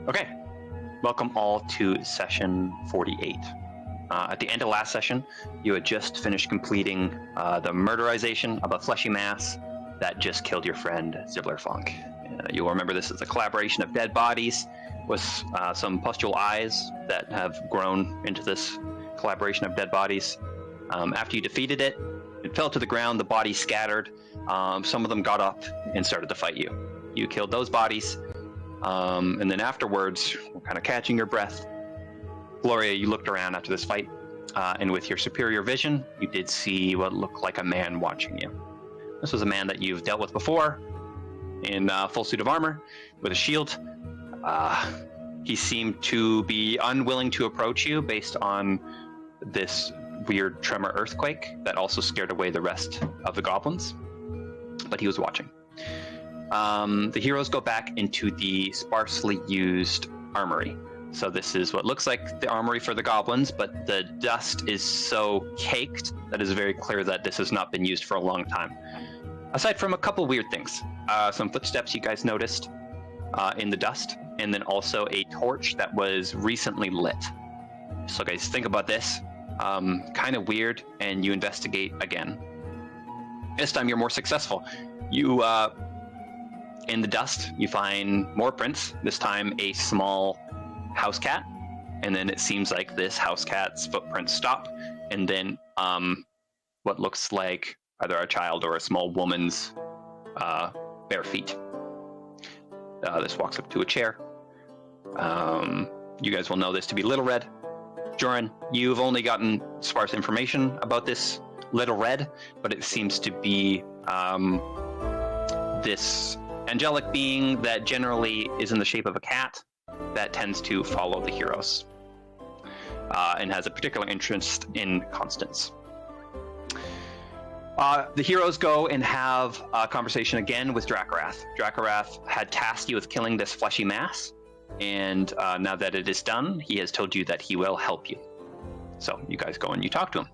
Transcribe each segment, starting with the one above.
Okay, welcome all to session 48. At the end of last session, you had just finished completing the murderization of a fleshy mass that just killed your friend Zibbler Funk. You'll remember this as a collaboration of dead bodies with some pustule eyes that have grown into this collaboration of dead bodies. After you defeated it, it fell to the ground, the bodies scattered. Some of them got up and started to fight you. You killed those bodies. And then afterwards, kind of catching your breath, Gloria, you looked around after this fight, and with your superior vision, you did see what looked like a man watching you. This was a man that you've dealt with before, in a full suit of armor, with a shield. He seemed to be unwilling to approach you based on this weird tremor earthquake that also scared away the rest of the goblins, but he was watching. The heroes go back into the sparsely used armory. So this is what looks like the armory for the goblins, but the dust is so caked that it is very clear that this has not been used for a long time. Aside from a couple weird things, some footsteps you guys noticed in the dust, and then also a torch that was recently lit. So guys, think about this. Kind of weird, and you investigate again. This time you're more successful. You in the dust, you find more prints, this time a small house cat, and then it seems like this house cat's footprints stop, and then what looks like either a child or a small woman's bare feet. This walks up to a chair. You guys will know this to be Little Red. Joran, you've only gotten sparse information about this Little Red, but it seems to be this angelic being that generally is in the shape of a cat that tends to follow the heroes and has a particular interest in Constance. The heroes go and have a conversation again with Dracorath. Dracorath had tasked you with killing this fleshy mass, and now that it is done, he has told you that he will help you. So you guys go and you talk to him.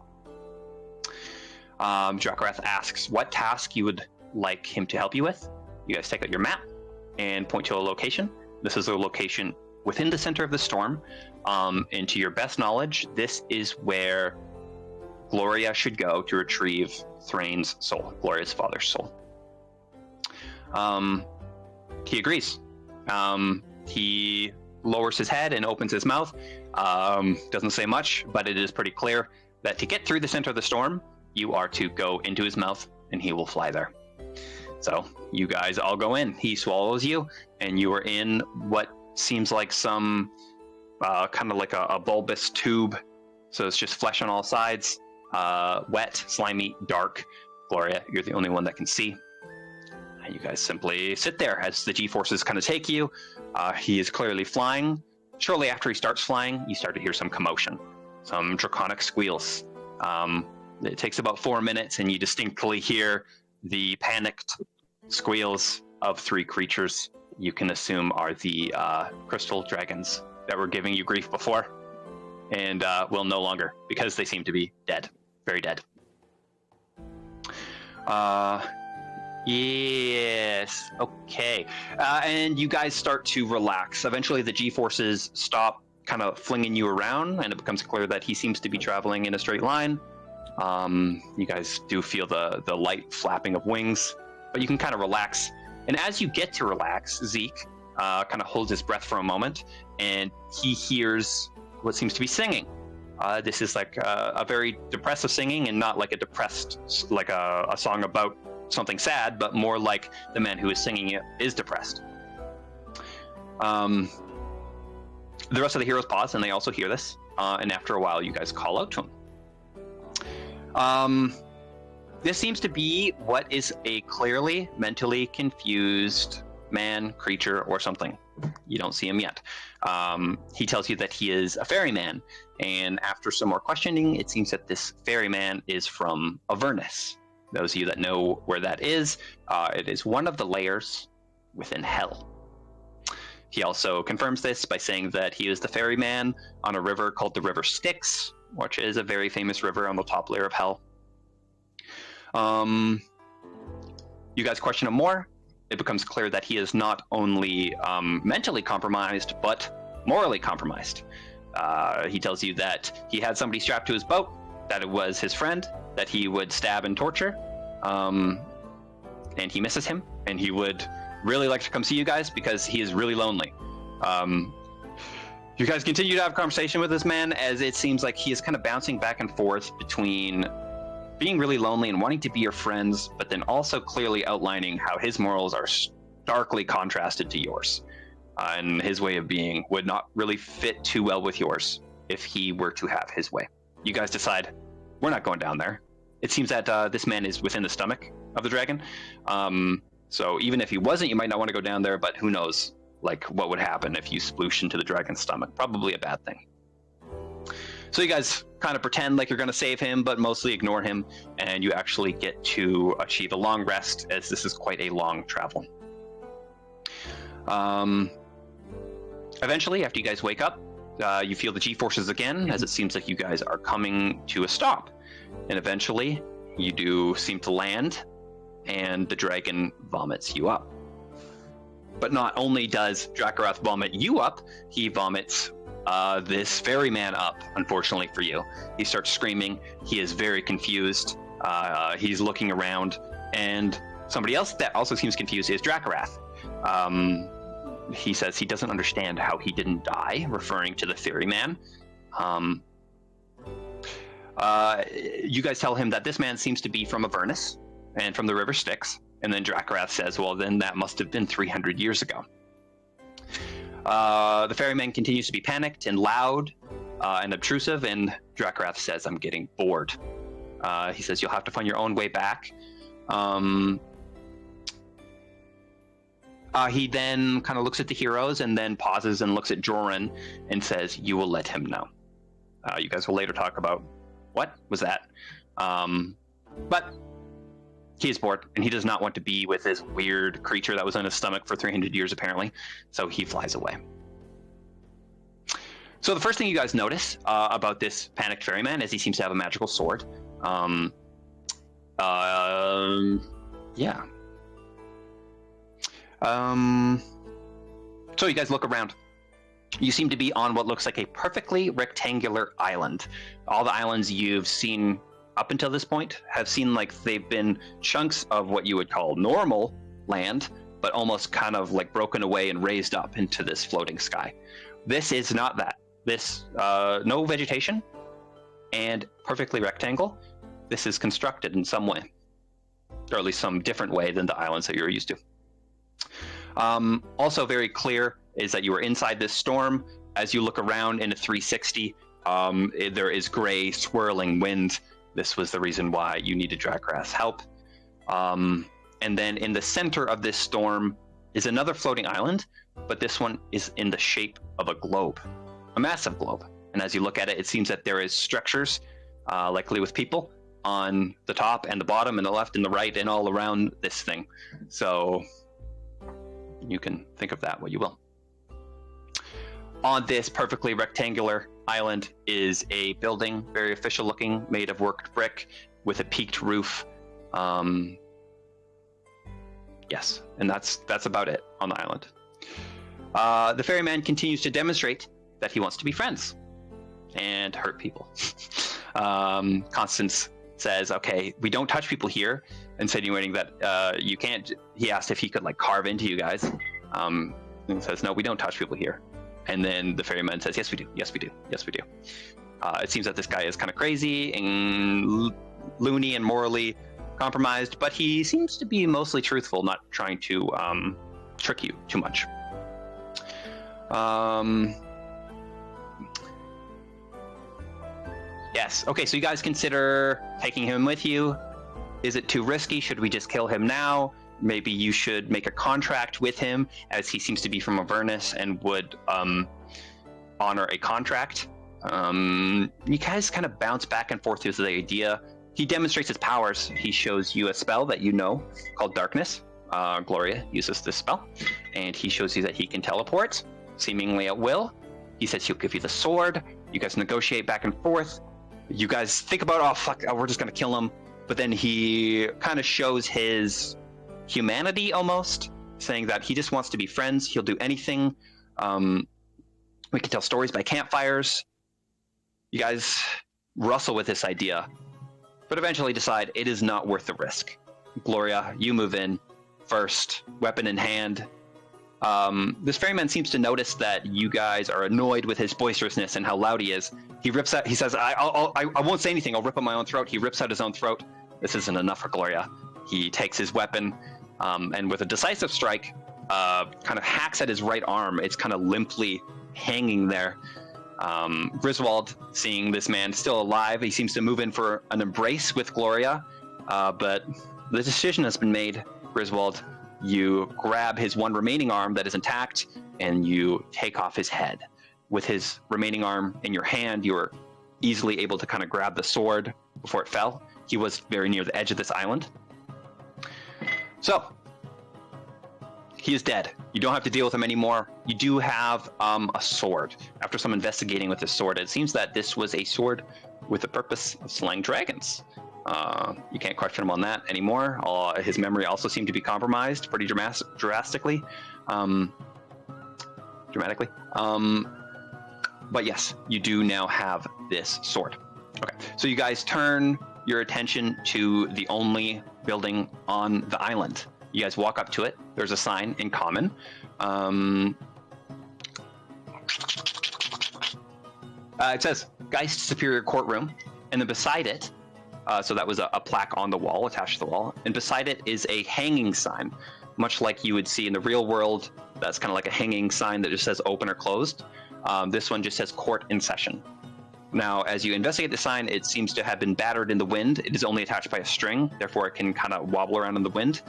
Dracorath asks what task you would like him to help you with. You guys take out your map and point to a location. This is a location within the center of the storm. And to your best knowledge, this is where Gloria should go to retrieve Thrain's soul, Gloria's father's soul. He agrees. He lowers his head and opens his mouth. Doesn't say much, but it is pretty clear that to get through the center of the storm, you are to go into his mouth and he will fly there. So you guys all go in. He swallows you, and you are in what seems like some kind of like a bulbous tube. So it's just flesh on all sides, wet, slimy, dark. Gloria, you're the only one that can see. And you guys simply sit there as the G-forces kind of take you. He is clearly flying. Shortly after he starts flying, you start to hear some commotion, some draconic squeals. It takes about 4 minutes, and you distinctly hear the panicked squeals of 3 creatures you can assume are the crystal dragons that were giving you grief before, and will no longer, because they seem to be dead, very dead. Yes, okay. And you guys start to relax. Eventually the G-forces stop kind of flinging you around, and it becomes clear that he seems to be traveling in a straight line. You guys do feel the light flapping of wings, but you can kind of relax. And as you get to relax, Zeke kind of holds his breath for a moment, and he hears what seems to be singing. This is like a very depressive singing, and not like a depressed, like a song about something sad, but more like the man who is singing it is depressed. The rest of the heroes pause, and they also hear this, and after a while, you guys call out to him. This seems to be what is a clearly mentally confused man, creature, or something. You don't see him yet. He tells you that he is a ferryman, and after some more questioning, it seems that this ferryman is from Avernus. Those of you that know where that is, it is one of the layers within Hell. He also confirms this by saying that he is the ferryman on a river called the River Styx, which is a very famous river on the top layer of Hell. You guys question him more, it becomes clear that he is not only mentally compromised, but morally compromised. He tells you that he had somebody strapped to his boat, that it was his friend, that he would stab and torture, and he misses him, and he would really like to come see you guys because he is really lonely. You guys continue to have a conversation with this man, as it seems like he is kind of bouncing back and forth between being really lonely and wanting to be your friends, but then also clearly outlining how his morals are starkly contrasted to yours. And his way of being would not really fit too well with yours if he were to have his way. You guys decide, we're not going down there. It seems that this man is within the stomach of the dragon. So even if he wasn't, you might not want to go down there, but who knows, like, what would happen if you sploosh into the dragon's stomach? Probably a bad thing. So you guys kind of pretend like you're going to save him, but mostly ignore him, and you actually get to achieve a long rest, as this is quite a long travel. Eventually, after you guys wake up, you feel the G-forces again, as it seems like you guys are coming to a stop. And eventually, you do seem to land, and the dragon vomits you up. But not only does Dracorath vomit you up, he vomits this ferryman up, unfortunately for you. He starts screaming. He is very confused. He's looking around, and somebody else that also seems confused is Dracorath. He says he doesn't understand how he didn't die, referring to the ferryman. You guys tell him that this man seems to be from Avernus and from the River Styx. And then Dracorath says, well, then that must have been 300 years ago. The ferryman continues to be panicked and loud and obtrusive, and Dracorath says, I'm getting bored. He says, you'll have to find your own way back. He then kind of looks at the heroes and then pauses and looks at Joran and says, you will let him know. You guys will later talk about what was that. But he is bored, and he does not want to be with this weird creature that was in his stomach for 300 years, apparently. So he flies away. So the first thing you guys notice about this panicked ferryman is he seems to have a magical sword. Yeah. So you guys look around. You seem to be on what looks like a perfectly rectangular island. All the islands you've seen up until this point have seemed like they've been chunks of what you would call normal land, but almost kind of like broken away and raised up into this floating sky. This is not that. This, no vegetation and perfectly rectangle. This is constructed in some way, or at least some different way than the islands that you're used to. Also very clear is that you are inside this storm. As you look around in a 360, there is gray swirling wind. This was the reason why you needed Dracorath's help. And then in the center of this storm is another floating island, but this one is in the shape of a globe, a massive globe. And as you look at it, it seems that there is structures, likely with people, on the top and the bottom and the left and the right and all around this thing. So you can think of that what you will. On this perfectly rectangular island is a building, very official looking, made of worked brick with a peaked roof. Yes, and that's about it on the island. The ferryman continues to demonstrate that he wants to be friends and hurt people. Constance says, okay, we don't touch people here, insinuating that you can't. He asked if he could like carve into you guys. And says, no, we don't touch people here. And then the ferryman says, yes, we do. Yes, we do. Yes, we do. It seems that this guy is kind of crazy and loony and morally compromised, but he seems to be mostly truthful, not trying to trick you too much. Yes. Okay, so you guys consider taking him with you. Is it too risky? Should we just kill him now? Maybe you should make a contract with him, as he seems to be from Avernus and would honor a contract. You guys kind of bounce back and forth with the idea. He demonstrates his powers. He shows you a spell that you know called Darkness. Gloria uses this spell, and he shows you that he can teleport, seemingly at will. He says he'll give you the sword. You guys negotiate back and forth. You guys think about, oh, fuck, we're just going to kill him. But then he kind of shows his humanity almost, saying that he just wants to be friends. He'll do anything. We can tell stories by campfires. You guys wrestle with this idea, but eventually decide it is not worth the risk. Gloria, you move in first, weapon in hand. This ferryman seems to notice that you guys are annoyed with his boisterousness and how loud he is. He rips out, he says, I won't say anything, I'll rip out my own throat. He rips out his own throat. This isn't enough for Gloria. He takes his weapon, and with a decisive strike, kind of hacks at his right arm. It's kind of limply hanging there. Griswold, seeing this man still alive, he seems to move in for an embrace with Gloria, but the decision has been made. Griswold, you grab his one remaining arm that is intact, and you take off his head. With his remaining arm in your hand, you were easily able to kind of grab the sword before it fell. He was very near the edge of this island. So, he is dead. You don't have to deal with him anymore. You do have a sword. After some investigating with this sword, it seems that this was a sword with the purpose of slaying dragons. You can't question him on that anymore. His memory also seemed to be compromised pretty drastically. But yes, you do now have this sword. Okay, so you guys turn your attention to the only building on the island. You guys walk up to it. There's a sign in common. It says Geist Superior Courtroom, and then beside it, so that was a plaque on the wall, attached to the wall, and beside it is a hanging sign, much like you would see in the real world. That's kind of like a hanging sign that just says open or closed. This one just says court in session. Now, as you investigate the sign, it seems to have been battered in the wind. It is only attached by a string, therefore it can kind of wobble around in the wind.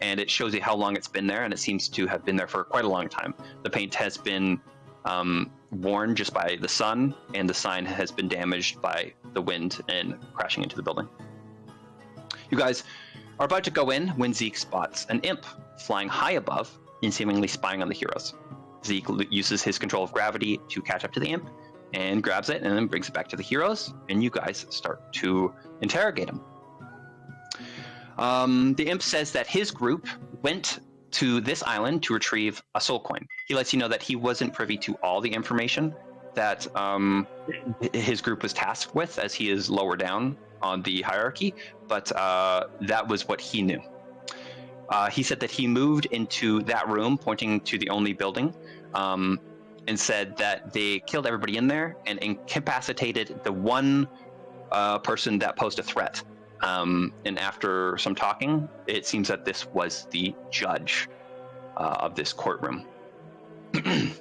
And it shows you how long it's been there, and it seems to have been there for quite a long time. The paint has been worn just by the sun, and the sign has been damaged by the wind and crashing into the building. You guys are about to go in when Zeke spots an imp flying high above and seemingly spying on the heroes. Zeke uses his control of gravity to catch up to the imp and grabs it and then brings it back to the heroes, and you guys start to interrogate him. The imp says that his group went to this island to retrieve a soul coin. He lets you know that he wasn't privy to all the information that his group was tasked with, as he is lower down on the hierarchy, but that was what he knew. He said that he moved into that room, pointing to the only building, and said that they killed everybody in there and incapacitated the one person that posed a threat. And after some talking, it seems that this was the judge of this courtroom. He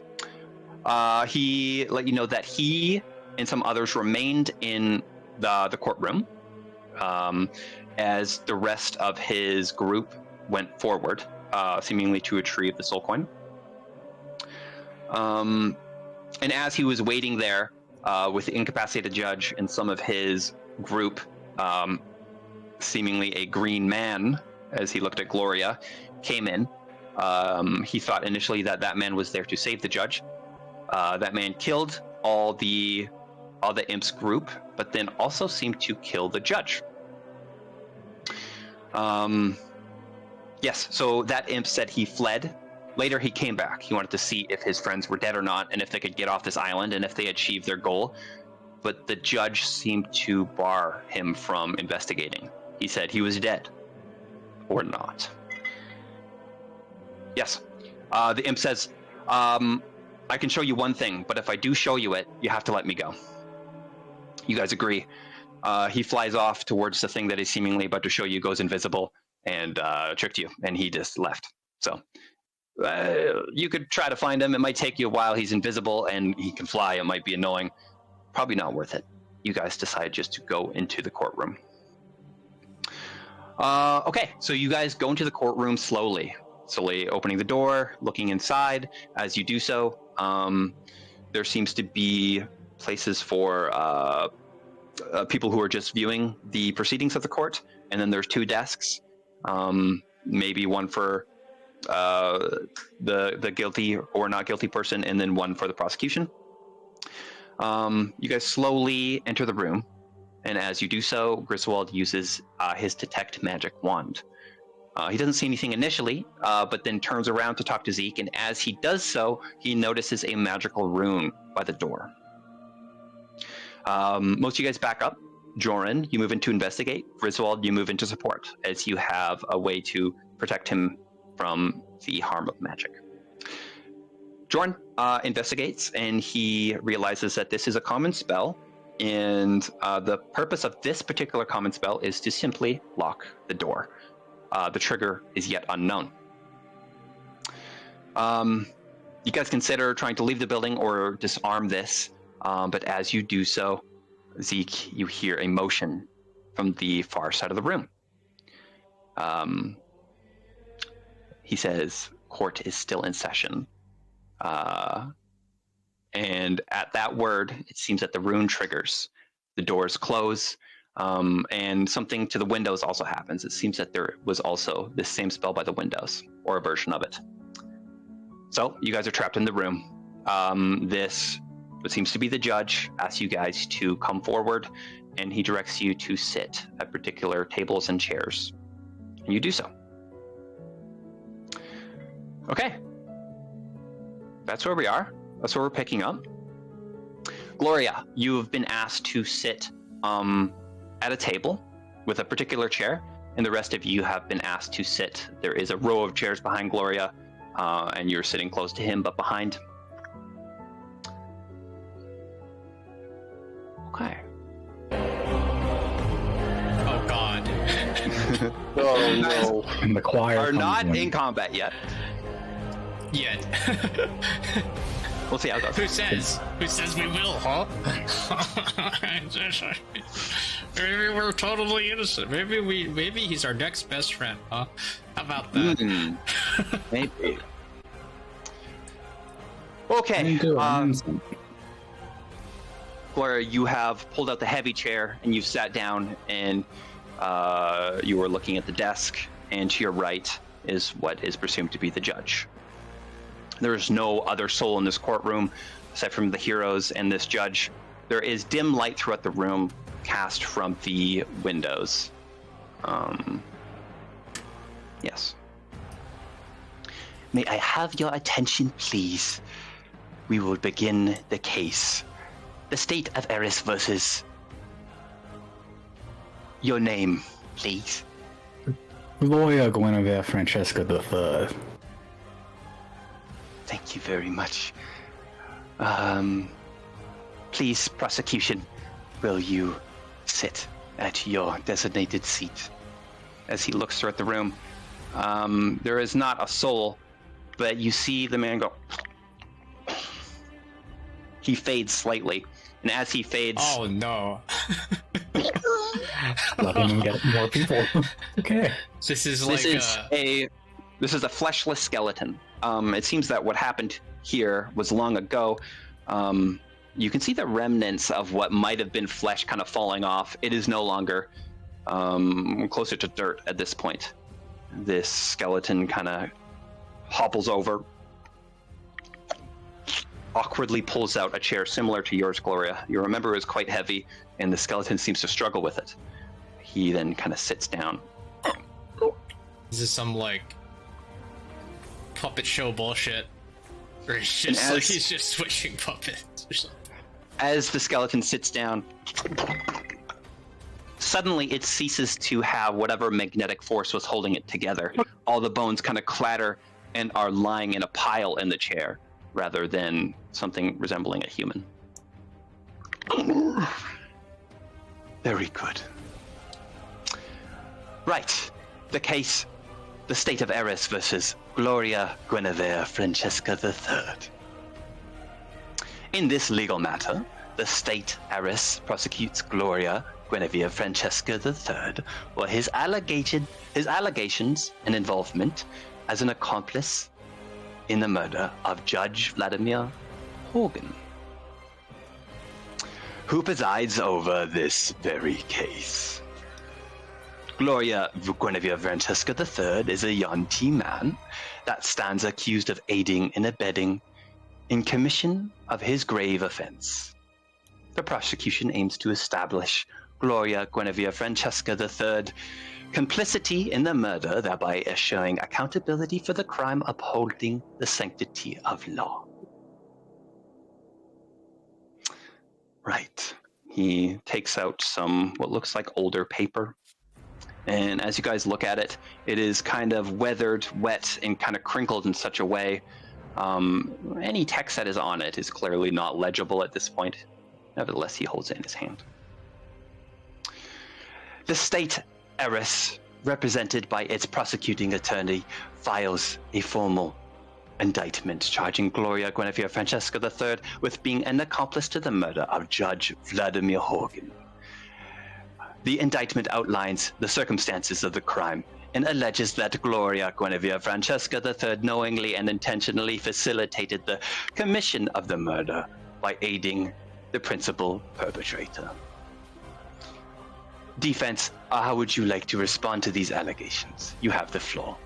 let you know that he and some others remained in the courtroom as the rest of his group went forward, seemingly to retrieve the soul coin. And as he was waiting there with the incapacitated judge and some of his group, seemingly a green man, as he looked at Gloria, came in. He thought initially that that man was there to save the judge. That man killed all the imp's group, but then also seemed to kill the judge. Yes, so that imp said he fled. Later he came back. He wanted to see if his friends were dead or not, and if they could get off this island, and if they achieved their goal. But the judge seemed to bar him from investigating. He said he was dead or not. Yes. The imp says, I can show you one thing, but if I do show you it, you have to let me go. You guys agree. He flies off towards the thing that he's seemingly about to show you, goes invisible, and tricked you, and he just left. So you could try to find him. It might take you a while. He's invisible, and he can fly. It might be annoying. Probably not worth it. You guys decide just to go into the courtroom. Okay, so you guys go into the courtroom slowly opening the door, looking inside. As you do so, there seems to be places for people who are just viewing the proceedings of the court, and then there's two desks, maybe one for the guilty or not guilty person, and then one for the prosecution. You guys slowly enter the room, and as you do so, Griswold uses his detect magic wand. He doesn't see anything initially, but then turns around to talk to Zeke, and as he does so, he notices a magical rune by the door. Most of you guys back up. Joran, you move into investigate. Griswold, you move into support, as you have a way to protect him from the harm of magic. Joran investigates, and he realizes that this is a common spell, and the purpose of this particular common spell is to simply lock the door. The trigger is yet unknown. You guys consider trying to leave the building or disarm this, but as you do so, Zeke, you hear a motion from the far side of the room. He says, "Court is still in session." And at that word, it seems that the rune triggers. The doors close, and something to the windows also happens. It seems that there was also this same spell by the windows, or a version of it. So you guys are trapped in the room. This, what seems to be the judge, asks you guys to come forward, and he directs you to sit at particular tables and chairs. And you do so. Okay. That's where we are. That's where we're picking up. Gloria, you have been asked to sit at a table with a particular chair, and the rest of you have been asked to sit. There is a row of chairs behind Gloria, and you're sitting close to him, but behind. Okay. Oh God. Oh no. And the choir Are not in. in combat yet. Yet. We'll see how it goes. Who says? Who says we will, huh? Maybe we're totally innocent. Maybe he's our next best friend, huh? How about that? Maybe. Okay. Gloria, you have pulled out the heavy chair and you've sat down, and you were looking at the desk, and to your right is what is presumed to be the judge. There is no other soul in this courtroom aside from the heroes and this judge. There is dim light throughout the room cast from the windows. Yes. May I have your attention, please? We will begin the case. The state of Eris versus... Your name, please. Gloria Guinevere Francesca III. Thank you very much. Please, prosecution, will you sit at your designated seat? As he looks throughout the room, there is not a soul, but you see the man go... He fades slightly, and as he fades... Oh no. Let him get more people. Okay. This is a fleshless skeleton. It seems that what happened here was long ago. You can see the remnants of what might have been flesh kind of falling off. It is no longer closer to dirt at this point. This skeleton kind of hobbles over, awkwardly pulls out a chair similar to yours, Gloria. You remember it was quite heavy, and the skeleton seems to struggle with it. He then kind of sits down. Is this some like puppet show bullshit? Or it's just like he's just switching puppets or something? As the skeleton sits down, suddenly it ceases to have whatever magnetic force was holding it together. All the bones kind of clatter and are lying in a pile in the chair, rather than something resembling a human. Very good. Right. The case, the state of Eris versus Gloria Guinevere Francesca III. In this legal matter, the state Eris prosecutes Gloria Guinevere Francesca III for his allegations and involvement as an accomplice in the murder of Judge Vladimir Hogan, who presides over this very case. Gloria Guinevere Francesca III is a Yuan-Ti man that stands accused of aiding and abetting in commission of his grave offense. The prosecution aims to establish Gloria Guinevere Francesca III complicity in the murder, thereby assuring accountability for the crime, upholding the sanctity of law. Right. He takes out some what looks like older paper. And as you guys look at it, it is kind of weathered, wet, and kind of crinkled in such a way. Any text that is on it is clearly not legible at this point. Nevertheless, he holds it in his hand. The state heiress, represented by its prosecuting attorney, files a formal indictment charging Gloria Guinevere Francesca III with being an accomplice to the murder of Judge Vladimir Horgan. The indictment outlines the circumstances of the crime and alleges that Gloria Guinevere Francesca III knowingly and intentionally facilitated the commission of the murder by aiding the principal perpetrator. Defense, how would you like to respond to these allegations? You have the floor.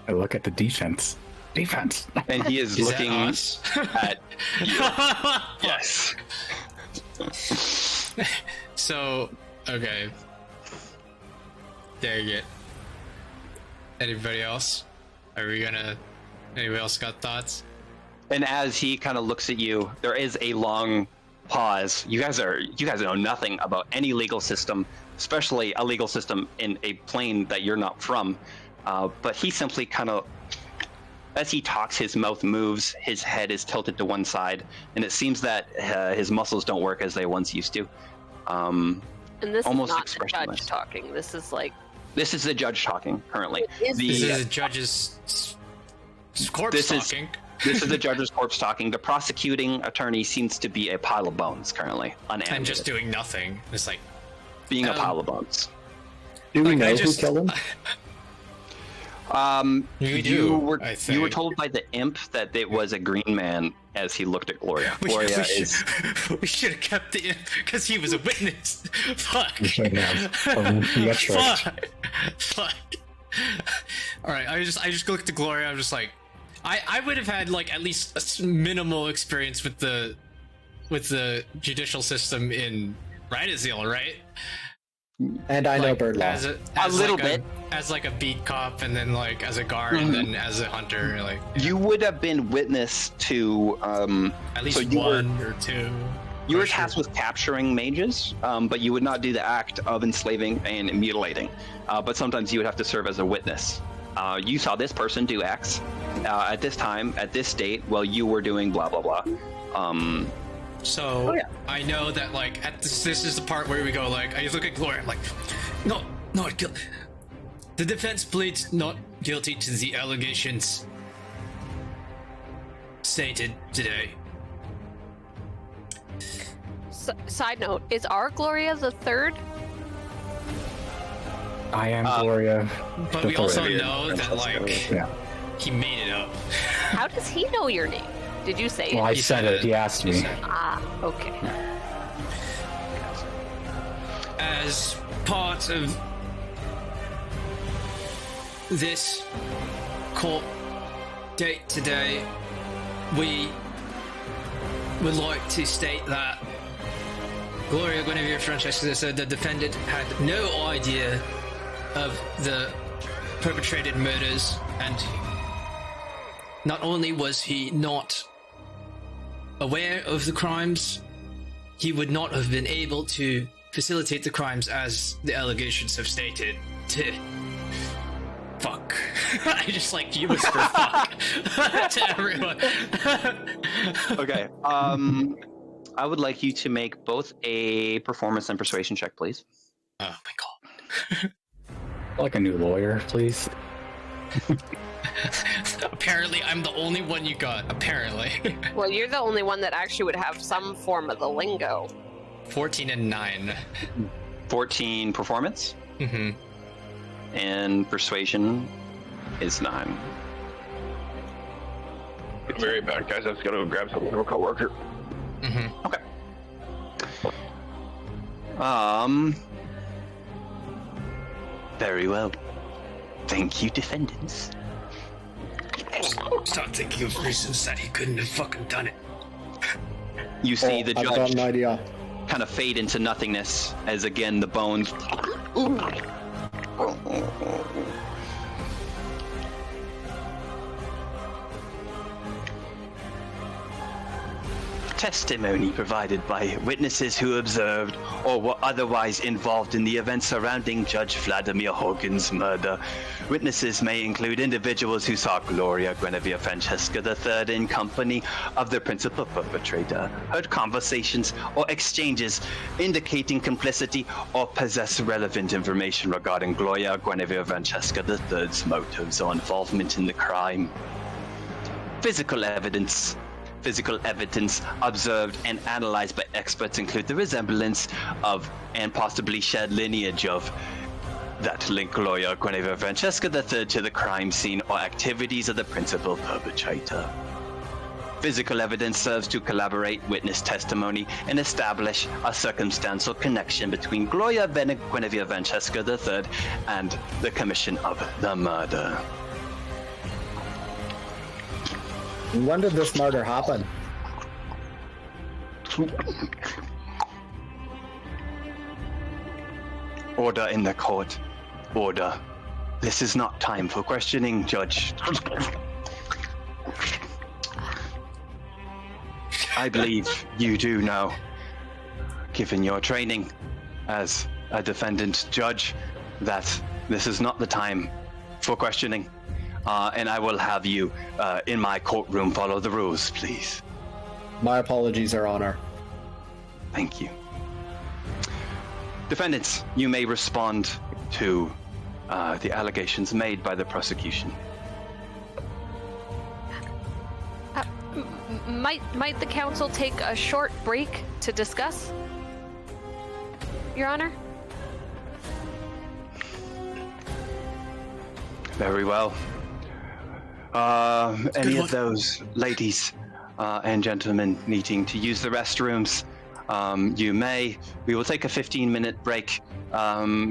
I look at the defense. Defense. And he is looking at you. Yes. So, okay. Dang it. Anybody else? Anybody else got thoughts? And as he kind of looks at you, there is a long pause. You guys know nothing about any legal system, especially a legal system in a plane that you're not from. But he simply kind of, as he talks, his mouth moves, his head is tilted to one side, and it seems that his muscles don't work as they once used to. And this almost is not the judge expressionless. talking. This is like... This is the judge talking currently. This is the judge's corpse talking. This is the judge's corpse talking. The prosecuting attorney seems to be a pile of bones currently, unanimated. And just doing nothing. It's like... being a pile of bones. Do we Like, know who killed him? You were told by the imp that it was a green man as he looked at Gloria. We should have kept the imp because he was a witness. Fuck. We should have. That's right. Fuck. All right, I just looked at Gloria. I'm just like, I would have had like at least a minimal experience with the judicial system in Rhydazil, right? And I know bird law. As a little bit. As like a beat cop, and then like as a guard, and then as a hunter. Like you would have been witness to at least one or two. You were tasked with capturing mages, but you would not do the act of enslaving and mutilating. But sometimes you would have to serve as a witness. You saw this person do X at this time, at this date, while you were doing blah blah blah. So I know that like at this is the part where we go like I look at Gloria, I'm like, no, not guilty. The defense pleads not guilty to the allegations stated today. Side note, is our Gloria the third? I am Gloria. But we also know that like he made it up. How does he know your name? Did you say Well, it? I said it. He asked me. Okay. As part of this court date today, we would like to state that Gloria Guinevere Francesca said the defendant had no idea of the perpetrated murders, and not only was he not aware of the crimes, he would not have been able to facilitate the crimes as the allegations have stated. Fuck. I just like you whisper fuck to everyone. Okay. I would like you to make both a performance and persuasion check, please. Oh my god. Like a new lawyer, please. Apparently, I'm the only one you got. Apparently. Well, you're the only one that actually would have some form of the lingo. 14 and 9. 14 performance. Mm-hmm. And persuasion is 9. Be very bad, guys. I just gotta go grab something from a coworker. Mm-hmm. Okay. Very well. Thank you, defendants. Start thinking of reasons that he couldn't have fucking done it. You see the I've got judge an idea. kind of fade into nothingness as again the bones testimony provided by witnesses who observed or were otherwise involved in the events surrounding Judge Vladimir Hogan's murder. Witnesses may include individuals who saw Gloria Guinevere Francesca III in company of the principal perpetrator, heard conversations or exchanges indicating complicity, or possess relevant information regarding Gloria Guinevere Francesca III's motives or involvement in the crime. Physical evidence observed and analyzed by experts include the resemblance of and possibly shared lineage of that link Gloria Guinevere Francesca III to the crime scene or activities of the principal perpetrator. Physical evidence serves to corroborate witness testimony and establish a circumstantial connection between Gloria Guinevere Francesca III and the commission of the murder. When did this murder happen? Order in the court. Order. This is not time for questioning, Judge. I believe you do know, given your training as a defendant judge, that this is not the time for questioning. And I will have you in my courtroom follow the rules, please. My apologies, Your Honor. Thank you. Defendants, you may respond to the allegations made by the prosecution. Might the council take a short break to discuss, Your Honor? Very well. Any of those ladies and gentlemen needing to use the restrooms, you may. We will take a 15-minute break.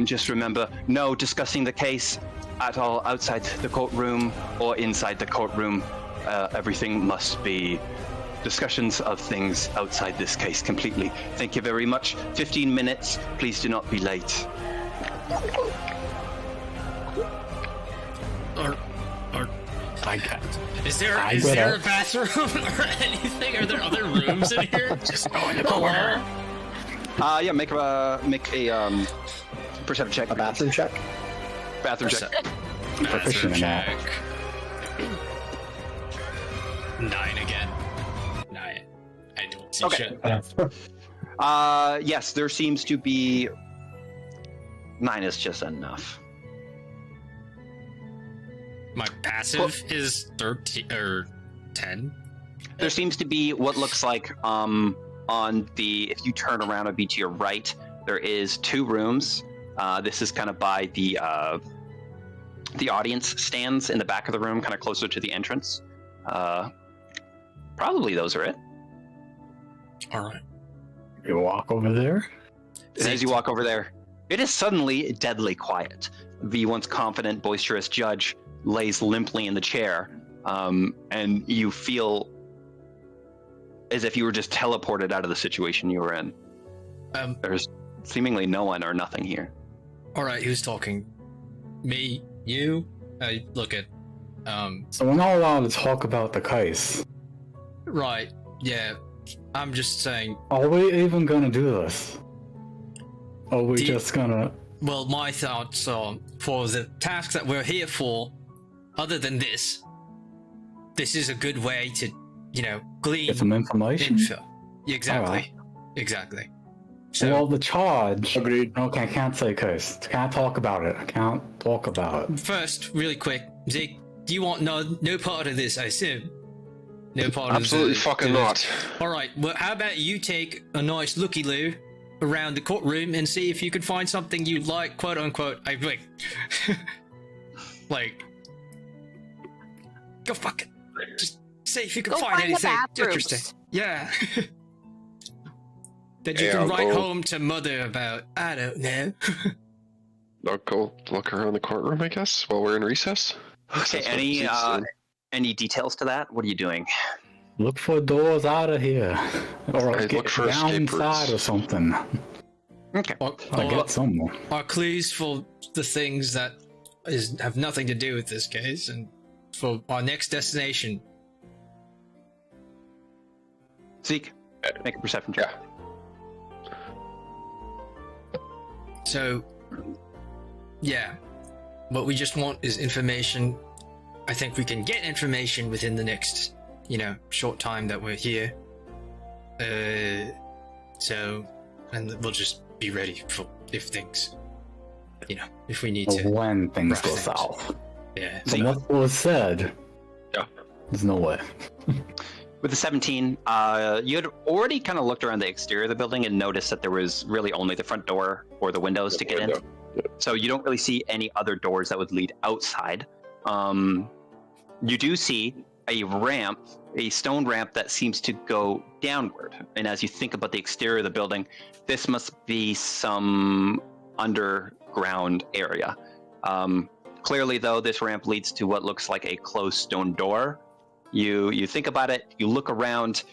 Just remember, no discussing the case at all outside the courtroom or inside the courtroom. Everything must be discussions of things outside this case completely. Thank you very much. 15 minutes. Please do not be late. I can't. Is there a bathroom or anything? Are there other rooms in here? Just go in the corner. Yeah, make a perception check. A bathroom check? Bathroom check. Bathroom check. 9 again. 9. I don't see shit. Yes, there seems to be 9 is just enough. My passive is 13 or 10. There seems to be what looks like on the, if you turn around, it'd be to your right. There is 2 rooms. This is kind of by the audience stands in the back of the room, kind of closer to the entrance. Probably those are it. All right. You walk over there? As you walk over there, it is suddenly deadly quiet. The once confident, boisterous judge lays limply in the chair, and you feel as if you were just teleported out of the situation you were in. There's seemingly no one or nothing here. All right, who's talking? Me? You? Look at. So we're not allowed to talk about the case. Right. Yeah. I'm just saying. Are we even gonna do this? Or are we just gonna? Well, my thoughts are for the task that we're here for. Other than this is a good way to, glean Get some information. info. Exactly. Right. Exactly. So, Well, the charge. Agreed. Okay, I can't say case. Can't talk about it. I can't talk about it. first, really quick, Zeke, do you want no part of this? I assume. No part. Absolutely fucking not. All right. Well, how about you take a nice looky-loo around the courtroom and see if you can find something you like, quote unquote. I like, like. Go fuck it. Just see if you can find anything interesting. Yeah. That you can write home to mother about. I don't know. I'll go look around the courtroom, I guess, while we're in recess. Okay, any details to that? What are you doing? Look for doors out of here. Or I get look for down escape inside routes. or something. Okay. I get someone. Our clues for the things that have nothing to do with this case, and for our next destination. Zeke, make a perception check. So, yeah, what we just want is information. I think we can get information within the next, short time that we're here. So, and we'll just be ready for if things, if we need to. When things rough go things. south. Yeah. From what was said, there's no way. With the 17, you had already kind of looked around the exterior of the building and noticed that there was really only the front door or the windows to get in. So you don't really see any other doors that would lead outside. You do see a ramp, a stone ramp that seems to go downward. And as you think about the exterior of the building, this must be some underground area. Clearly, though, this ramp leads to what looks like a closed stone door. You think about it, you look around,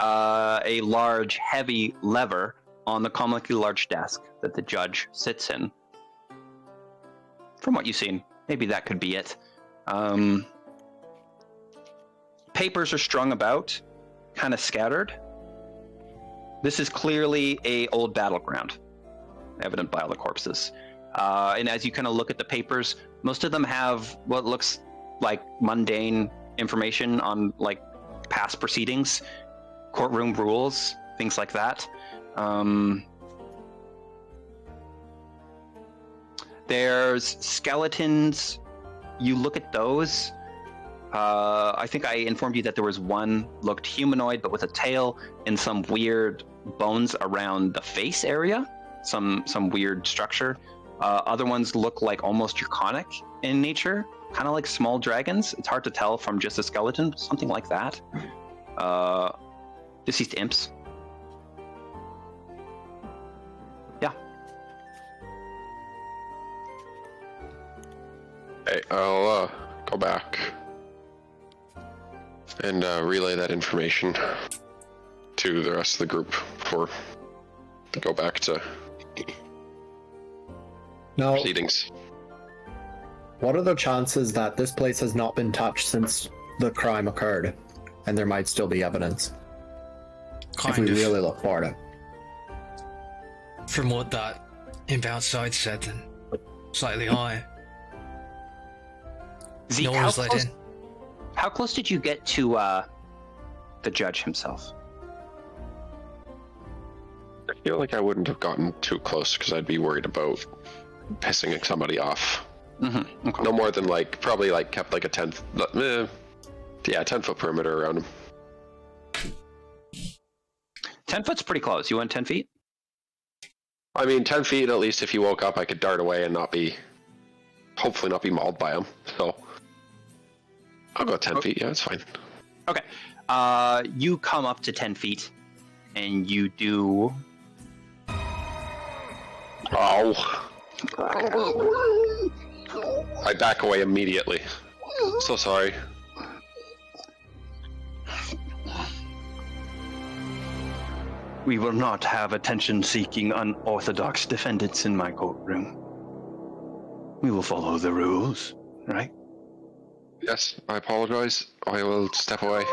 a large, heavy lever on the comically large desk that the judge sits in. From what you've seen, maybe that could be it. Papers are strung about, kind of scattered. This is clearly an old battleground, evident by all the corpses. And as you kind of look at the papers, most of them have what looks like mundane information on like past proceedings, courtroom rules, things like that. There's skeletons. You look at those. I think I informed you that there was one looked humanoid, but with a tail and some weird bones around the face area, some weird structure. Other ones look like almost draconic in nature, kind of like small dragons. It's hard to tell from just a skeleton, something like that. Deceased imps. Yeah. Hey, I'll go back and relay that information to the rest of the group before we go back to proceedings. What are the chances that this place has not been touched since the crime occurred, and there might still be evidence if we really look for it? From what that imp outside said, then slightly high. Zeke, No one was let in. how close did you get to the judge himself? I feel like I wouldn't have gotten too close because I'd be worried about pissing somebody off. Mm-hmm. Okay. No more than probably kept a 10-foot perimeter around him. 10 foot's pretty close. You went 10 feet? I mean, 10 feet at least. If he woke up, I could dart away and hopefully not be mauled by him. So I'll go 10 feet. Yeah, it's fine. Okay. You come up to 10 feet, and you do... Oh. I back away immediately. So sorry. We will not have attention-seeking, unorthodox defendants in my courtroom. We will follow the rules, right? Yes, I apologize. I will step away.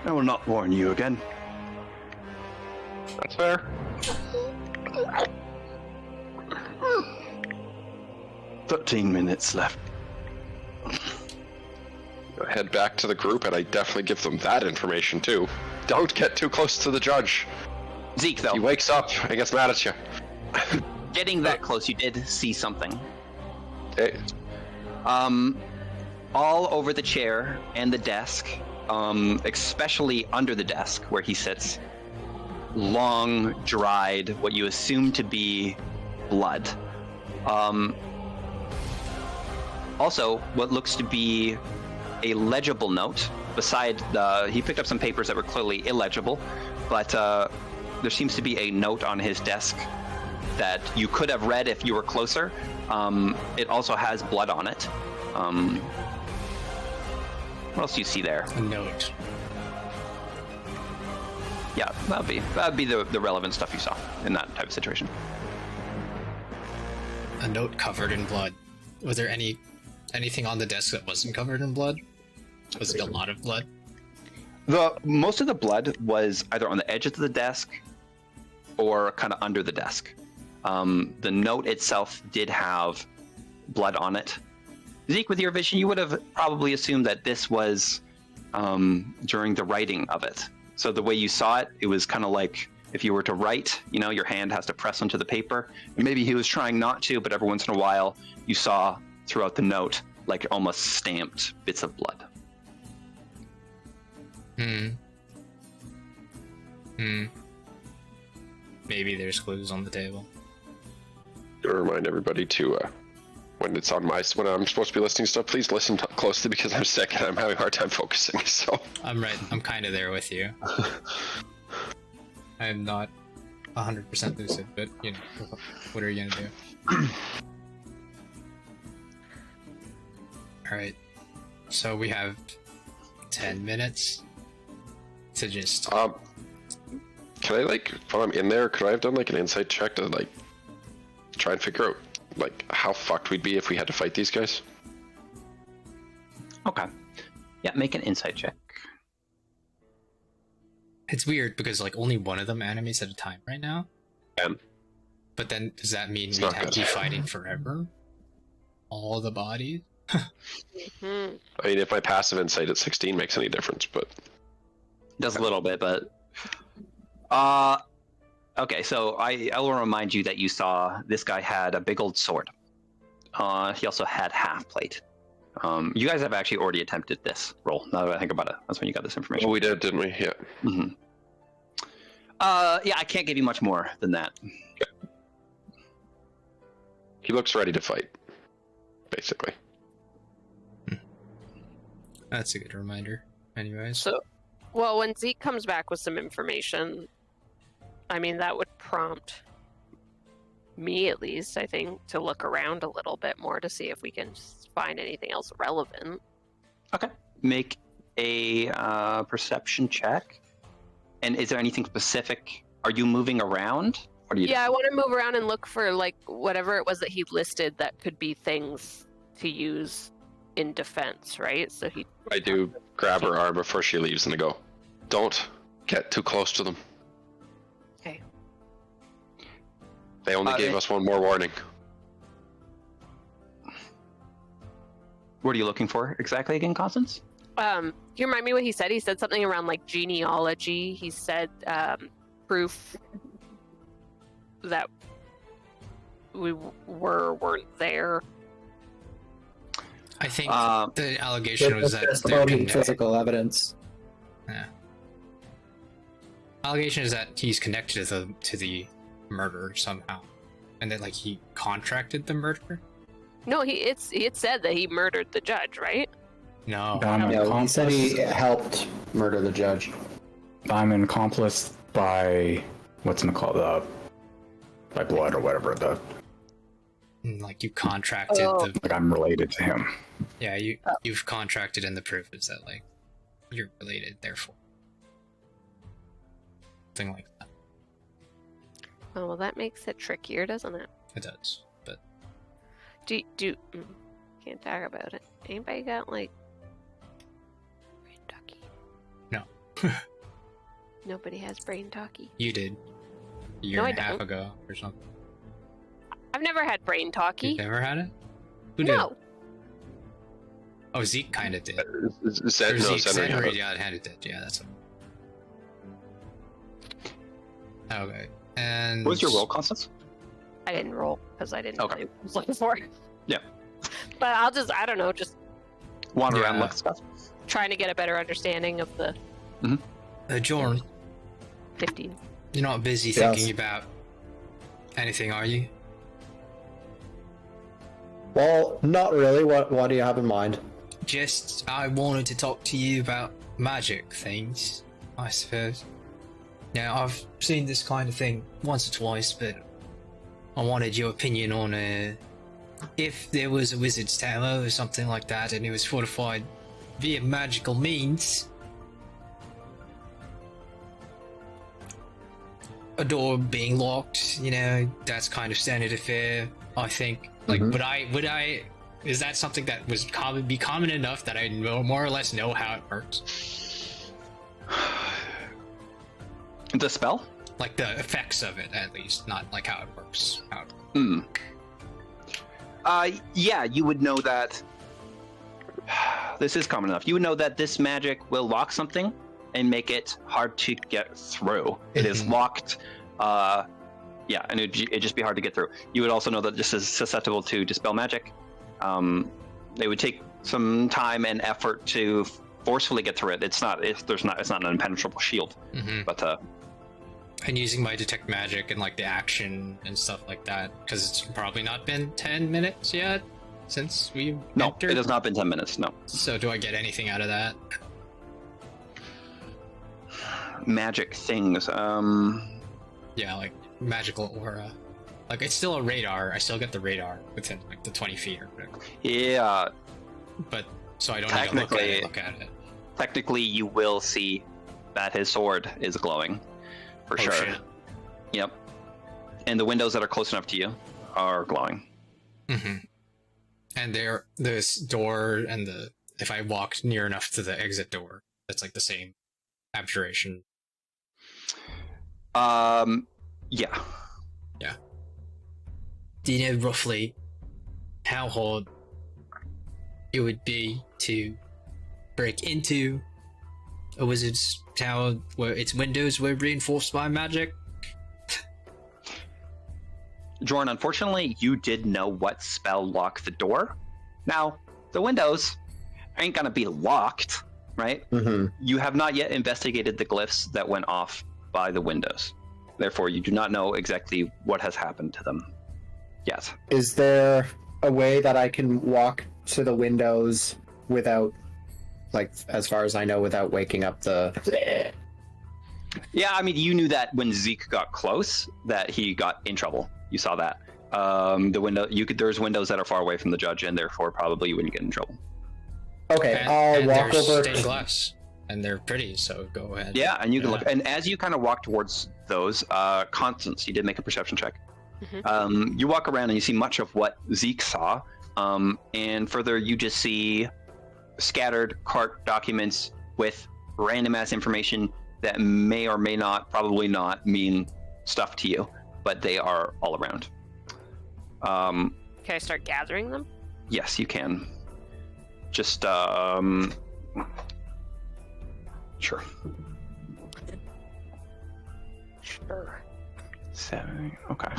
I will not warn you again. That's fair. "13 minutes left. I head back to the group, and I definitely give them that information too. Don't get too close to the judge. Zeke, though. He wakes up and gets mad at you. Getting that close, you did see something. Hey. All over the chair and the desk, especially under the desk where he sits, long, dried, what you assume to be blood. Also, what looks to be a legible note. Beside he picked up some papers that were clearly illegible, but there seems to be a note on his desk that you could have read if you were closer. It also has blood on it. What else do you see there? A note. Yeah, that'd be the relevant stuff you saw in that type of situation. A note covered in blood. Was there anything on the desk that wasn't covered in blood? Was it a lot of blood? Most of the blood was either on the edge of the desk or kind of under the desk. The note itself did have blood on it. Zeke, with your vision, you would have probably assumed that this was during the writing of it. So the way you saw it, it was kind of like if you were to write, your hand has to press onto the paper. And maybe he was trying not to, but every once in a while you saw throughout the note like almost stamped bits of blood. Maybe there's clues on the table. To remind everybody to, when I'm supposed to be listening to stuff, please listen closely because I'm sick and I'm having a hard time focusing. So I'm right. I'm kind of there with you. I'm not 100% lucid, but what are you gonna do? All right. So we have 10 minutes to just. Can I while I'm in there, could I have done an insight check to try and figure out how fucked we'd be if we had to fight these guys? Okay. Yeah, make an insight check. It's weird because only one of them animates at a time right now. And but then does that mean it's we'd not have good. to be fighting forever? All the bodies? I mean, if my passive insight at 16 makes any difference, but Does a little bit, but okay, so I will remind you that you saw this guy had a big old sword. He also had half plate. You guys have actually already attempted this roll. Now that I think about it, that's when you got this information. well, we did, didn't we? Yeah. Mm-hmm. Yeah, I can't give you much more than that. He looks ready to fight, basically. That's a good reminder. Anyways. So, well, when Zeke comes back with some information, I mean, that would prompt me, at least, I think, to look around a little bit more to see if we can find anything else relevant. Okay. Make a perception check. And is there anything specific? Are you moving around? What are you Yeah, I want to move around and look for, whatever it was that he listed that could be things to use in defense, right? So I do grab her arm before she leaves and I go, don't get too close to them. Okay. They only gave us one more warning. What are you looking for exactly again, Constance? Can you remind me what he said? He said something around genealogy. He said proof that we weren't there. I think the allegation was that Just they're about connected. physical evidence. Yeah. Allegation is that he's connected to the murder somehow, and that he contracted the murder. No, it said that he murdered the judge, right? No. I'm an No, he said he accomplice. helped murder the judge. I'm an accomplice by what's it called? By blood or whatever. You contracted Oh. the. I'm related to him. Yeah, you've contracted, and the proof is that you're related, therefore. Something like that. Oh, well, that makes it trickier, doesn't it? It does, but Can't talk about it. Anybody got brain talkie? No. Nobody has brain talkie. you did. A year No, and a I half don't. ago or something. I've never had brain talkie. You've never had it? Who did? No. Oh, Zeke kind of did. Or Zeke, Zeke, had it did. Yeah, that's it. Okay. And What was your roll, Constance? I didn't roll because I didn't know Okay. what I was looking for. Yeah. But I don't know, just Wander around, Yeah. look at stuff. trying to get a better understanding of the Jorn, 15. you're not busy Yes. thinking about anything, are you? Well, not really. What do you have in mind? Just, I wanted to talk to you about magic things, I suppose. Now, I've seen this kind of thing once or twice, but I wanted your opinion on if there was a wizard's tower or something like that, and it was fortified via magical means. A door being locked, that's kind of standard affair, I think. Like, would I, is that something that was common enough that I more or less know how it works? The spell? Like the effects of it, at least, not like how it works. Yeah, you would know that. This is common enough. You would know that this magic will lock something and make it hard to get through. It is locked. Yeah, and it'd just be hard to get through. You would also know that this is susceptible to dispel magic. It would take some time and effort to forcefully get through it. It's not an impenetrable shield. But and using my detect magic and like the action and stuff like that, because it's probably not been 10 minutes yet since we entered. It has not been 10 minutes. No. So do I get anything out of that? Magic things. Yeah, like magical aura. Like, it's still a radar. I still get the radar within like the 20 feet or whatever. Yeah. But so I don't need to look at it. Technically, you will see that his sword is glowing, for sure. Shit. Yep. And the windows that are close enough to you are glowing. And this door and if I walk near enough to the exit door, that's like the same abjuration. Yeah. Do you know roughly how hard it would be to break into a wizard's tower where its windows were reinforced by magic? Jorn, unfortunately, you did know what spell locked the door. Now, the windows ain't gonna be locked, right? You have not yet investigated the glyphs that went off by the windows. Therefore, you do not know exactly what has happened to them yet. Is there a way that I can walk to the windows without, like, as far as I know, without waking up the... Yeah, I mean, you knew that when Zeke got close, that he got in trouble. You saw that. There's windows that are far away from the judge, and therefore probably you wouldn't get in trouble. Okay, I'll walk over. Stained glass, and they're pretty. So go ahead. Yeah, and you can look. And as you kind of walk towards those, Constance, you did make a perception check. You walk around and you see much of what Zeke saw, and further you just see scattered cart documents with random ass information that may or may not, probably not, mean stuff to you, but they are all around. Can I start gathering them? Yes, you can. Just sure. Seven. Okay.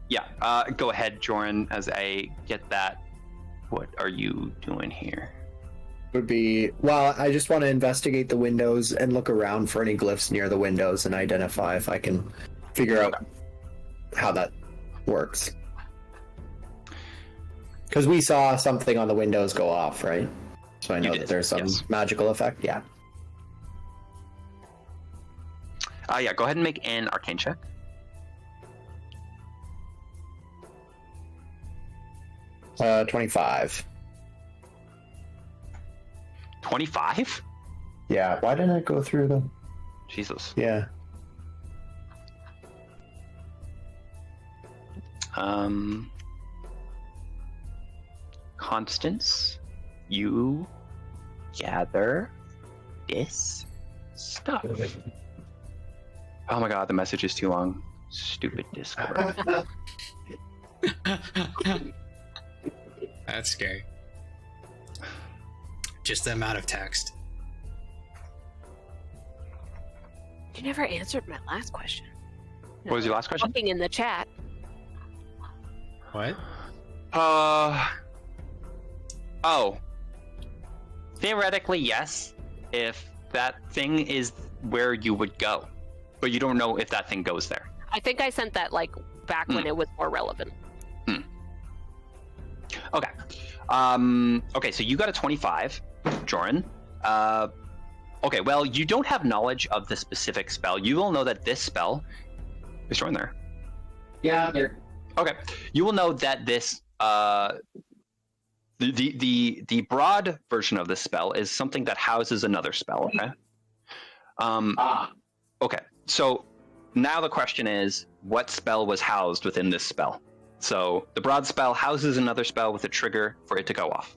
Yeah. Go ahead, Joran, as I get that. What are you doing here? Would be, well, I just want to investigate the windows and look around for any glyphs near the windows and identify if I can figure out how that works. Because we saw something on the windows go off, right? So I know that there's some magical effect. Yeah. Yeah, go ahead and make an arcane check. Uh, 25. 25? Yeah, why didn't I go through them? Jesus. Yeah. Constance, you gather this stuff. Oh my god, the message is too long. Stupid Discord. That's scary. Just the amount of text. You never answered my last question. What was your last question? Looking in the chat. What? Oh. Theoretically, yes. If that thing is where you would go. But you don't know if that thing goes there. I think I sent that like back when it was more relevant. Okay. Okay, so you got a 25, Joran. Okay, well, you don't have knowledge of the specific spell. You will know that this spell is Joran there. Yeah, there. Okay. You will know that this The broad version of this spell is something that houses another spell. Okay. Okay. So now the question is, what spell was housed within this spell? So the broad spell houses another spell with a trigger for it to go off.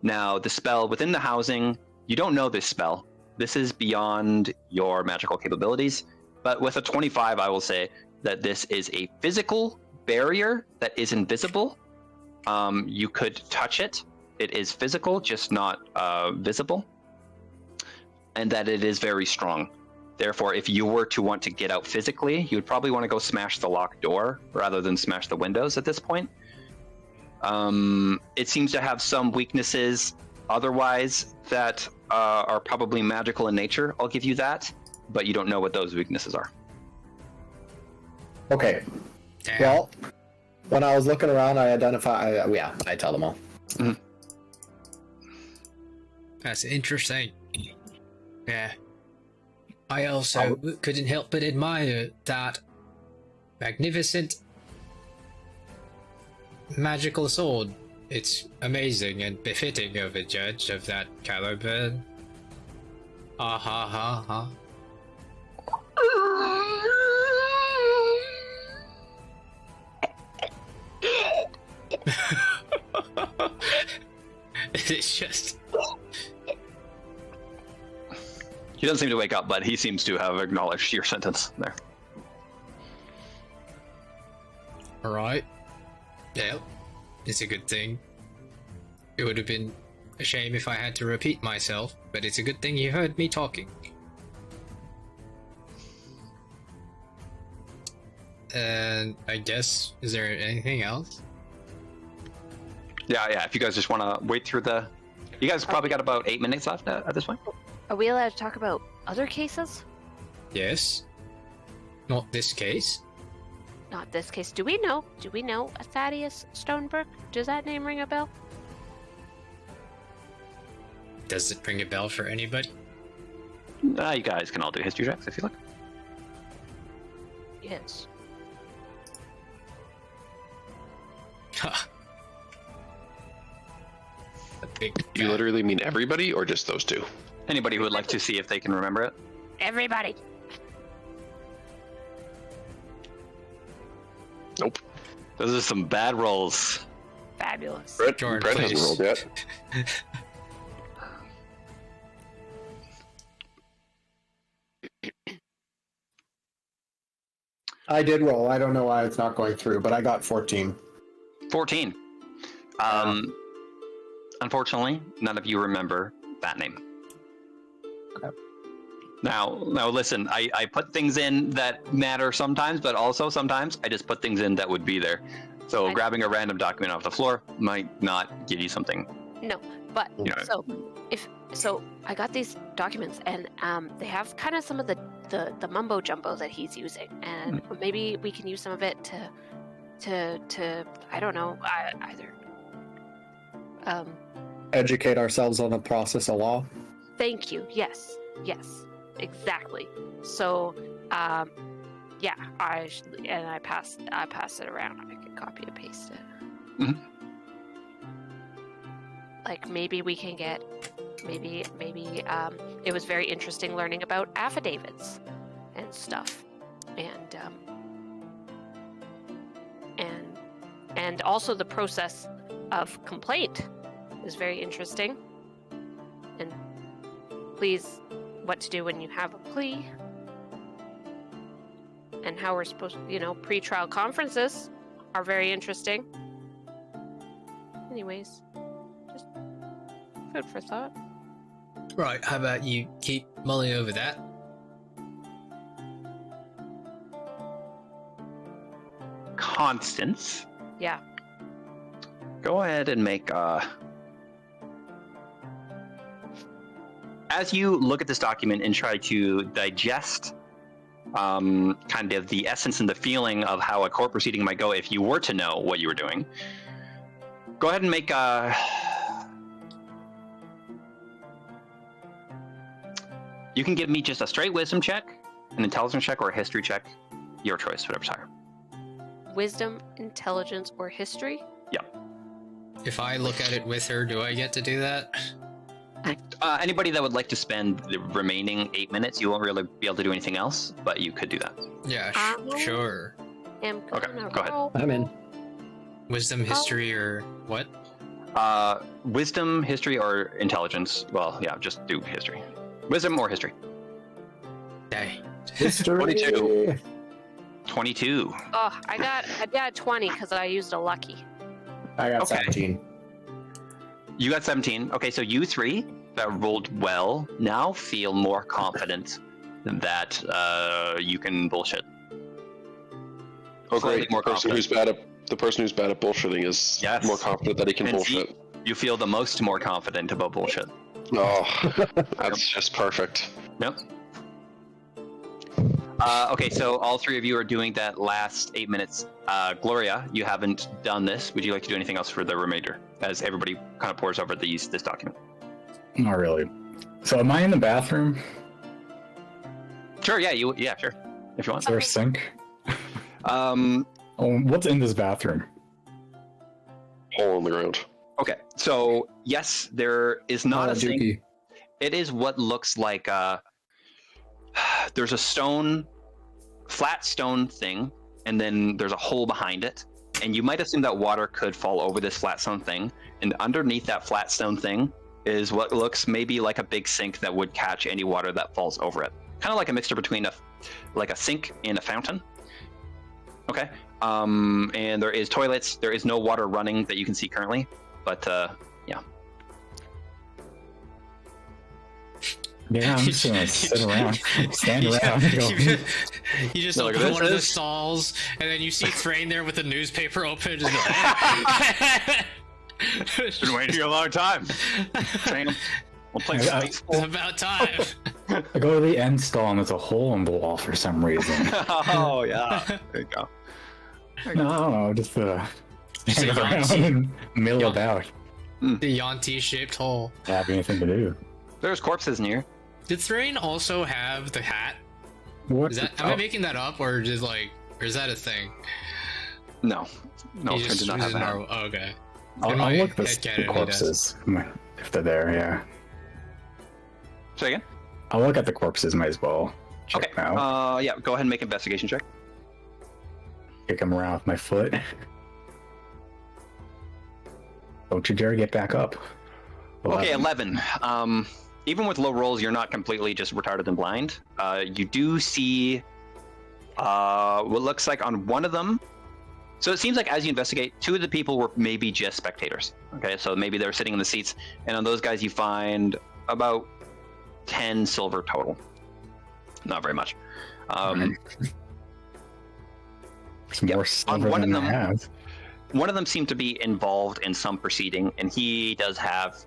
Now the spell within the housing, you don't know this spell. This is beyond your magical capabilities. But with a 25, I will say that this is a physical barrier that is invisible. You could touch it. It is physical, just not visible. And that it is very strong. Therefore, if you were to want to get out physically, you would probably want to go smash the locked door rather than smash the windows at this point. It seems to have some weaknesses otherwise that are probably magical in nature. I'll give you that, but you don't know what those weaknesses are. Okay. Damn. Well, when I was looking around, I I tell them all. Mm-hmm. That's interesting. Yeah. I also couldn't help but admire that magnificent magical sword. It's amazing and befitting of a judge of that caliber. Ha ha ha ha. It's just... He doesn't seem to wake up, but he seems to have acknowledged your sentence there. Alright. Yeah, it's a good thing. It would have been a shame if I had to repeat myself, but it's a good thing you heard me talking. And I guess, is there anything else? Yeah, if you guys just want to wait through the... You guys probably got about 8 minutes left at this point. Are we allowed to talk about other cases? Yes. Not this case. Not this case. Do we know a Thaddeus Stoneberg? Does that name ring a bell? Does it ring a bell for anybody? You guys can all do history checks if you like. Yes. Ha. A big You guy. literally mean everybody or just those two? Anybody who would like to see if they can remember it? Everybody. Nope. Those are some bad rolls. Fabulous. Brett Jordan, hasn't please. rolled yet. I did roll. I don't know why it's not going through, but I got 14. 14. Unfortunately, none of you remember that name. Okay. Now listen, I put things in that matter sometimes, but also sometimes I just put things in that would be there. So grabbing a random document off the floor might not give you something. No, but You know. so I got these documents and they have kind of some of the mumbo jumbo that he's using, and maybe we can use some of it to I don't know, either Educate ourselves on the process of law. Thank you. Yes, exactly. So yeah, I pass it around. I can copy and paste it. Mhm. Like maybe we can get maybe it was very interesting learning about affidavits and stuff, and also the process of complaint is very interesting, and please what to do when you have a plea, and how we're supposed to, pre-trial conferences are very interesting. Anyways, just food for thought. Right, how about you keep mulling over that? Constance, Yeah. go ahead and make as you look at this document and try to digest kind of the essence and the feeling of how a court proceeding might go if you were to know what you were doing, go ahead and make you can give me just a straight wisdom check, an intelligence check, or a history check. Your choice, whatever's higher. Wisdom, intelligence, or history? Yep. If I look at it with her, do I get to do that? Anybody that would like to spend the remaining 8 minutes, you won't really be able to do anything else, but you could do that. Yeah, sure. I'm Okay, gonna go ahead. roll. I'm in. Wisdom, history, or what? Wisdom, history, or intelligence. Well, yeah, just do history. Wisdom or history. Dang. History. 22. 22. Oh, I got 20 because I used a lucky. I got Okay. 17. You got 17. Okay, so you three that rolled well now feel more confident that you can bullshit. Oh, Slightly great. more The person who's bad at bullshitting is Yes. more confident that he can And bullshit. You feel the most more confident about bullshit. Oh, that's just perfect. Yep. Okay, so all three of you are doing that last 8 minutes. Gloria, you haven't done this. Would you like to do anything else for the remainder as everybody kind of pours over this document? Not really. So am I in the bathroom? Sure, yeah, sure. If you want. Is there a sink? Um, What's in this bathroom? Hole in the ground. okay, so yes, there is not a sink. Dookie. It is what looks like there's a flat stone thing, and then there's a hole behind it. And you might assume that water could fall over this flat stone thing. And underneath that flat stone thing is what looks maybe like a big sink that would catch any water that falls over it. Kind of like a mixture between a sink and a fountain. Okay. And there is toilets. There is no water running that you can see currently. But yeah. Yeah, I'm just gonna sit around, stand around. You just Look, open this one of the is- stalls, and then you see Thrain there with the newspaper open. Just like, Been waiting here a long time. We'll play Yeah, it's about time. I go to the end stall and there's a hole in the wall for some reason. Oh yeah. There you go. No, I don't know, just Just stand a around Yanti. and mill Yeah. about. The Yanti-shaped hole. Have anything to do. There's corpses in here. Did Thrain also have the hat? What? Is that? Am I making that up, or just like, or is that a thing? No. No, He Trin just did not was have in that. our- oh, okay. I'll In my look the headcanon, he does. corpses if they're there. Yeah, Say again? I'll look at the corpses. Might as well check Okay. them out. Yeah, go ahead and make an investigation check. Kick them around with my foot. Don't you dare get back up. Okay, 11. Even with low rolls, you're not completely just retarded and blind. You do see what looks like on one of them. So it seems like as you investigate, two of the people were maybe just spectators. Okay, so maybe they were sitting in the seats, and on those guys you find about 10 silver total. Not very much. It's more silver one than of I them- have. One of them seemed to be involved in some proceeding, and he does have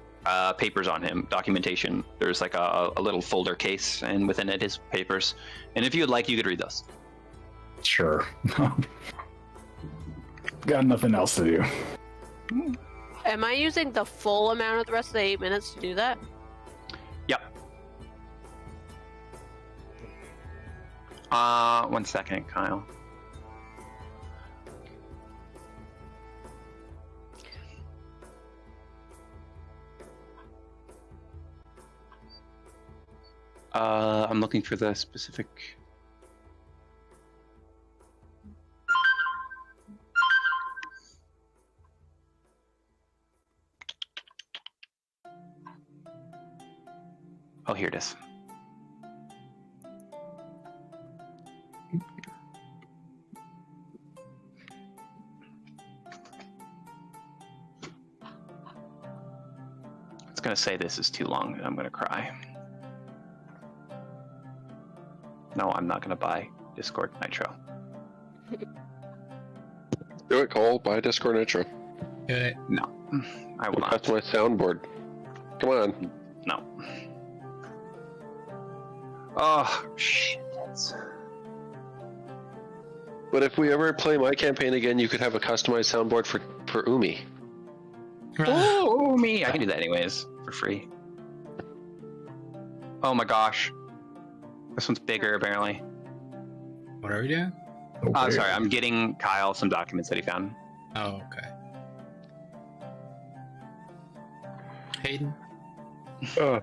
papers on him, documentation. There's like a little folder case, and within it is papers. And if you would like, you could read those. Sure. Got nothing else to do. Am I using the full amount of the rest of the 8 minutes to do that? Yep. 1 second, Kyle. I'm looking for the specific. Oh, here it is. It's gonna say this is too long and I'm gonna cry. No, I'm not gonna buy Discord Nitro. Do it, Cole. Buy Discord Nitro. Good. No, I will That's not. my soundboard. Come on. No. Oh, shit. But if we ever play my campaign again, you could have a customized soundboard for Umi. Oh, me. I can do that anyways for free. Oh my gosh. This one's bigger, apparently. What are we doing? Oh, sorry. I'm getting Kyle some documents that he found. Oh, okay. Hayden? Uh,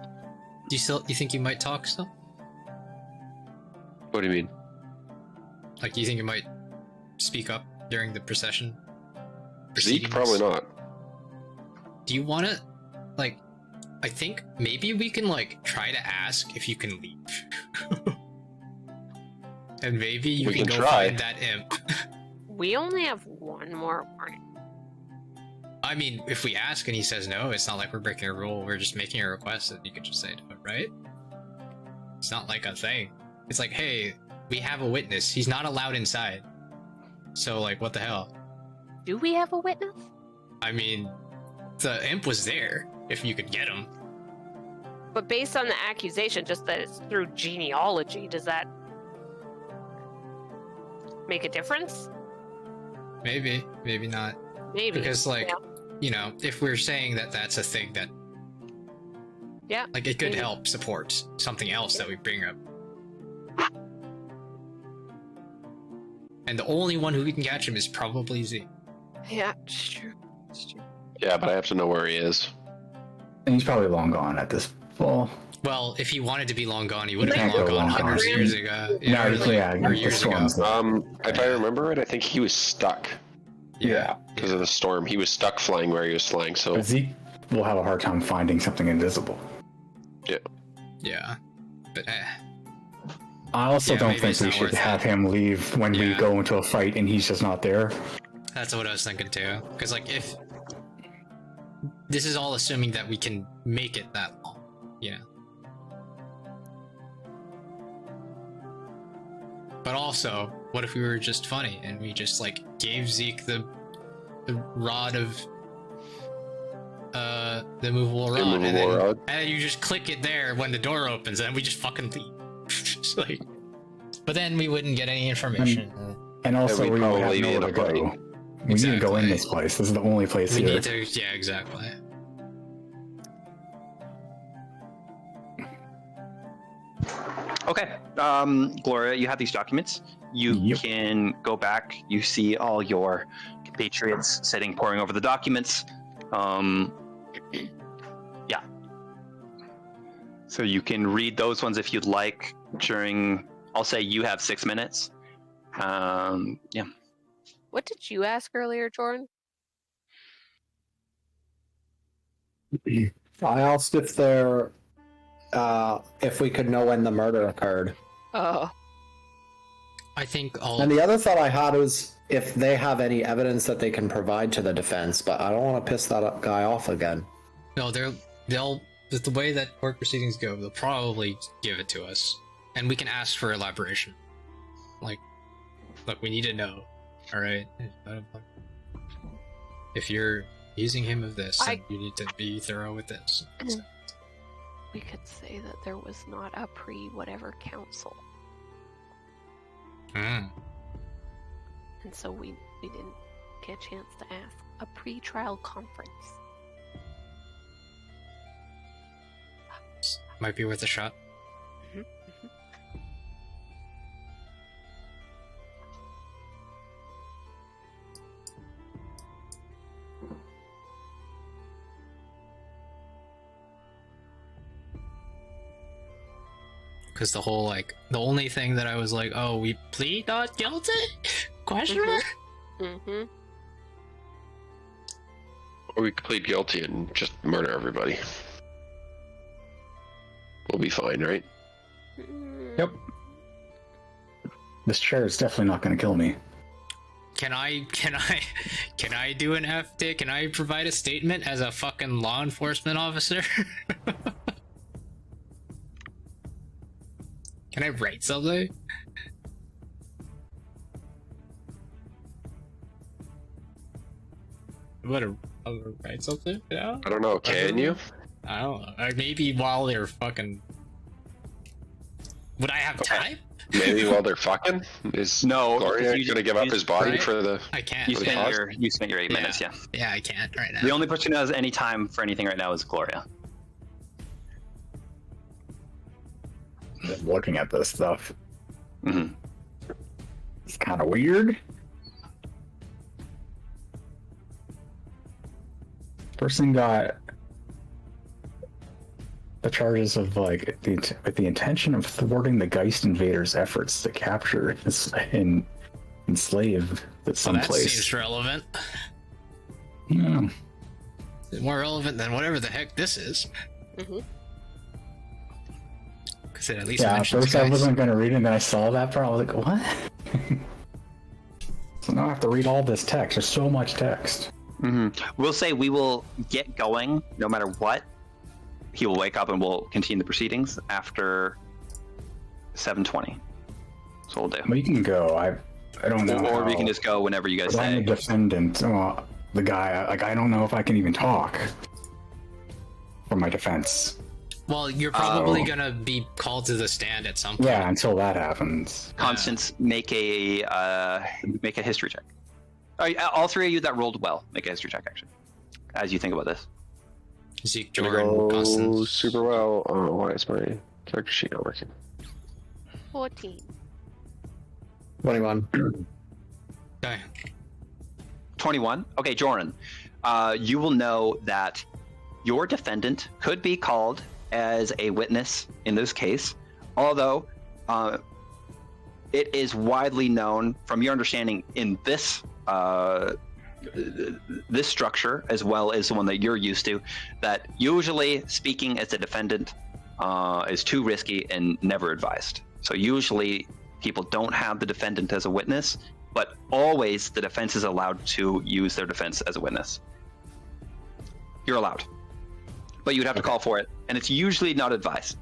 Do you think you might talk still? what do you mean? Like, do you think you might speak up during the procession? Zeke? Probably not. Do you want to, like, I think maybe we can, like, try to ask if you can leave. And maybe you We can can go try. find that imp. We only have one more warning. I mean, if we ask and he says no, it's not like we're breaking a rule. We're just making a request that you could just say no, right? It's not like a thing. It's like, hey, we have a witness. He's not allowed inside. So, like, what the hell? Do we have a witness? I mean, the imp was there. If you could get him. But based on the accusation, just that it's through genealogy, does that make a difference? Maybe, maybe not. Maybe. Because, like, yeah. you know, if we're saying that that's a thing that, Yeah. like, it could maybe. help support something else that we bring up. And the only one who can catch him is probably Z. Yeah, it's true. It's true. Yeah, but I have to know where he is. And he's probably long gone at this. Well, Well, if he wanted to be long gone, he would have Can't been long go gone long hundreds of gone. years ago. no, or, like, yeah, or the years ago. storms. If I remember right, I think he was stuck Yeah. because of the storm. He was stuck flying where he was flying, so But Zeke will have a hard time finding something invisible. Yeah. But, I also Yeah, don't maybe think it's we not should worth have it. him leave when we Yeah. go into a fight and he's just not there. that's what I was thinking too. Because, like, if this is all assuming that we can make it that long, you know. But also, what if we were just funny and we just, like, gave Zeke the rod of the movable rod, and Immovable then rod. and you just click it there when the door opens, and we just fucking leave. Just like, but then we wouldn't get any information. And also, we'd we would have probably be nowhere in a to go. fight. We need to go in Exactly. this place. This is the only place We here. need to, yeah, exactly. Okay, Gloria, you have these documents. You Yep. can go back. You see all your compatriots sitting, poring over the documents. Yeah. So you can read those ones if you'd like during. I'll say you have 6 minutes. Yeah. What did you ask earlier, Jordan? I asked if they're if we could know when the murder occurred. Oh. I think all. And the other thought I had was if they have any evidence that they can provide to the defense, but I don't want to piss that guy off again. No, they'll with the way that court proceedings go, they'll probably give it to us, and we can ask for elaboration. Like, look, we need to know. All right, if you're accusing him of this, then you need to be thorough with this. We could say that there was not a pre-whatever council, Mm. and so we didn't get a chance to ask. A pre-trial conference. Might be worth a shot. Because the whole, like, the only thing that I was like, oh, we plead not guilty? Question mark? Mm-hmm. or we could plead guilty and just murder everybody. We'll be fine, right? Yep. This chair is definitely not going to kill me. Can I do an FD? Can I provide a statement as a fucking law enforcement officer? Can I write something? I'm gonna write something? Yeah? I don't know. Can you? I don't know. Or maybe while they're fucking. Would I have time? Maybe while they're fucking? Is No, Gloria you gonna give up his body right? for the? I can't. You For the spent cost? your 8 minutes. Yeah. Yeah, I can't right now. The only person who has any time for anything right now is Gloria. I'm looking at this stuff. Hmm. It's kind of weird. Person got the charges of like with the intention of thwarting the Geist invaders' efforts to capture and enslave at Well, some that place. seems relevant. Yeah. More relevant than whatever the heck this is. Mhm. Because it at least Yeah, at mentions first I Geist. wasn't going to read it, and then I saw that part. I was like, what? So now I have to read all this text. There's so much text. We'll say we will get going no matter what. He will wake up and we'll continue the proceedings after 7:20. So we'll do. Well, you can go. I don't know. Or we how- can just go whenever you guys But I'm say. the defendant. Well, the guy. Like, I don't know if I can even talk for my defense. Well, you're probably Oh. gonna be called to the stand at some point. Yeah, until that happens. Constance, make a history check. All three of you that rolled well, make a history check actually, as you think about this. Zeke, Gonna Jordan, go Constance. super well. Oh, why is my character sheet not working? 14. 21. Okay. 21. Okay, Joran, you will know that your defendant could be called as a witness in this case, although it is widely known from your understanding in this this structure as well as the one that you're used to, that usually speaking as a defendant is too risky and never advised. So usually people don't have the defendant as a witness, but always the defense is allowed to use their defense as a witness. You're allowed, but you'd have to call for it, and it's usually not advised.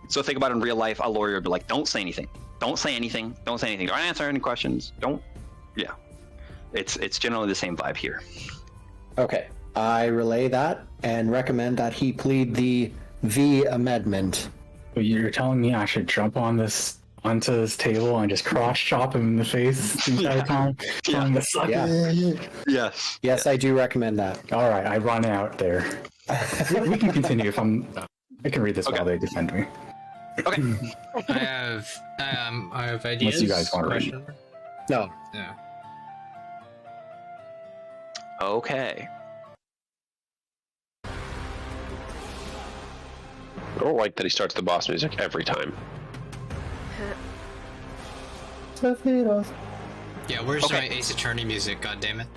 So think about it in real life, a lawyer would be like, don't say anything. Don't say anything. Don't say anything. Don't answer any questions. Don't. Yeah. It's generally the same vibe here. Okay. I relay that and recommend that he plead the V amendment. But you're telling me I should jump onto this table and just cross chop him in the face the entire time? Telling the sucker. Yeah. Yes. Yes, I do recommend that. All right, I run out there. We can continue if I can read this Okay. while they defend me. Okay. I have ideas. Unless you guys want to read. Question? No. Yeah. Okay. I don't like that he starts the boss music every time. Yeah, where's Okay. my Ace Attorney music, God damn it.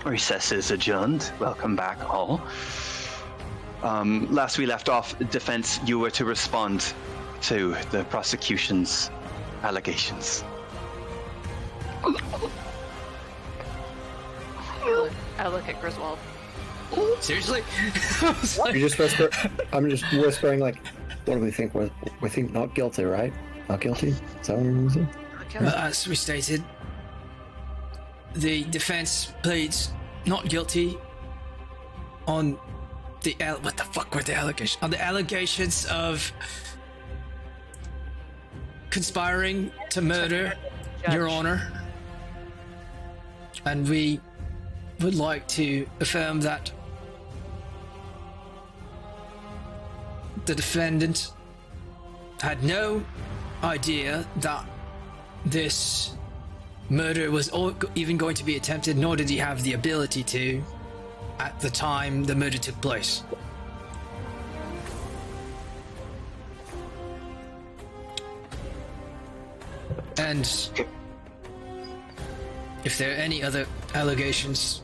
Recess is adjourned. Welcome back, all. Last we left off, defense, you were to respond to the prosecution's allegations. I look at Griswold. Seriously? You just whisper. I'm just whispering like, what do we think? We think not guilty, right? Not guilty? Is that what we're saying? As we stated, the defense pleads not guilty on the what the fuck were the allegations? On the allegations of conspiring to murder Your Honor, and we would like to affirm that the defendant had no idea that this murder was even going to be attempted, nor did he have the ability to at the time the murder took place. And if there are any other allegations,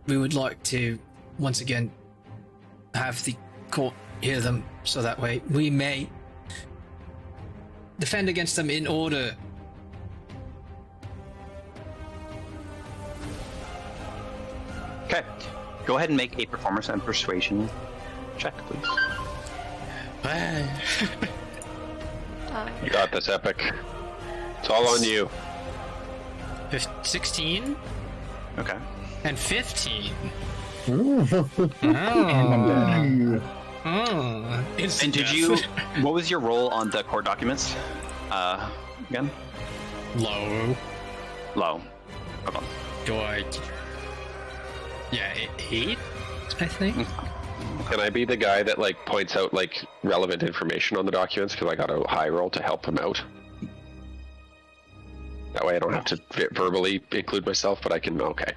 we would like to once again have the court hear them, so that way we may defend against them in order. Okay. Go ahead and make a performance and persuasion check, please. You got this, Epic. It's all on you. 16 Okay. and 15. And did you? What was your role on the court documents? Again? Low? Low. Okay. Do I? Yeah, 8, I think. Can I be the guy that like points out like relevant information on the documents because I got a high roll to help him out? That way I don't have to verbally include myself, but I can. Okay.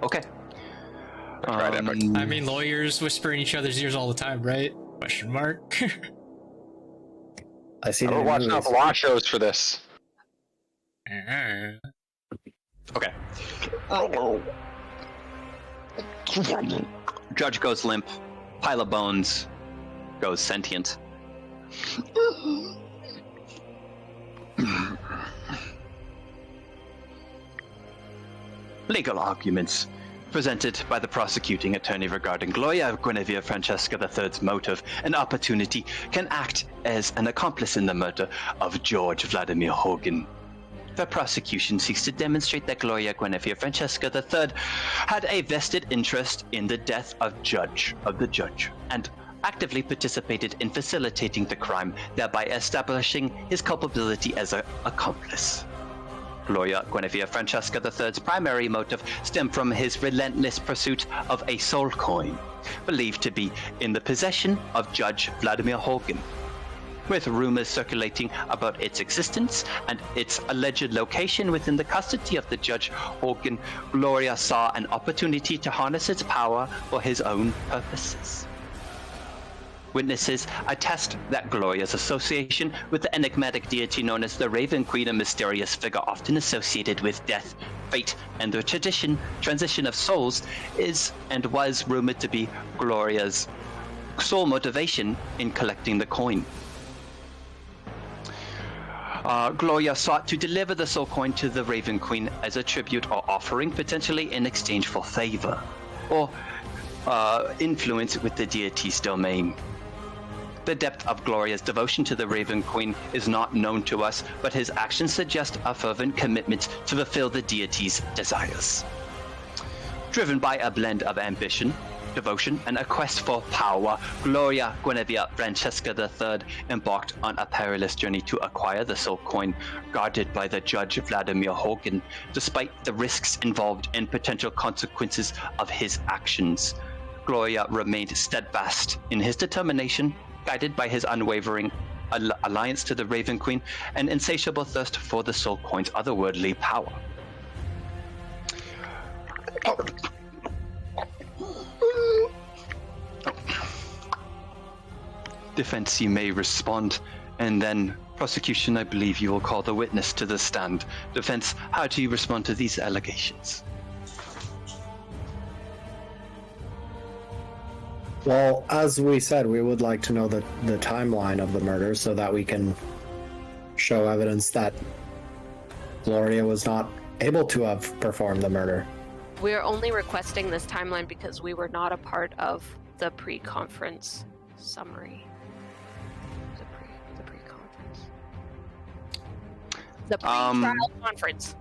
Okay. I tried epic. I mean, lawyers whisper in each other's ears all the time, right? Question mark. I see. I don't watch enough law shows for this. Okay. Judge goes limp. Pile of bones goes sentient. Legal arguments presented by the prosecuting attorney regarding Gloria Guinevere Francesca III's motive and opportunity can act as an accomplice in the murder of George Vladimir Hogan. The prosecution seeks to demonstrate that Gloria Guinevere Francesca III had a vested interest in the death of the judge, and actively participated in facilitating the crime, thereby establishing his culpability as an accomplice. Gloria Guinevere Francesca III's primary motive stemmed from his relentless pursuit of a soul coin, believed to be in the possession of Judge Vladimir Hogan. With rumors circulating about its existence and its alleged location within the custody of the Judge Hogan, Gloria saw an opportunity to harness its power for his own purposes. Witnesses attest that Gloria's association with the enigmatic deity known as the Raven Queen, a mysterious figure often associated with death, fate, and the transition of souls, is and was rumored to be Gloria's sole motivation in collecting the coin. Gloria sought to deliver the soul coin to the Raven Queen as a tribute or offering, potentially in exchange for favor or influence with the deity's domain. The depth of Gloria's devotion to the Raven Queen is not known to us, but his actions suggest a fervent commitment to fulfill the deity's desires. Driven by a blend of ambition, devotion, and a quest for power, Gloria Guinevere Francesca III embarked on a perilous journey to acquire the soul coin, guarded by the Judge Vladimir Hogan, despite the risks involved and potential consequences of his actions. Gloria remained steadfast in his determination, guided by his unwavering alliance to the Raven Queen and insatiable thirst for the soul coin's otherworldly power. Defense, you may respond, and then prosecution, I believe you will call the witness to the stand. Defense, how do you respond to these allegations? Well, as we said, we would like to know the timeline of the murder so that we can show evidence that Gloria was not able to have performed the murder. We're only requesting this timeline because we were not a part of the pre-conference summary. The pre-conference. The pre-trial conference.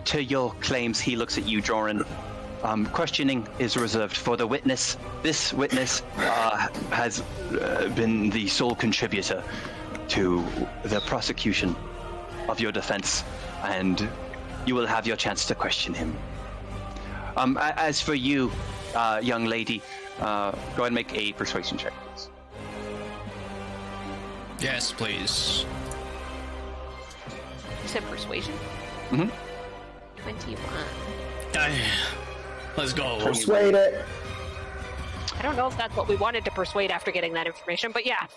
To your claims, he looks at you, Joran. Questioning is reserved for the witness. This witness has been the sole contributor to the prosecution of your defense, and you will have your chance to question him. As for you, young lady, go ahead and make a persuasion check, please. Yes, please. You said persuasion? Mm-hmm. 21. Let's go. Persuade it. I don't know if that's what we wanted to persuade after getting that information, but yeah.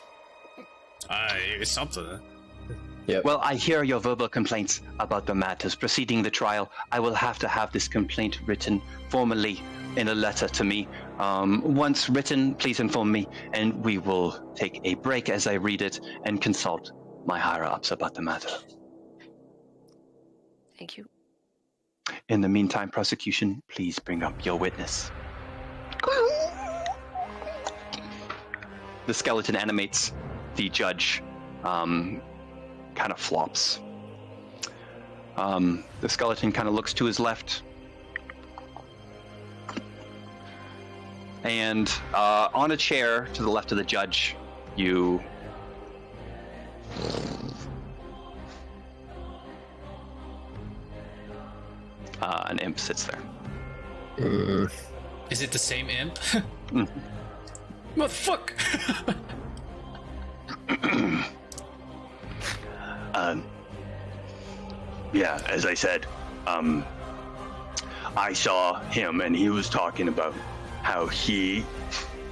It's something. Yep. Well, I hear your verbal complaints about the matters preceding the trial. I will have to have this complaint written formally in a letter to me. Once written, please inform me, and we will take a break as I read it and consult my higher-ups about the matter. Thank you. In the meantime, prosecution, please bring up your witness. The skeleton animates. The judge kind of flops. The skeleton kind of looks to his left. And on a chair to the left of the judge, you... an imp sits there. Is it the same imp? Mm. Motherfucker! Yeah, as I said, I saw him and he was talking about how he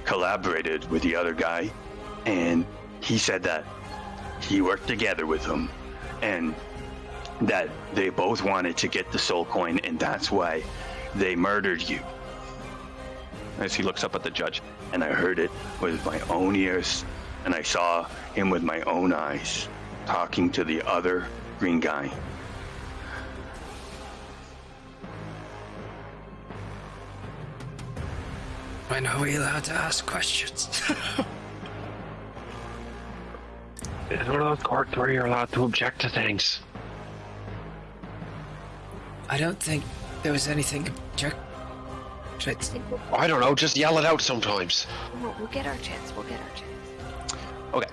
collaborated with the other guy, and he said that he worked together with him and that they both wanted to get the soul coin, and that's why they murdered you. As he looks up at the judge. And I heard it with my own ears, and I saw him with my own eyes talking to the other green guy. When are we allowed to ask questions? It's one of those courts where you're allowed to object to things. I don't think there was anything object. I don't know, just yell it out sometimes. We'll get our chance. We'll get our chance. Okay.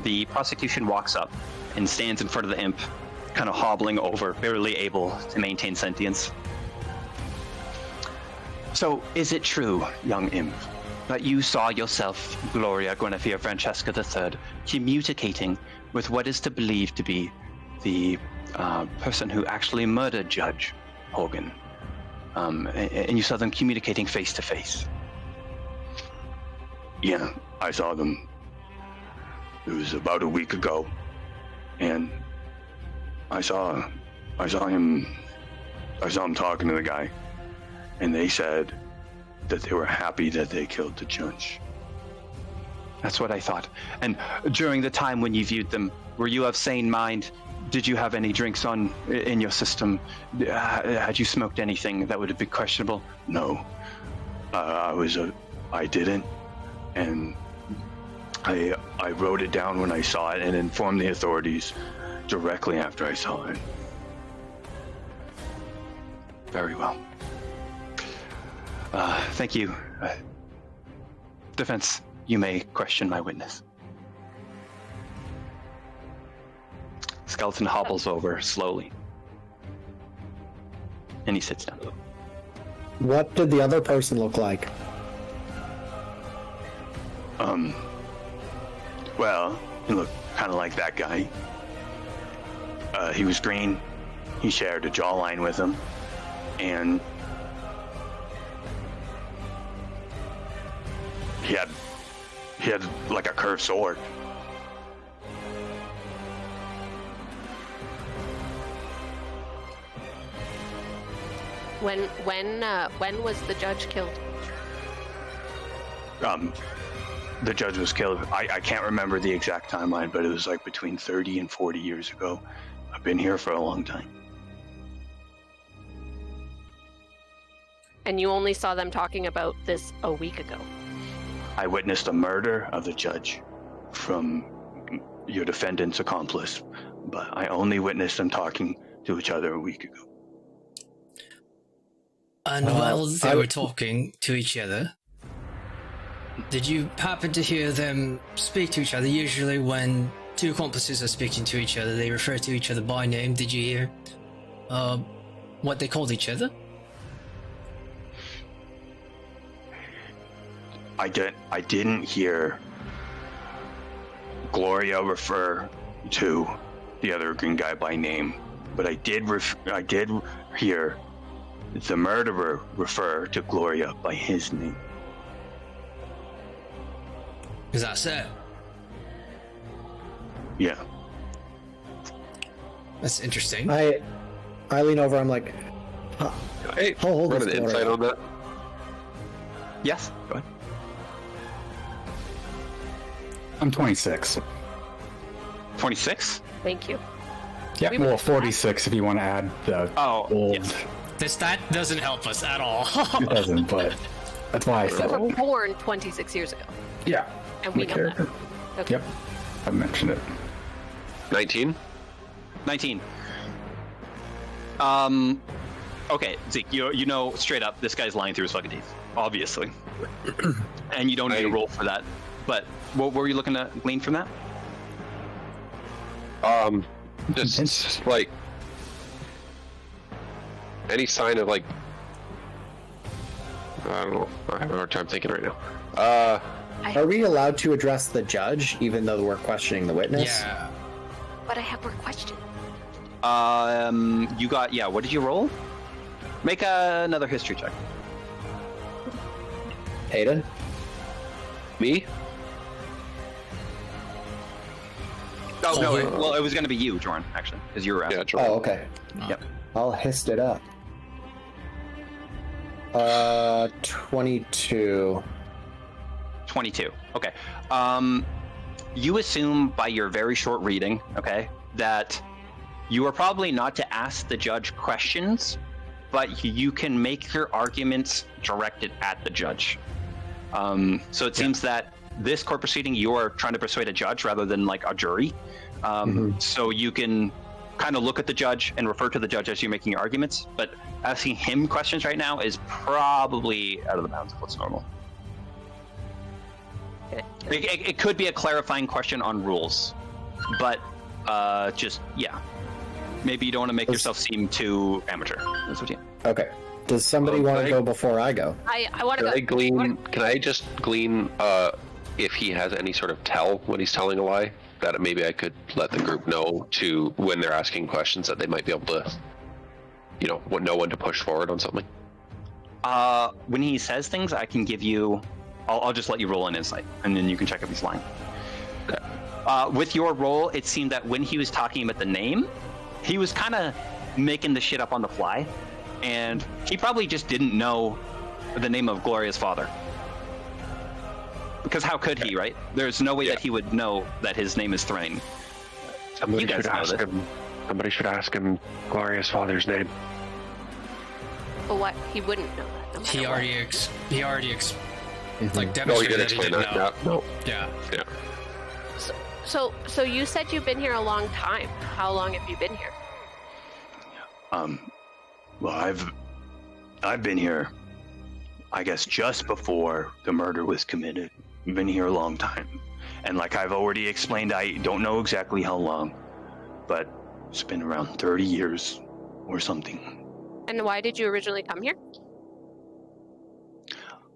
The prosecution walks up and stands in front of the imp, kind of hobbling over, barely able to maintain sentience. So, is it true, young imp, that you saw yourself, Gloria Guinevere Francesca III, communicating with what is to believe to be the person who actually murdered Judge Hogan? And you saw them communicating face to face? Yeah, I saw them. It was about a week ago, and I saw him talking to the guy, and they said that they were happy that they killed the judge. That's what I thought. And during the time when you viewed them, were you of sane mind? Did you have any drinks in your system? Had you smoked anything that would have been questionable? No, I didn't, and I wrote it down when I saw it and informed the authorities directly after I saw it. Very well. Thank you. Defense, you may question my witness. Skeleton hobbles over slowly. And he sits down. What did the other person look like? Well, he looked kind of like that guy. He was green. He shared a jawline with him. And he had like a curved sword. When was the judge killed? The judge was killed. I can't remember the exact timeline, but it was like between 30 and 40 years ago. I've been here for a long time. And you only saw them talking about this a week ago? I witnessed a murder of the judge from your defendant's accomplice, but I only witnessed them talking to each other a week ago. And while they were talking to each other, did you happen to hear them speak to each other? Usually when two accomplices are speaking to each other, they refer to each other by name. Did you hear what they called each other? I didn't hear Gloria refer to the other green guy by name, but I did hear the murderer refer to Gloria by his name. Is that so? Yeah. That's interesting. I lean over. I'm like, Hey, hold run this an insight on that. Yes, go ahead. I'm 26. 26? Thank you. Yeah, We well, were- 46 if you want to add the old. yes. That doesn't help us at all. It doesn't, but that's why I said You were it. born 26 years ago, Yeah, and we the know that. character. Okay. Yep, I mentioned it. 19? 19. Okay, Zeke, you know straight up this guy's lying through his fucking teeth, obviously. And you don't need to roll for that. But what were you looking to glean from that? Just like any sign of like, I don't know. I have a hard time thinking right now. Are we allowed to address the judge even though we're questioning the witness? Yeah. But I have more questions. You got, what did you roll? Make another history check. Hayden? Me? Oh, no, it was going to be you, Jorn, actually, because you were asking. Yeah, Jordan. Oh, okay. Yep. I'll hist it up. 22. 22. Okay. You assume by your very short reading, okay, that you are probably not to ask the judge questions, but you can make your arguments directed at the judge. So it seems that this court proceeding, you are trying to persuade a judge rather than like a jury. So you can kind of look at the judge and refer to the judge as you're making your arguments, but asking him questions right now is probably out of the bounds of what's normal. It could be a clarifying question on rules, but maybe you don't want to make yourself seem too amateur. That's what you. Okay. Does somebody want to go before I go? I want to go. Can I just glean if he has any sort of tell when he's telling a lie? That maybe I could let the group know to when they're asking questions that they might be able to, know when to push forward on something. When he says things, I can give you. I'll just let you roll an insight, and then you can check if he's lying. Okay. With your roll, it seemed that when he was talking about the name, he was kind of making the shit up on the fly, and he probably just didn't know the name of Gloria's father. Because how could he, right? There's no way that he would know that his name is Thrain. Somebody should ask him Gloria's father's name. But what? He wouldn't know that. He already No, he demonstrated did that he explain didn't that. know. No. Yeah. So you said you've been here a long time. How long have you been here? Well, I've been here, I guess, just before the murder was committed. I've been here a long time. And like I've already explained, I don't know exactly how long, but it's been around 30 years or something. And why did you originally come here?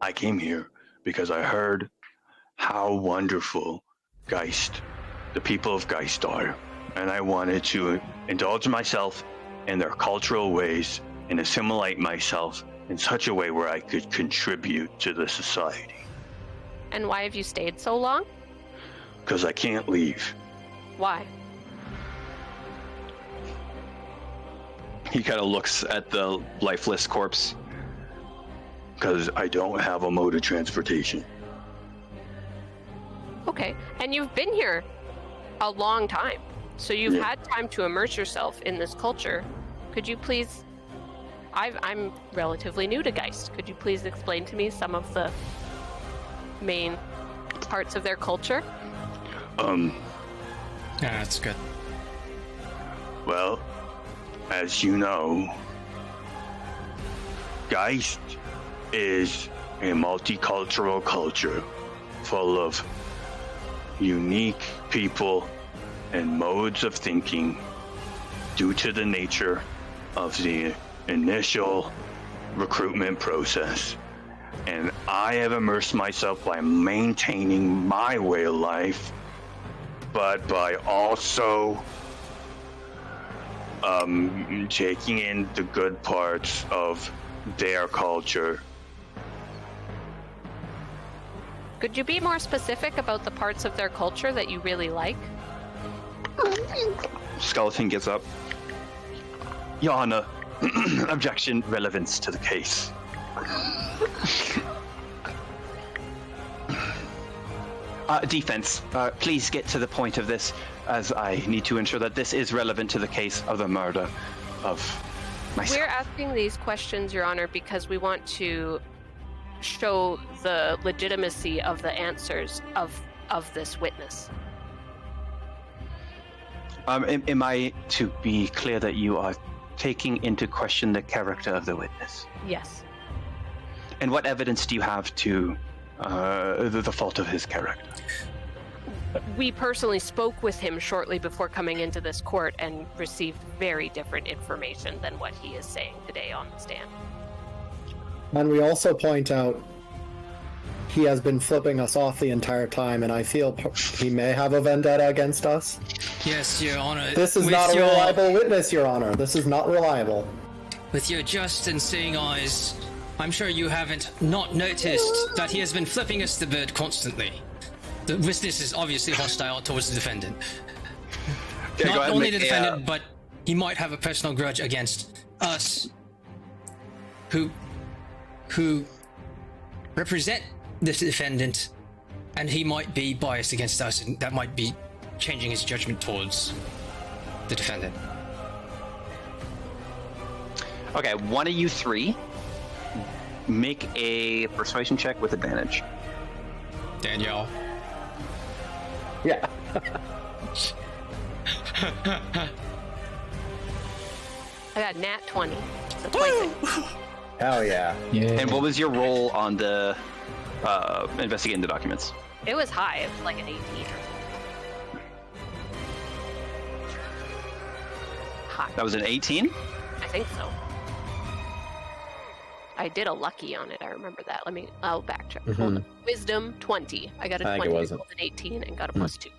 I came here because I heard how wonderful Geist, the people of Geist are, and I wanted to indulge myself in their cultural ways and assimilate myself in such a way where I could contribute to the society. And why have you stayed so long? Because I can't leave. Why? He kind of looks at the lifeless corpse. Because I don't have a mode of transportation. Okay, and you've been here a long time, so you've had time to immerse yourself in this culture. Could you please... I'm relatively new to Geist. Could you please explain to me some of the main parts of their culture? Yeah, that's good. Well, as you know, Geist is a multicultural culture full of unique people and modes of thinking due to the nature of the initial recruitment process. And I have immersed myself by maintaining my way of life, but by also taking in the good parts of their culture. Could you be more specific about the parts of their culture that you really like? Skeleton gets up. Your Honor, objection, relevance to the case. Defense, please get to the point of this, as I need to ensure that this is relevant to the case of the murder of myself. We're asking these questions, Your Honor, because we want to show the legitimacy of the answers of this witness. Am I to be clear that you are taking into question the character of the witness? Yes. And what evidence do you have to the fault of his character? We personally spoke with him shortly before coming into this court and received very different information than what he is saying today on the stand. And we also point out he has been flipping us off the entire time, and I feel he may have a vendetta against us. Yes, Your Honor. This is not a reliable witness, Your Honor. This is not reliable. With your just and seeing eyes, I'm sure you haven't not noticed that he has been flipping us the bird constantly. The witness is obviously hostile towards the defendant. Okay, Not only the defendant, but he might have a personal grudge against us, who represent this defendant, and he might be biased against us, and that might be changing his judgment towards the defendant. Okay, one of you three make a persuasion check with advantage. Danielle. Yeah. I got nat 20. So 26. Hell yeah. Yeah. And what was your roll on the investigating the documents? It was high. It was like an 18 or something. High. That was an 18? I think so. I did a lucky on it. I remember that. I'll backtrack. Hold on. Wisdom 20. I got a I think 20. it I wasn't. rolled an 18 and got a plus 2.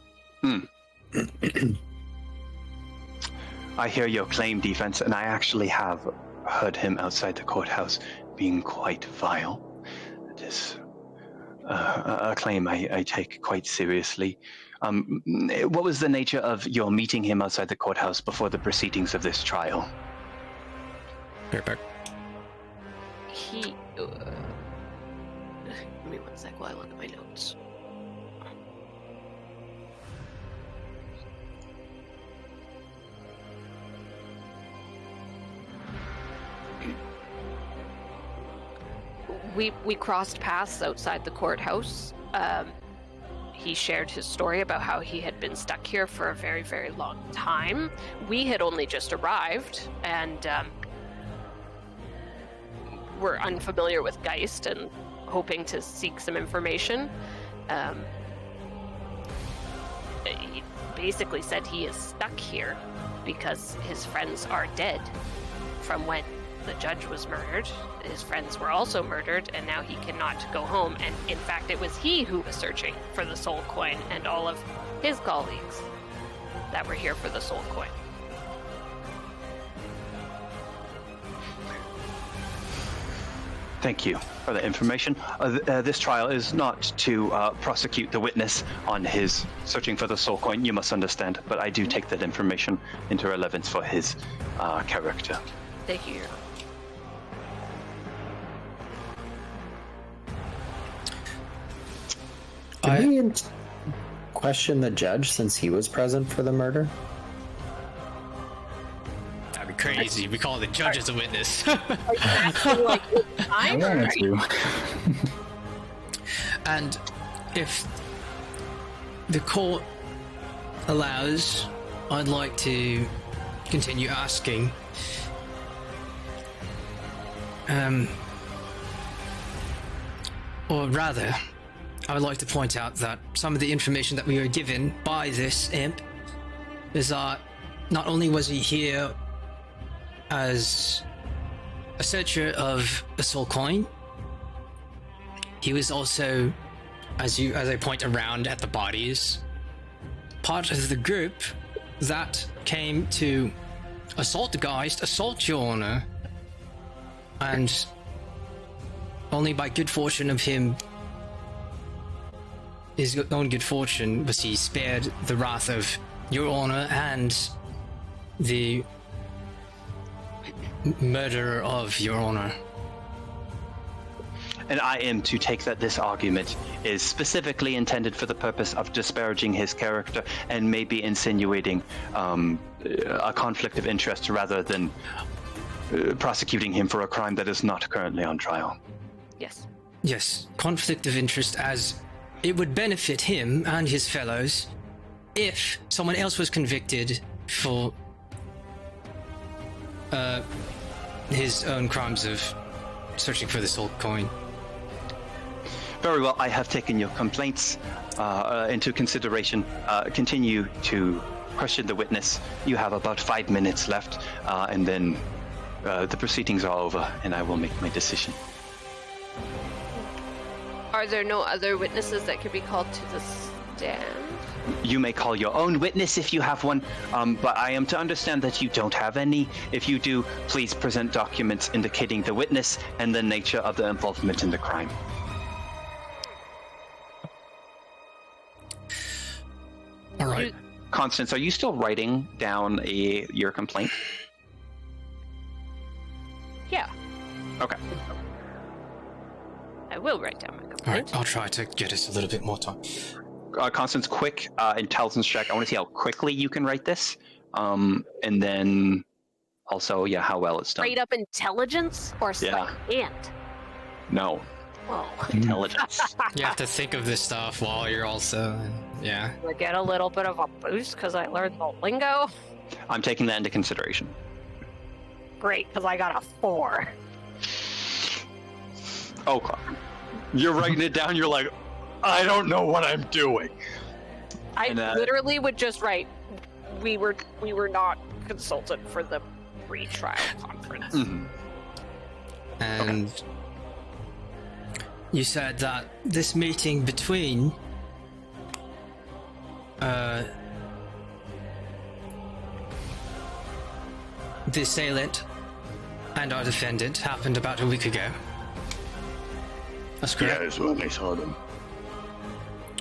I hear your claim, defense, and I actually have heard him outside the courthouse being quite vile. It is a claim I take quite seriously. What was the nature of your meeting him outside the courthouse before the proceedings of this trial? He. Give me 1 sec while I look at my notes. We crossed paths outside the courthouse. He shared his story about how he had been stuck here for a very, very long time. We had only just arrived, and we're unfamiliar with Geist and hoping to seek some information. He basically said he is stuck here because his friends are dead from when the judge was murdered. His friends were also murdered, and now he cannot go home. And in fact, it was he who was searching for the soul coin, and all of his colleagues that were here for the soul coin. Thank you for the information. This trial is not to prosecute the witness on his searching for the soul coin, you must understand, but I do take that information into relevance for his character. Thank you. Did we question the judge since he was present for the murder? That'd be crazy. We call the judge as a witness. Are you asking, like, what I time? Or wanted are you... to. And if the court allows, I'd like to continue asking. Or rather, I would like to point out that some of the information that we were given by this imp is that not only was he here as a searcher of a soul coin, he was also, as I point around at the bodies, part of the group that came to assault the Geist, assault your honor, and only by good fortune of him, his own good fortune, was he spared the wrath of your honor and the murderer of your honor. And I am to take that this argument is specifically intended for the purpose of disparaging his character and maybe insinuating a conflict of interest rather than prosecuting him for a crime that is not currently on trial. Yes. Yes, conflict of interest, as it would benefit him and his fellows if someone else was convicted for his own crimes of searching for the soul coin. Very well, I have taken your complaints into consideration. Continue to question the witness. You have about 5 minutes left, and then the proceedings are over, and I will make my decision. Are there no other witnesses that could be called to the stand? You may call your own witness if you have one, but I am to understand that you don't have any. If you do, please present documents indicating the witness and the nature of the involvement in the crime. All right. Constance, are you still writing down your complaint? Yeah, Okay. I will write down my All complaint. right. I'll try to get us a little bit more time. Constance, quick intelligence check. I want to see how quickly you can write this, and then also, how well it's done. Straight up intelligence or Yeah. and? No, Whoa. intelligence. You have to think of this stuff while you're also, yeah. I get a little bit of a boost because I learned the lingo. I'm taking that into consideration. Great, because I got a 4. Okay. You're writing it down. You're like, I don't know what I'm doing. I And, literally would just write, we were not consulted for the pre-trial conference. Mhm. And you said that this meeting between the assailant and our defendant happened about a week ago. That's correct. Yeah, that's when I saw them.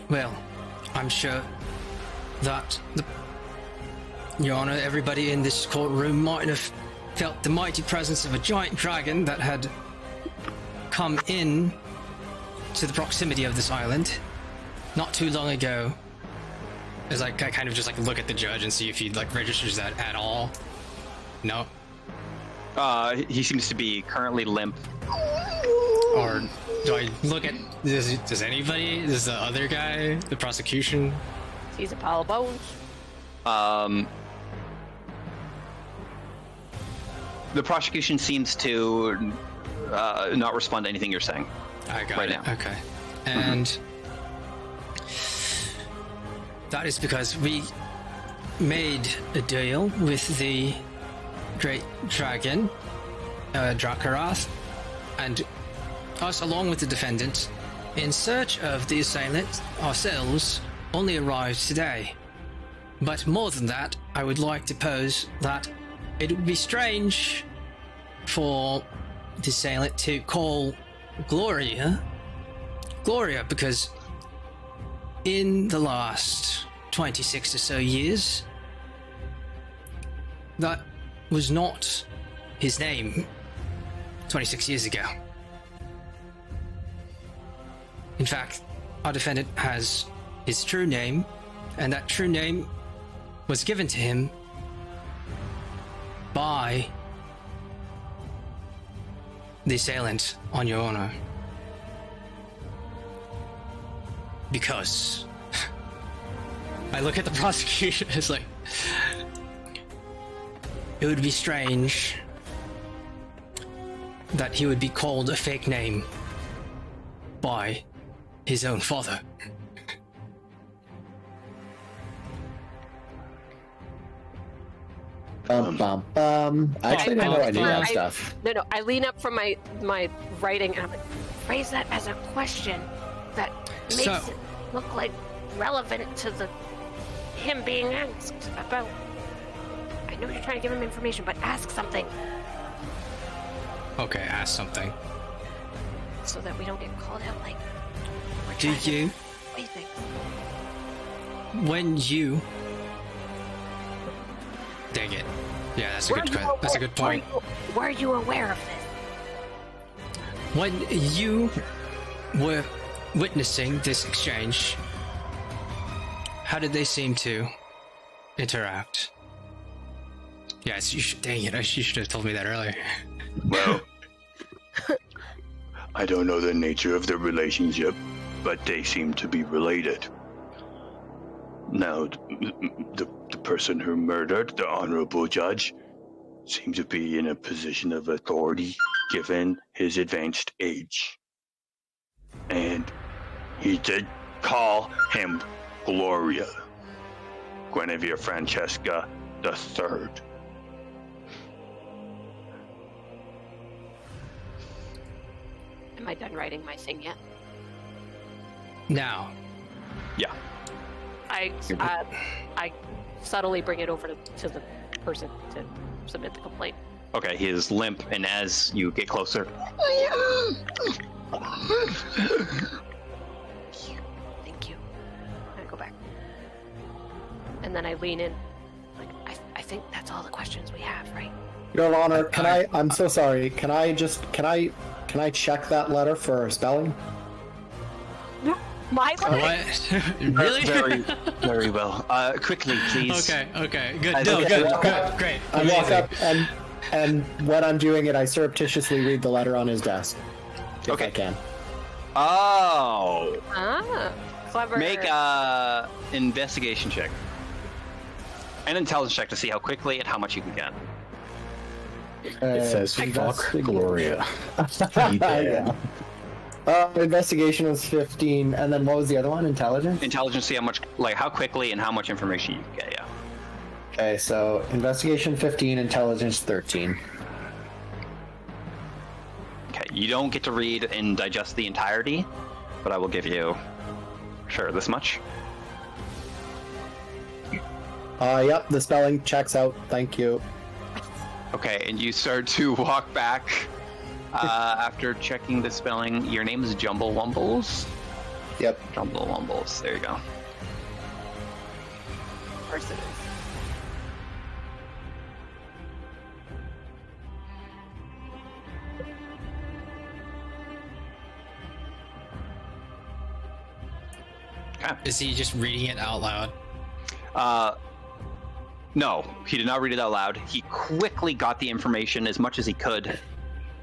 Well, I'm sure that Your Honor, everybody in this courtroom might have felt the mighty presence of a giant dragon that had come in to the proximity of this island not too long ago. As I kind of just look at the judge and see if he registers that at all. No. He seems to be currently limp. Or do I look at does anybody? Does the other guy, the prosecution? He's a pile of bones. The prosecution seems to not respond to anything you're saying. I got right it. now. Okay. And that is because we made a deal with the great dragon, Drakarath, and us, along with the defendant, in search of the assailant ourselves, only arrived today. But more than that, I would like to pose that it would be strange for the assailant to call Gloria, because in the last 26 or so years, that was not his name 26 years ago. In fact, our defendant has his true name, and that true name was given to him by the assailant, on your honor. Because I look at the prosecution, it's like, it would be strange that he would be called a fake name by his own father. Bum. I actually didn't know I knew that stuff. No, I lean up from my writing and I'm like, phrase that as a question that makes it look like relevant to him being asked about. I know you're trying to give him information, but ask something Okay, ask something. so that we don't get called out like we're Do trying to you, play things. when you... Dang it. Yeah, that's a good point. Were you aware of this? When you were witnessing this exchange, how did they seem to interact? Yes, dang it, you should have told me that earlier. Well, I don't know the nature of the relationship, but they seem to be related. Now, the person who murdered the honorable judge seems to be in a position of authority given his advanced age. And he did call him Gloria, Guinevere Francesca III. Am I done writing my thing yet? Now. Yeah. I subtly bring it over to the person to submit the complaint. Okay, he is limp, and as you get closer, Thank you. I go back. And then I lean in. Like, I think that's all the questions we have, right? Your Honor, I'm so sorry. Can I check that letter for spelling? My What? Really? very, very well. Quickly, please. Okay, good. I No, look good, at- great. I walk Amazing. up and when I'm doing it, I surreptitiously read the letter on his desk. If Okay. I can. Oh, Clever. make a investigation check, an intelligence check to see how quickly and how much you can get. It says, fuck Gloria. He did. Yeah. Investigation was 15, and then what was the other one? Intelligence? Intelligence, see how much, like how quickly and how much information you can get. Yeah. Okay, so investigation 15, intelligence 13. Okay, you don't get to read and digest the entirety, but I will give you, sure, this much. Yep, the spelling checks out. Thank you. Okay, and you start to walk back after checking the spelling. Your name is Jumble Wumbles? Yep. Jumble Wumbles, there you go. Of course it is. Okay. Is he just reading it out loud? No, he did not read it out loud. He quickly got the information as much as he could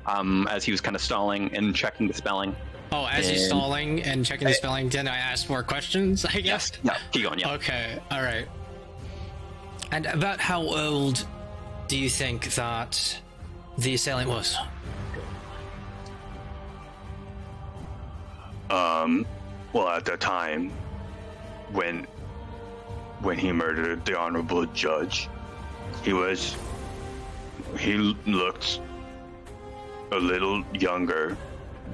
as he was kind of stalling and checking the spelling. Oh, as he's stalling and checking the spelling, then I ask more questions, I guess? No, keep going, yeah. Okay, alright. And about how old do you think that the assailant was? Well, at the time when he murdered the honorable judge, he looked a little younger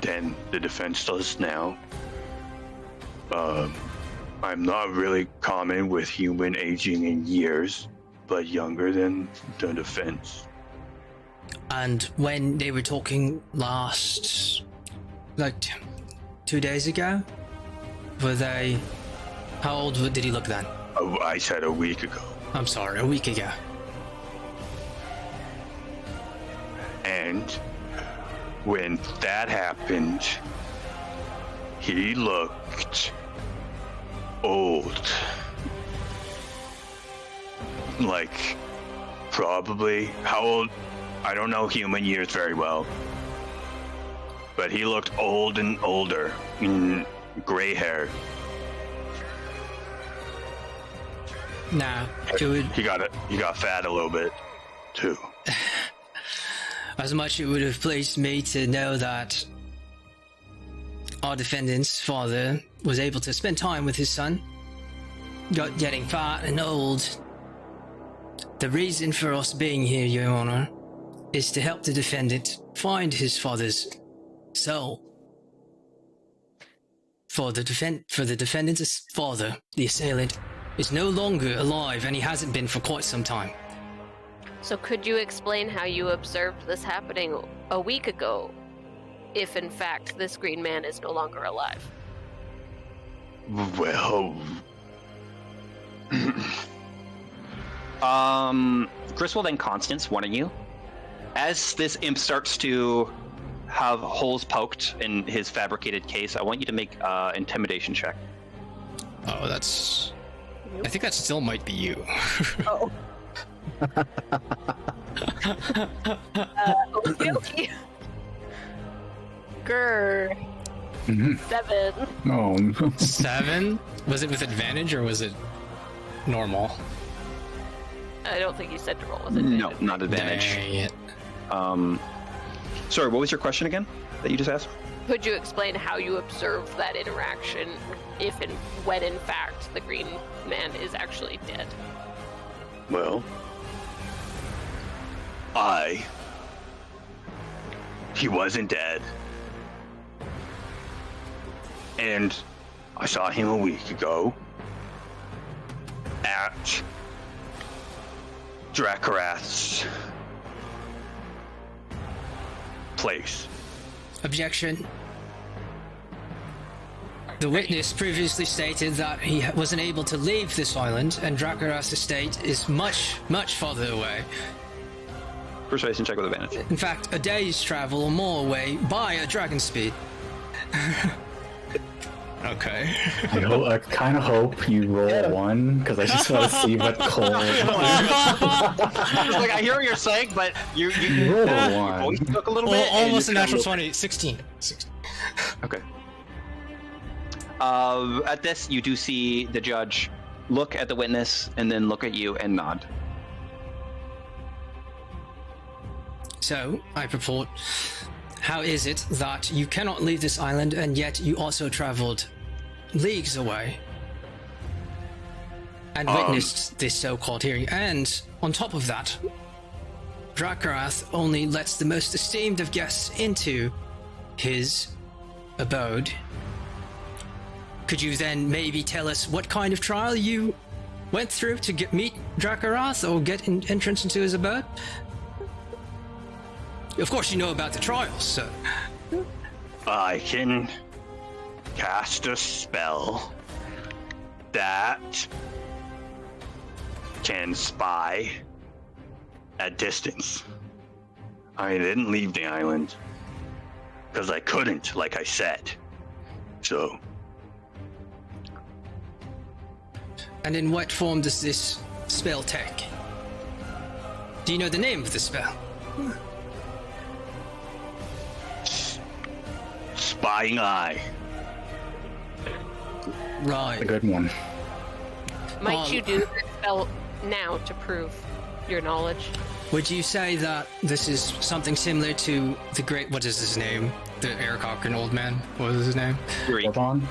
than the defense does now. I'm not really common with human aging in years, but younger than the defense. And when they were talking last, like 2 days ago, were they, how old did he look then? Oh, I said a week ago. I'm sorry, a week ago. And when that happened, he looked old. Like, probably, how old? I don't know human years very well. But he looked old and older, gray hair. Nah, it would, He got fat a little bit, too. as much it would have pleased me to know that our defendant's father was able to spend time with his son, getting fat and old. The reason for us being here, Your Honor, is to help the defendant find his father's soul. For the defendant's father, the assailant, is no longer alive, and he hasn't been for quite some time. So could you explain how you observed this happening a week ago, if in fact this green man is no longer alive? Well, Griswold and Constance, one of you, as this imp starts to have holes poked in his fabricated case, I want you to make intimidation check. Oh, that's... I think that still might be you. Oh. Okay. Grr. 7. Oh, no. 7? Was it with advantage or was it normal? I don't think you said to roll with it. No, not advantage. Dang it. Sorry, what was your question again that you just asked? Could you explain how you observed that interaction, if and when in fact the green man is actually dead? well, he wasn't dead. And I saw him a week ago at Drakarath's place. Objection. The witness previously stated that he wasn't able to leave this island, and Drakarath's estate is much, much farther away. Persuasion check with advantage. In fact, a day's travel or more away by a dragon speed. Okay. I kind of hope you roll one, because I just want to see what Cole. Like, I hear what you're saying, but you roll your one. voice took a little bit. and Almost a you natural kinda 20. 16. Okay. At this, you do see the judge look at the witness and then look at you and nod. So, I purport, how is it that you cannot leave this island and yet you also traveled leagues away and witnessed this so-called hearing? And on top of that, Drakarath only lets the most esteemed of guests into his abode. Could you then maybe tell us what kind of trial you went through to meet Drakarath or get entrance into his abode? Of course you know about the trials, so... I can cast a spell that can spy at distance. I didn't leave the island because I couldn't, like I said. So... And in what form does this spell take? Do you know the name of the spell? Spying eye. Right. A good one. Might you do this spell now to prove your knowledge? Would you say that this is something similar to the great... What is his name? The Eric Cochran old man? What was his name? Orban?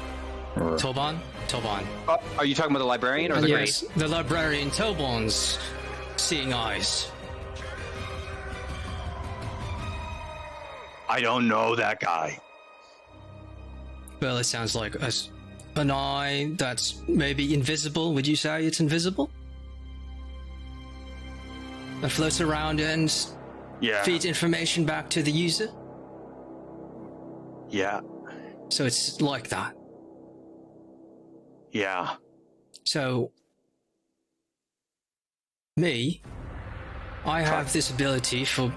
Or... Toban? Toban. Are you talking about the librarian or the Yes, great? the librarian Toban's seeing eyes. I don't know that guy. Well, it sounds like an eye that's maybe invisible. Would you say it's invisible? That floats around and Yeah. feeds information back to the user? Yeah. So it's like that. Yeah. So, I have this ability to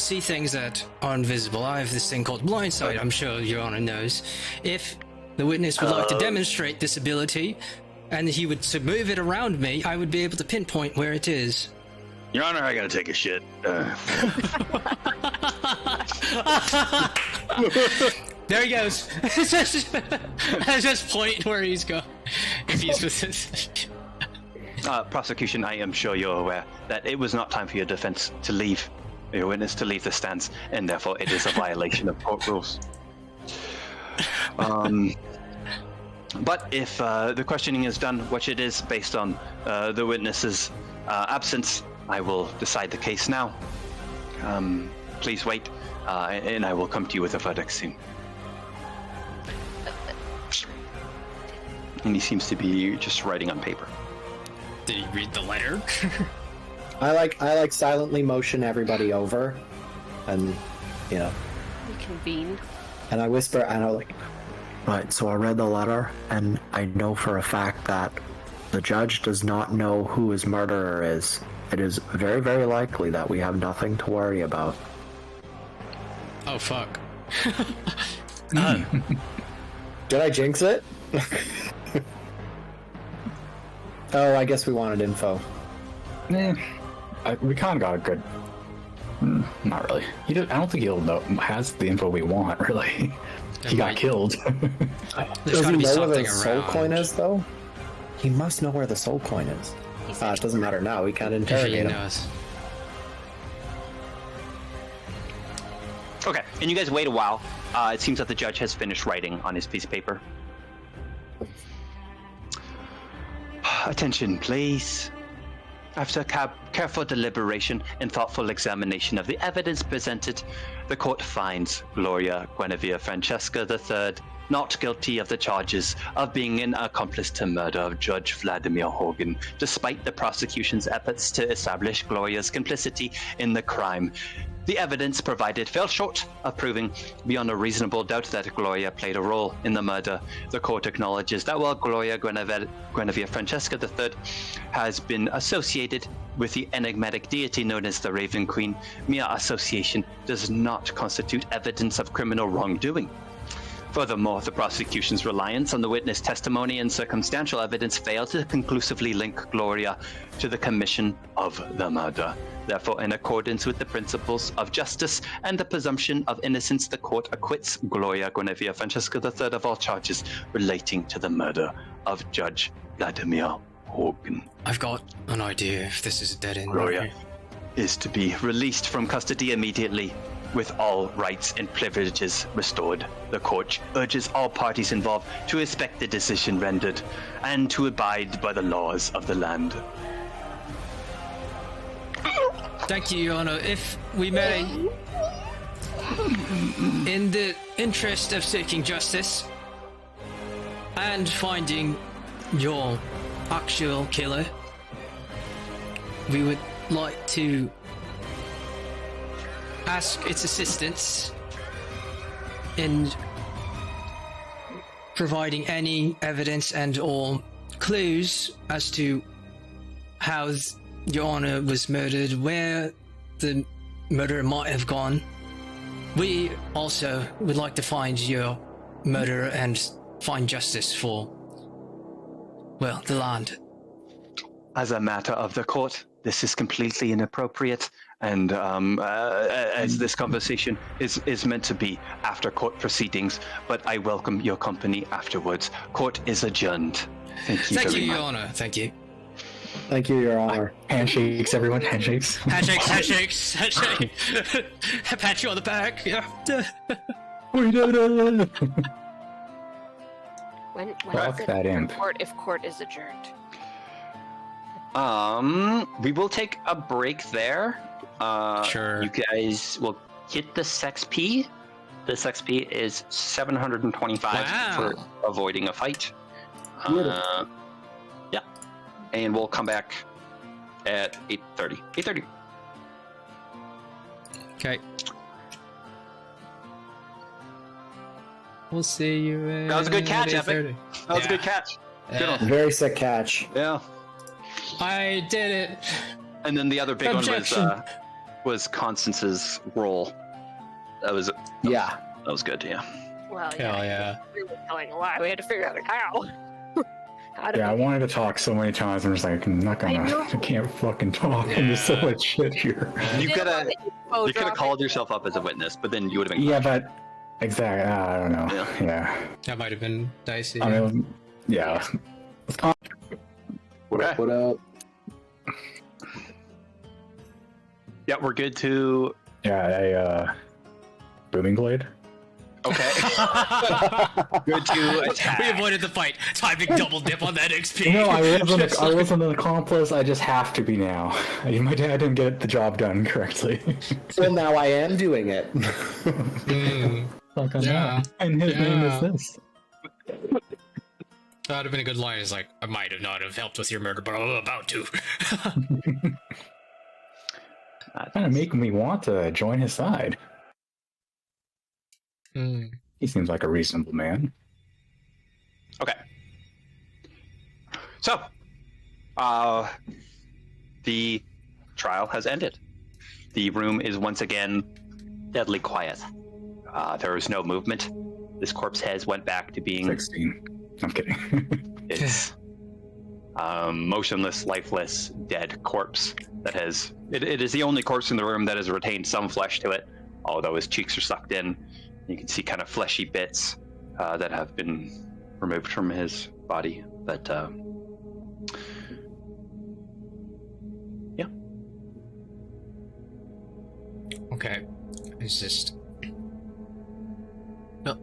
see things that are invisible. I have this thing called blind sight, I'm sure Your Honor knows. If the witness would like to demonstrate this ability, and he would to move it around me, I would be able to pinpoint where it is. Your Honor, I gotta take a shit. There he goes. I just point where he's going. If he's with us. Prosecution, I am sure you're aware that it was not time for your defense to leave, your witness to leave the stands, and therefore it is a violation of court rules. But if the questioning is done, which it is based on the witness's absence, I will decide the case now. Please wait, and I will come to you with a verdict soon. And he seems to be just writing on paper. Did he read the letter? I like silently motion everybody over, and Reconvene. and I whisper, and I'm like, right. So I read the letter, and I know for a fact that the judge does not know who his murderer is. It is very, very likely that we have nothing to worry about. Oh, fuck. Did I jinx it? Oh, I guess we wanted info. We kind of got a good... Not really. I don't think he'll know. Has the info we want, really. He got killed. There's Does gotta he be know where something the soul around. coin is, though? He must know where the soul coin is. It doesn't matter now. We can't If he interrogate him. knows. Okay, and you guys wait a while. It seems that the judge has finished writing on his piece of paper. Attention, please. After careful deliberation and thoughtful examination of the evidence presented, the court finds Gloria Guinevere Francesca III not guilty of the charges of being an accomplice to murder of Judge Vladimir Hogan, despite the prosecution's efforts to establish Gloria's complicity in the crime. The evidence provided fell short of proving beyond a reasonable doubt that Gloria played a role in the murder. The court acknowledges that while Gloria Guinevere Francesca III has been associated with the enigmatic deity known as the Raven Queen, mere association does not constitute evidence of criminal wrongdoing. Furthermore, the prosecution's reliance on the witness testimony and circumstantial evidence failed to conclusively link Gloria to the commission of the murder. Therefore, in accordance with the principles of justice and the presumption of innocence, the court acquits Gloria Guinevere Francesca III of all charges relating to the murder of Judge Vladimir Hogan. I've got an idea if this is a dead end. Gloria is to be released from custody immediately, with all rights and privileges restored. The court urges all parties involved to respect the decision rendered and to abide by the laws of the land. Thank you, Your Honor. If we may, in the interest of seeking justice and finding your actual killer, we would like to ask its assistance in providing any evidence and or clues as to how Your Honor was murdered, where the murderer might have gone. We also would like to find your murderer and find justice for, well, the land. As a matter of the court, this is completely inappropriate, and as this conversation is meant to be after court proceedings, but I welcome your company afterwards. Court is adjourned. Thank you very much. Your Honor. Thank you. Thank you, Your Honor. Handshakes, everyone. Handshakes. Handshakes. Pat you on the back. Yeah. We did it. When Fuck is that it imp. court if court is adjourned? We will take a break there. Sure. You guys will hit the XP. This XP is 725 for avoiding a fight. Yeah. And we'll come back at 8:30. 8:30. Okay. We'll see you. That was a good catch, Epic. That was a good catch. Good one. Very sick catch. Yeah. I did it. And then the other big Objection. one was Constance's roll. That was good. Yeah. Well, Hell yeah. We were telling a lie. We had to figure out how. Yeah, I wanted to talk so many times. I'm just like, I'm not gonna. I can't fucking talk. And there's so much shit here. You could have called yourself up as a witness, but then you would have been. Yeah, but exactly. I don't know. Yeah. That might have been dicey. I mean, yeah. What up? Yeah, we're good to. Yeah, booming blade. Okay. Good to attack. We avoided the fight. Timing double dip on that XP. No, I wasn't an accomplice. I just have to be now. My dad didn't get the job done correctly. Well, now I am doing it. Fuck on that. And his name is this. That would have been a good line. It's like, I might have not have helped with your murder, but I'm about to. Kind of making me want to join his side. He seems like a reasonable man. Okay. So, the trial has ended. The room is once again deadly quiet. There is no movement. This corpse has went back to being 16. I'm kidding. It's motionless, lifeless, dead corpse that has. It is the only corpse in the room that has retained some flesh to it, although his cheeks are sucked in. You can see kind of fleshy bits that have been removed from his body. But yeah. Okay. It's just. Well,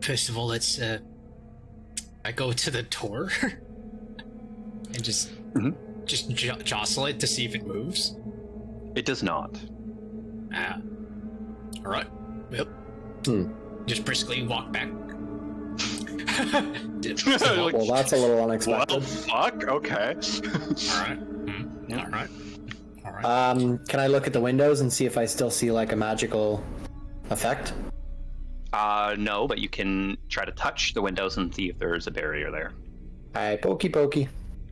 first of all, let's. I go to the door and just jostle it to see if it moves. It does not. All right. Yep. just briskly walk back. Well, that's a little unexpected. Well, fuck. Okay. All right. Can I look at the windows and see if I still see like a magical effect? No, but you can try to touch the windows and see if there's a barrier there. Aye, pokey.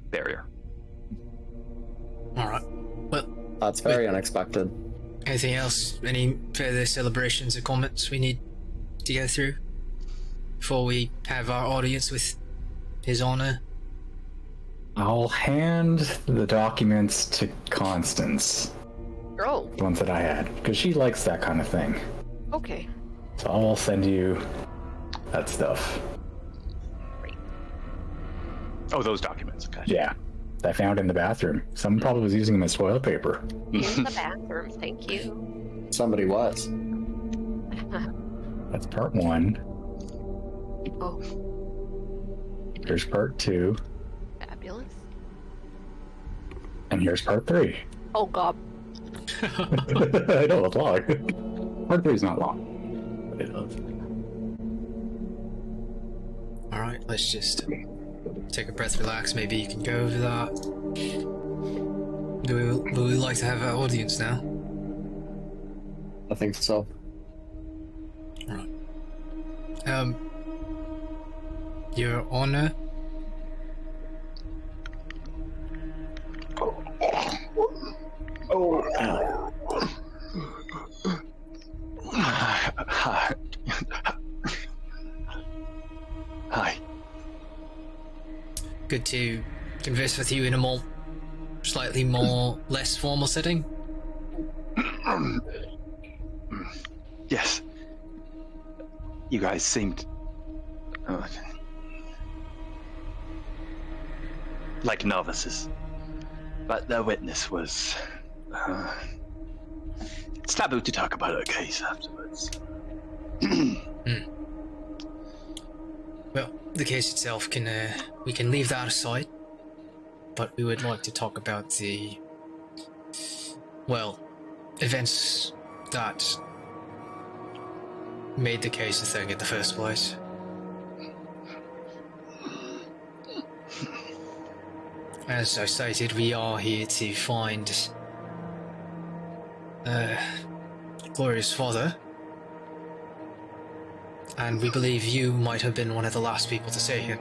Barrier. All right. Well, That's very unexpected. anything else? Any further celebrations or comments we need to go through before we have our audience with His Honor? I'll hand the documents to Constance, Oh, the ones that I had, because she likes that kind of thing. okay. So I'll send you that stuff. Oh, those documents. Okay. Yeah, I found in the bathroom. Someone probably was using them as toilet paper. In the bathroom, thank you. Somebody was. That's part 1. Oh, Here's part 2. fabulous. And here's part 3. Oh, God. I know, it's long. Part 3 is not long. But it is. All right, let's just take a breath, relax. Maybe you can go over that. Would we like to have our audience now? I think so. All right. Your Honor. Hi. Good to converse with you in a more, slightly more, less formal setting. Yes. You guys seemed like novices, but the witness was. It's taboo to talk about her case afterwards. Well, the case itself we can leave that aside, but we would like to talk about the, well, events that made the case a thing in the first place. As I stated, we are here to find Gloria's father, and we believe you might have been one of the last people to see him.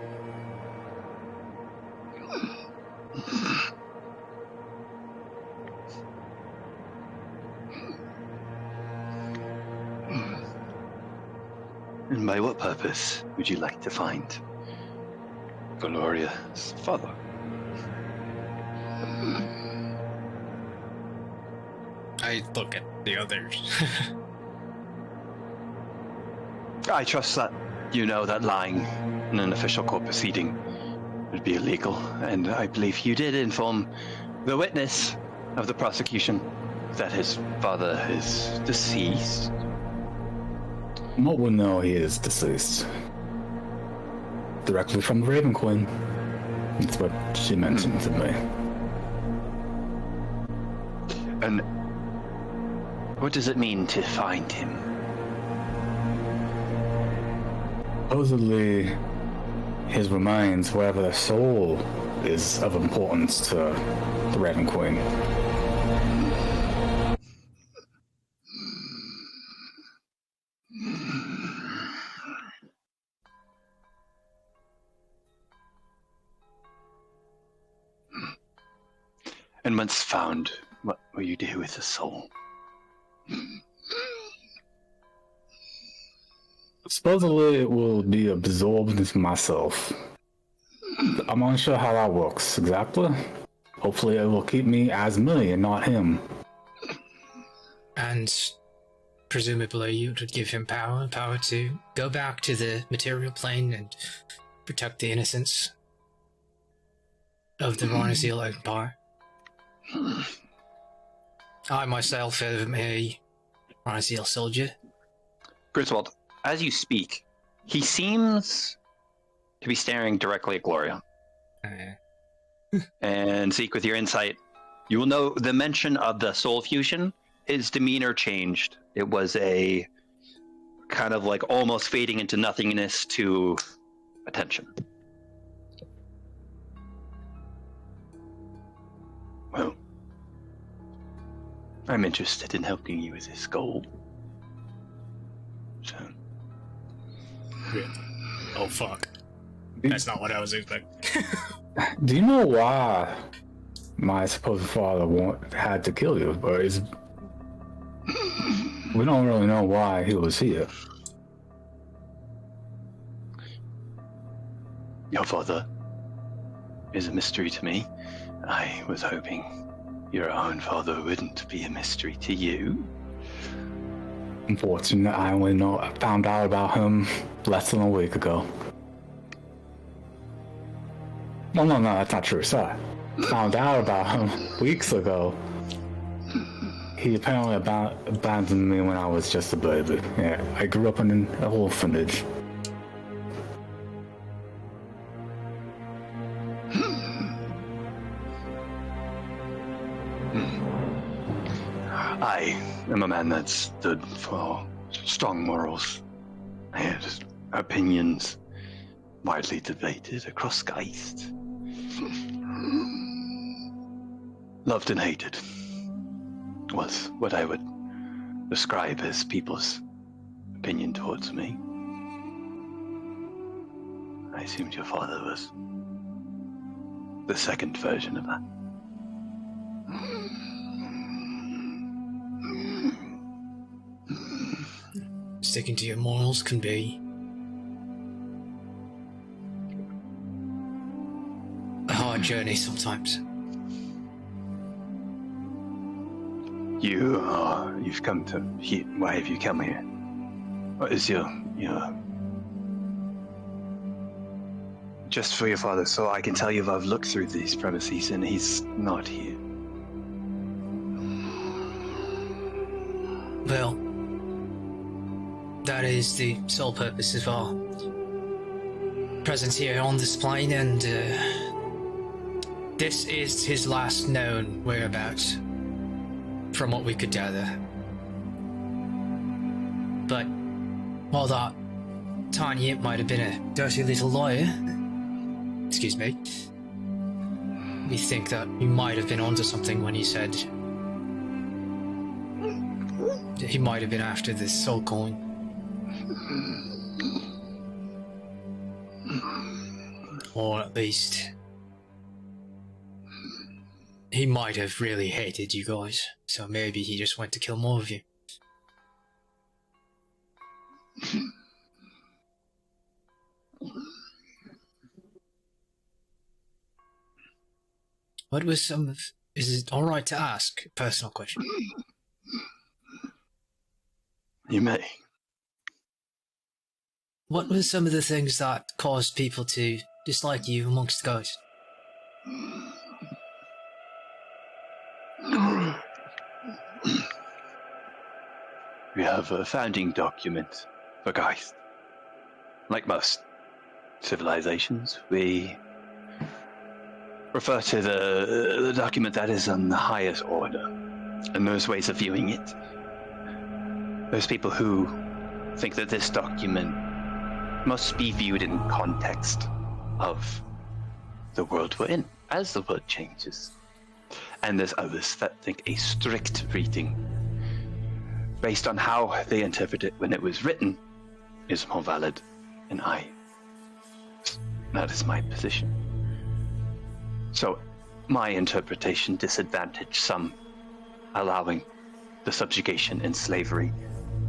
And by what purpose would you like to find Gloria's father? I look at the others. I trust that you know that lying in an official court proceeding would be illegal, and I believe you did inform the witness of the prosecution that his father is deceased. What will know he is deceased? Directly from the Raven Queen. That's what she mentioned to me. And what does it mean to find him? Supposedly, his remains, wherever their soul is of importance to the Raven Queen. And once found, what will you do with the soul? Supposedly, it will be absorbed into myself. I'm unsure how that works exactly. Hopefully, it will keep me as me and not him. And presumably you would give him power to go back to the material plane and protect the innocence of the Rhinozeal Empire. I myself am a Rhinozeal soldier. Griswold, as you speak, he seems to be staring directly at Gloria. And Zeke, with your insight, you will know the mention of the soul fusion, his demeanor changed. It was a kind of like almost fading into nothingness to attention. Well, I'm interested in helping you with this goal. So. Really? Oh, fuck. That's not what I was expecting. Do you know why my supposed father had to kill you? Or we don't really know why he was here. Your father is a mystery to me. I was hoping your own father wouldn't be a mystery to you. Unfortunately, I found out about him less than a week ago. No, that's not true. Sorry. Found out about him weeks ago. He apparently abandoned me when I was just a baby. Yeah, I grew up in an orphanage. I am a man that stood for strong morals. I had opinions widely debated across Geist. Loved and hated was what I would describe as people's opinion towards me. I assumed your father was the second version of that. Sticking to your morals can be a hard journey sometimes. You've come to here. Why have you come here? What is your just for your father, so I can tell you I've looked through these premises and he's not here. Well, that is the sole purpose of our presence here on this plane, and this is his last known whereabouts, from what we could gather. But while that tiny imp might have been a dirty little lawyer, excuse me, we think that he might have been onto something when he said he might have been after this soul coin. Or at least he might have really hated you guys, so maybe he just went to kill more of you. What was some of... Is it alright to ask a personal question? You may. What were some of the things that caused people to dislike you amongst the guys? We have a founding document for Geist. Like most civilizations, we refer to the document that is on the highest order. And there's ways of viewing it. There's people who think that this document must be viewed in context of the world we're in, as the world changes. And there's others that think a strict reading, based on how they interpret it when it was written, is more valid. And that is my position. So my interpretation disadvantaged some, allowing the subjugation and slavery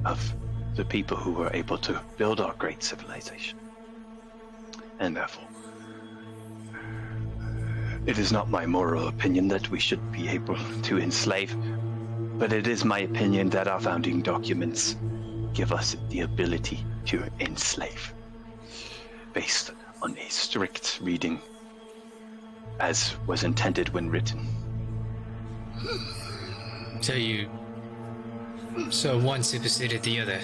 of the people who were able to build our great civilization. And therefore, it is not my moral opinion that we should be able to enslave, but it is my opinion that our founding documents give us the ability to enslave, based on a strict reading as was intended when written. So one superseded the other.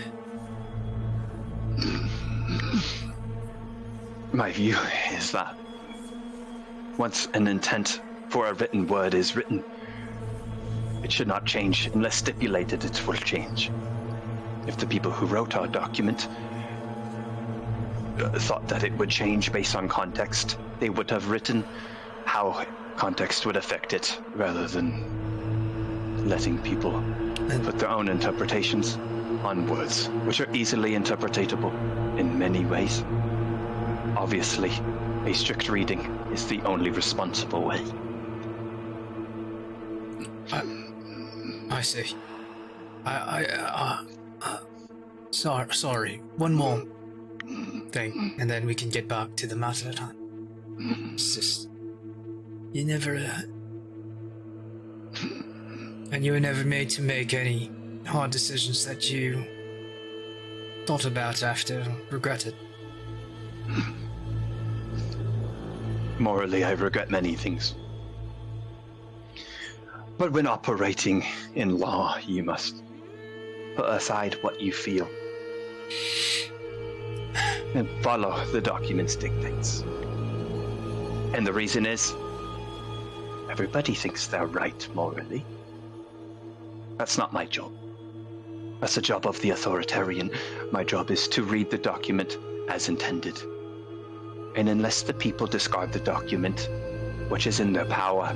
My view is that once an intent for a written word is written, it should not change unless stipulated it will change. if the people who wrote our document thought that it would change based on context, they would have written how context would affect it rather than letting people put their own interpretations on words, which are easily interpretable in many ways. Obviously, a strict reading is the only responsible way. I see. Sorry. One more thing, and then we can get back to the matter at hand. It's just, you never, and you were never made to make any hard decisions that you thought about after, regretted. Morally, I regret many things. But when operating in law, you must put aside what you feel and follow the document's dictates. And the reason is, everybody thinks they're right morally. That's not my job. That's the job of the authoritarian. My job is to read the document as intended. And unless the people discard the document, which is in their power,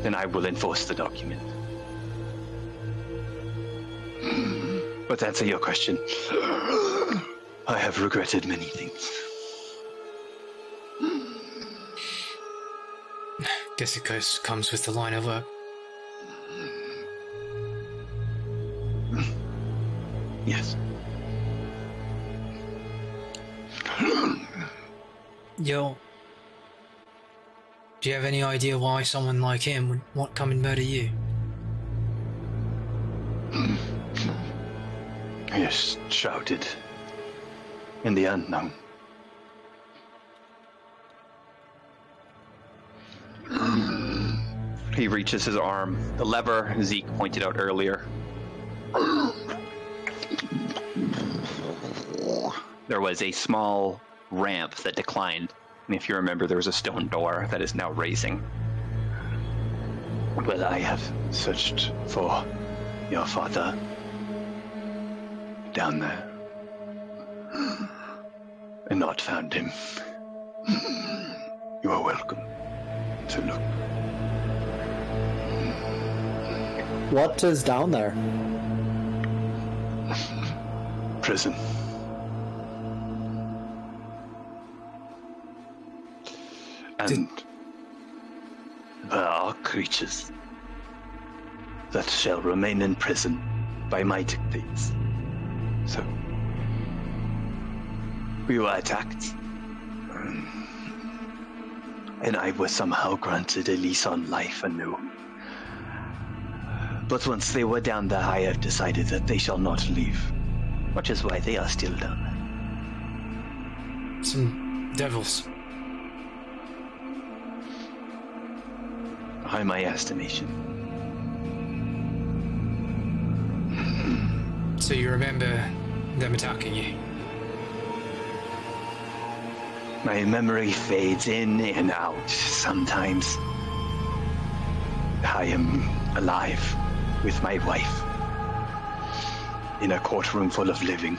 then I will enforce the document. But to answer your question, I have regretted many things. Guess it comes with the line of work. Yes. Yo, do you have any idea why someone like him would want to come and murder you? He is shrouded in the unknown. He reaches his arm. The lever Zeke pointed out earlier. There was a small ramp that declined, and if you remember, there was a stone door that is now raising. Well, I have searched for your father down there and not found him. You are welcome to look. What is down there? Prison. And there are creatures that shall remain in prison by my dictates. So, we were attacked. And I was somehow granted a lease on life anew. But once they were down there, I have decided that they shall not leave. Which is why they are still down there. Some devils. By my estimation. So you remember them attacking you? My memory fades in and out sometimes. I am alive with my wife in a courtroom full of living.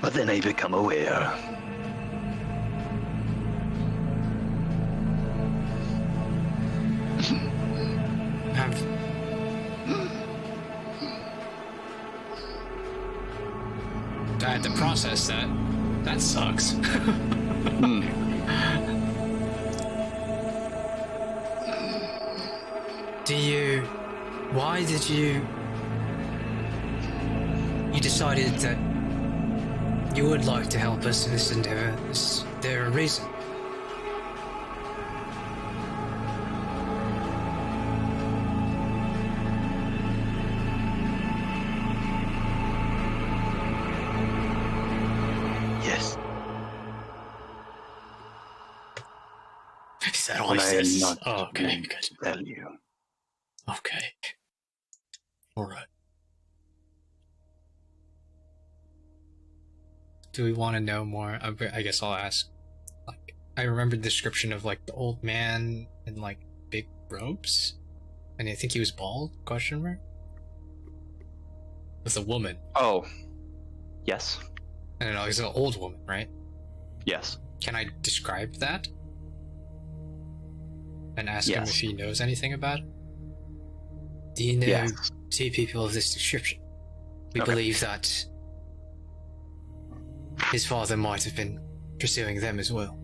But then I become aware. I had to process that. That sucks. Why did you decided that you would like to help us in this endeavor? Is there a reason? Yes. Is that all And he I am says? not Oh, okay, going good. to tell you. Okay. Alright. Do we want to know more? I guess I'll ask. Like, I remember the description of like the old man in like big robes, and I think he was bald? Question mark. with a woman. Oh, yes, And it's an old woman, right? yes. Can I describe that? And ask him Yes. if he knows anything about it? Do you know Yes. two people of this description? We Okay. believe that his father might have been pursuing them as well.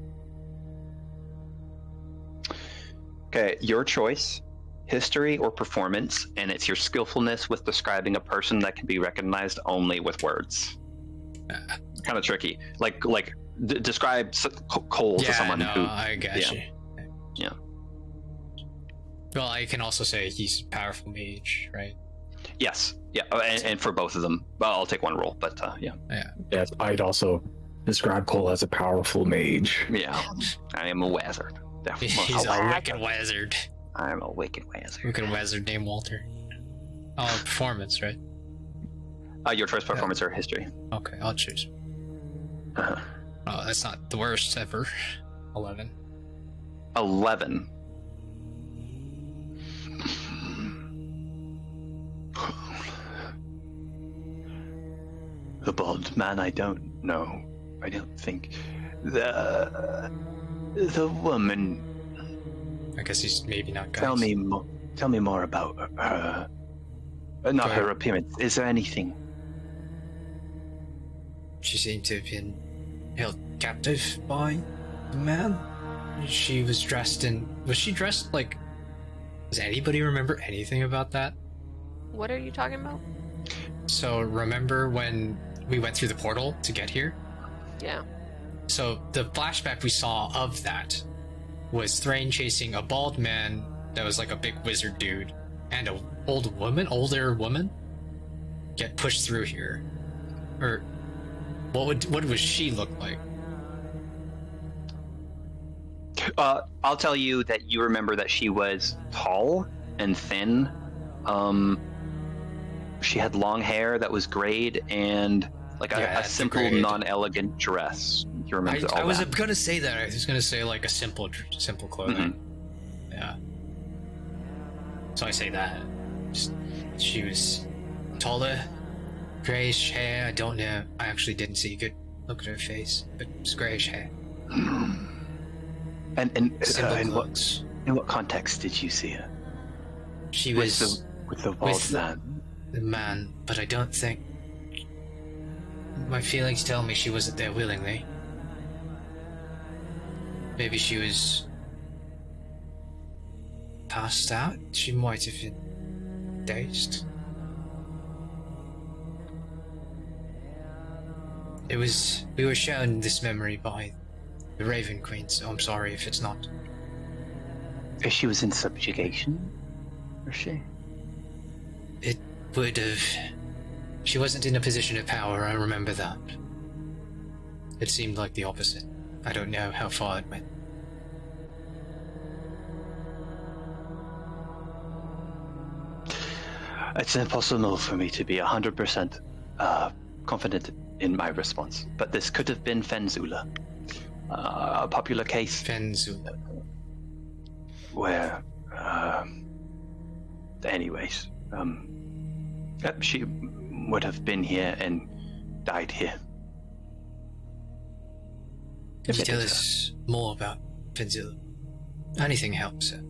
Okay, your choice, history or performance, and it's your skillfulness with describing a person that can be recognized only with words. Kind of tricky. Like describe Cole to someone who. I got yeah. you. Yeah. Well, I can also say he's a powerful mage, right? Yes. Yeah. And for both of them, well, I'll take one roll, but yeah. Yes, I'd also describe Cole as a powerful mage. Yeah. I am a wizard. He's a wicked wizard. I'm a wicked wizard. Wicked wizard named Walter. Oh, performance, right? Your choice, performance, or history. Okay, I'll choose. Uh-huh. Oh, that's not the worst ever. 11. 11. The bald man, I don't know. I don't think. The woman. I guess he's maybe not guys. Tell me more about her. Not Okay. her appearance. Is there anything? She seemed to have been held captive by the man. She was dressed in... Was she dressed like... Does anybody remember anything about that? What are you talking about? So remember when we went through the portal to get here? Yeah. So the flashback we saw of that was Thrain chasing a bald man that was like a big wizard dude and a older woman get pushed through here. Or what would she look like? I'll tell you that you remember that she was tall and thin. She had long hair that was grayed and like a simple, grayed. non-elegant dress. You remember all I was that? gonna say that. I was gonna say like a simple clothing. Yeah. So I say that. She was taller, grayish hair. I don't know. I actually didn't see a good look at her face, but it's grayish hair. And Simple in clothes. what context did you see her? She was With the bald with man. the man, but I don't think. My feelings tell me she wasn't there willingly. Maybe she was passed out. She might have been dazed. We were shown this memory by the Raven Queen, so I'm sorry if it's not. She was in subjugation? Was she? It would have... She wasn't in a position of power, I remember that. It seemed like the opposite. I don't know how far it went. It's impossible for me to be 100% confident in my response, but this could have been Fenzula. A popular case Fenzula. where, anyways, she would have been here and died here. Could you tell us more about Fenzula? Anything helps her.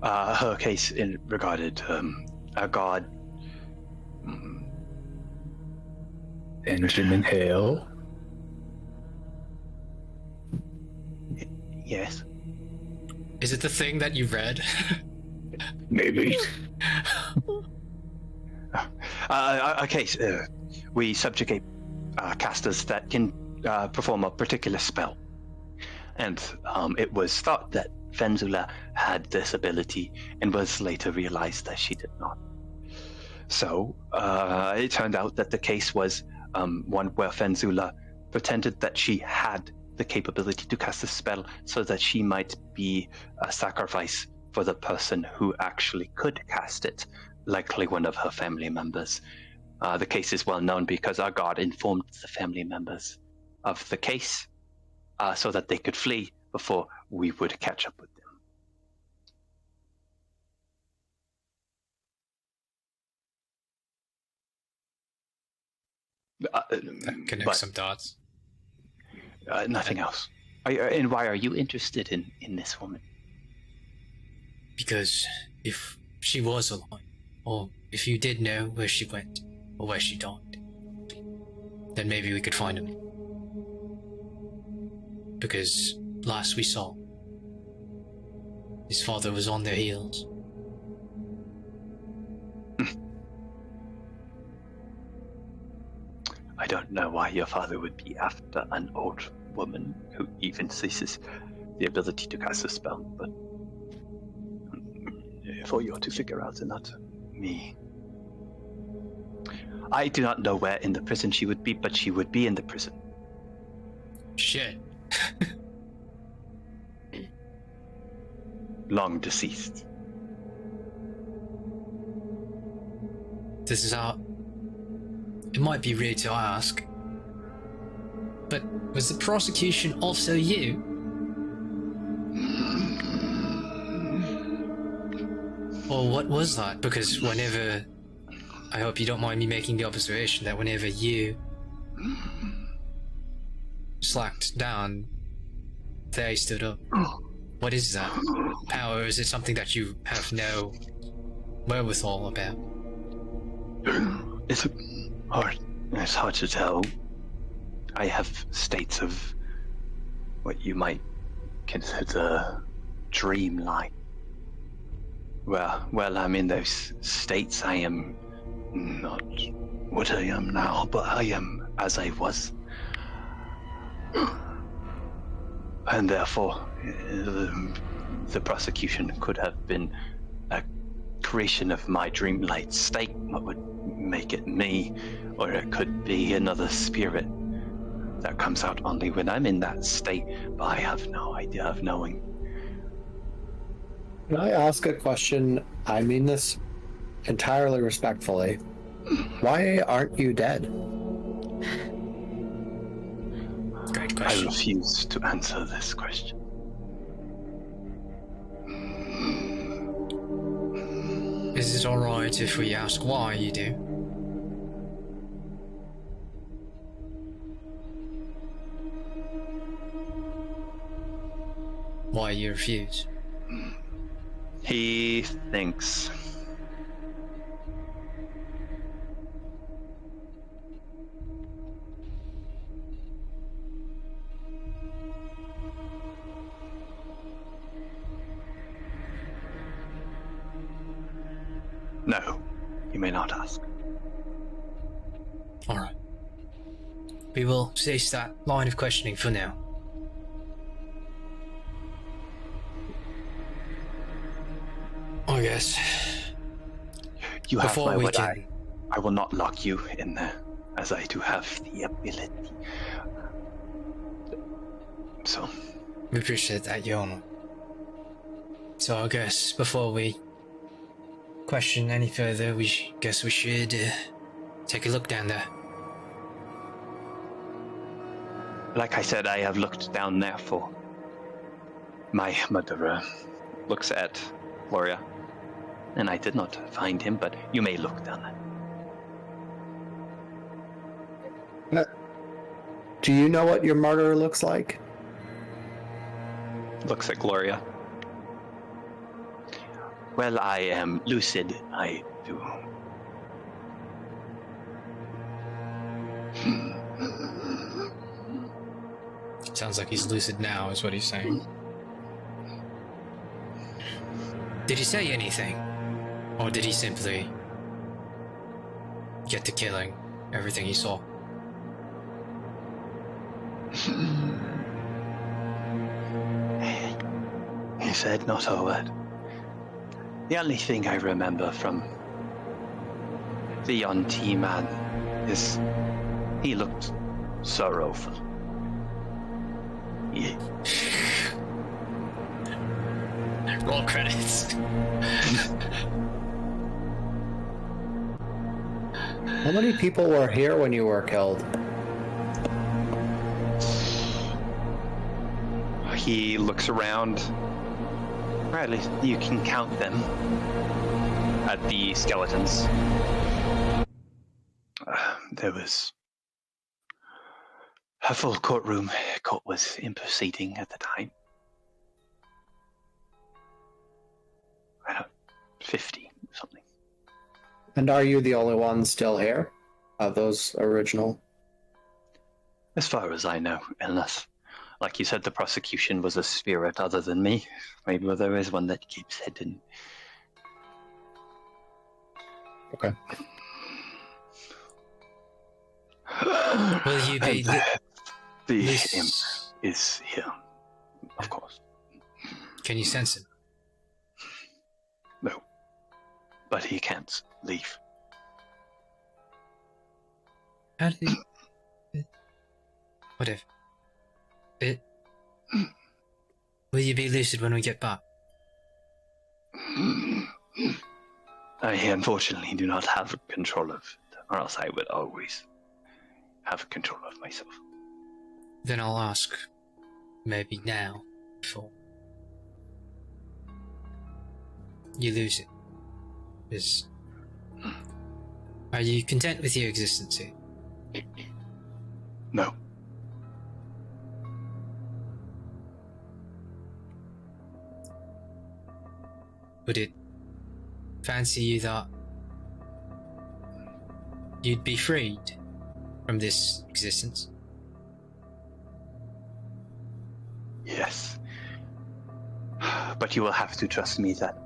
Her case regarded a god. Engine in hell. Yes. Is it the thing that you read? Maybe. A case. We subjugate casters that can perform a particular spell, and it was thought that Fenzula had this ability, and was later realized that she did not. So it turned out that the case was one where Fenzula pretended that she had the capability to cast a spell, so that she might be a sacrifice for the person who actually could cast it, likely one of her family members. The case is well known because our god informed the family members of the case so that they could flee before we would catch up with them. Connect but, some dots. nothing else. And why are you interested in this woman? Because if she was alive, or if you did know where she went, or where she died, then maybe we could find him. Because last we saw, his father was on their heels. I don't know why your father would be after an old woman who even ceases the ability to cast a spell, but for you to figure out and not me. I do not know where in the prison she would be, but she would be in the prison. Shit. Long deceased. This is how... It might be rude to ask, but was the prosecution also you? Or what was that? Because whenever... I hope you don't mind me making the observation that whenever you slacked down, they stood up. What is that power? Is it something that you have no wherewithal about? It's hard to tell. I have states of what you might consider dreamlike. Well, I'm in those states. I am not what I am now, but I am as I was. And therefore, the prosecution could have been a creation of my dreamlight state, what would make it me, or it could be another spirit that comes out only when I'm in that state, but I have no idea of knowing. Can I ask a question? I mean this entirely respectfully. Why aren't you dead? Great question. I refuse to answer this question. Is it alright if we ask why you do? Why you refuse? He thinks. No, you may not ask. Alright. We will cease that line of questioning for now. I guess. You have Before my we word. can- I will not lock you in there, as I do have the ability. So, We appreciate that, Your Honor. So I guess before we question any further, guess we should take a look down there. like I said, I have looked down there for my murderer. Looks at Gloria, and I did not find him, but you may look down there. Do you know what your murderer looks like? Looks at Gloria. Well, I am lucid, I do. Sounds like he's lucid now, is what he's saying. Did he say anything? Or did he simply get to killing everything he saw? He said not a word. The only thing I remember from the young T-man is he looked sorrowful. Roll credits. How many people were here when you were killed? He looks around. Or at least you can count them at the skeletons. There was a full courtroom. Court was in proceeding at the time. I don't 50 something. And are you the only one still here of those original? As far as I know, unless, like you said, the prosecution was a spirit other than me. Maybe there is one that keeps hidden. Okay. Will you be... The imp is here, of course. Can you sense him? No. But he can't leave. How did he... Whatever. Will you be lucid when we get back? I unfortunately do not have control of it, or else I would always have control of myself. Then I'll ask. Maybe now, before you lose it. Are you content with your existence here? No. Would it fancy you that you'd be freed from this existence? Yes. But you will have to trust me that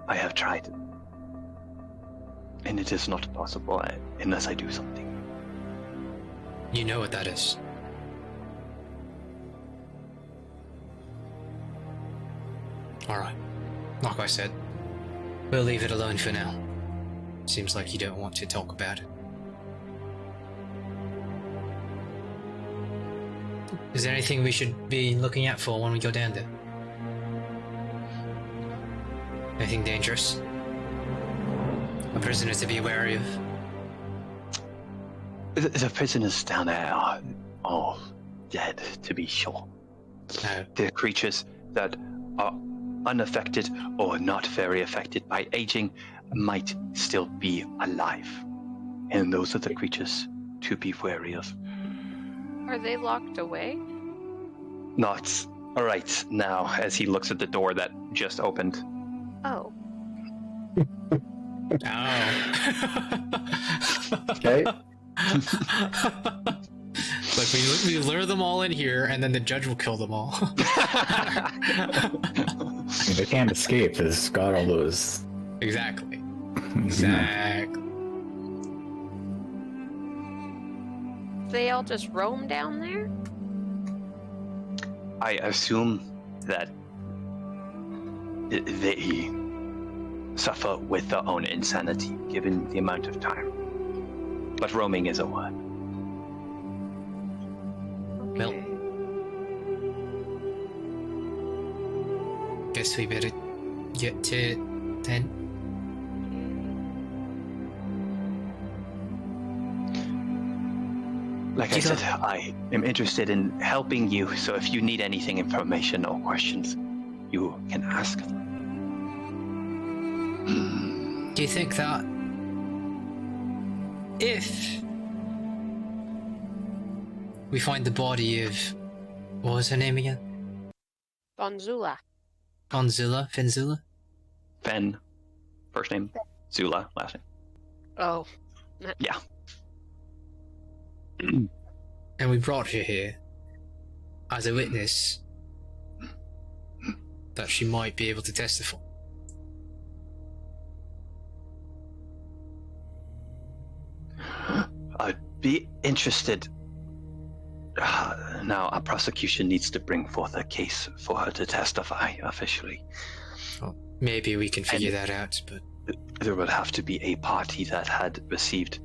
I have tried. And it is not possible unless I do something. You know what that is. Alright. Like I said, we'll leave it alone for now. Seems like you don't want to talk about it. Is there anything we should be looking out for when we go down there? Anything dangerous? A prisoner to be wary of? The prisoners down there are all dead, to be sure. No. They're creatures that are unaffected or not very affected by aging might still be alive. And those are the creatures to be wary of. Are they locked away? Not. All right, now, as he looks at the door that just opened. Oh. Okay. Like we lure them all in here, and then the judge will kill them all. They can't escape. It's got all those. Exactly. Exactly. They all just roam down there? I assume that they suffer with their own insanity, given the amount of time. But roaming is a word. Well, guess we better get to it then. Like I said, I am interested in helping you, so if you need anything, information or questions, you can ask. Do you think that if we find the body of, what was her name again? Bonzula. Fenzula? Fen, first name, Zula, last name. Oh. Yeah. And we brought her here as a witness that she might be able to testify. I'd be interested. Now, a prosecution needs to bring forth a case for her to testify officially. Well, maybe we can figure that out, but there would have to be a party that had received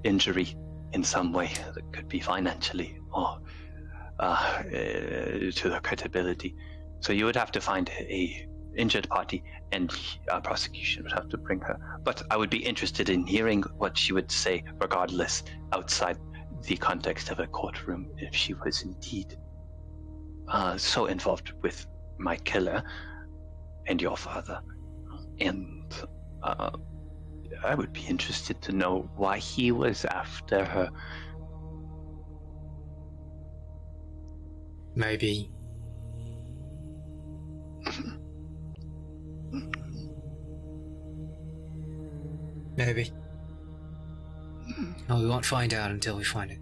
injury in some way that could be financially or to their credibility. So you would have to find a injured party, and a prosecution would have to bring her. But I would be interested in hearing what she would say, regardless, outside the context of a courtroom, if she was indeed so involved with my killer and your father. And I would be interested to know why he was after her. Maybe. Maybe. Oh, we won't find out until we find it.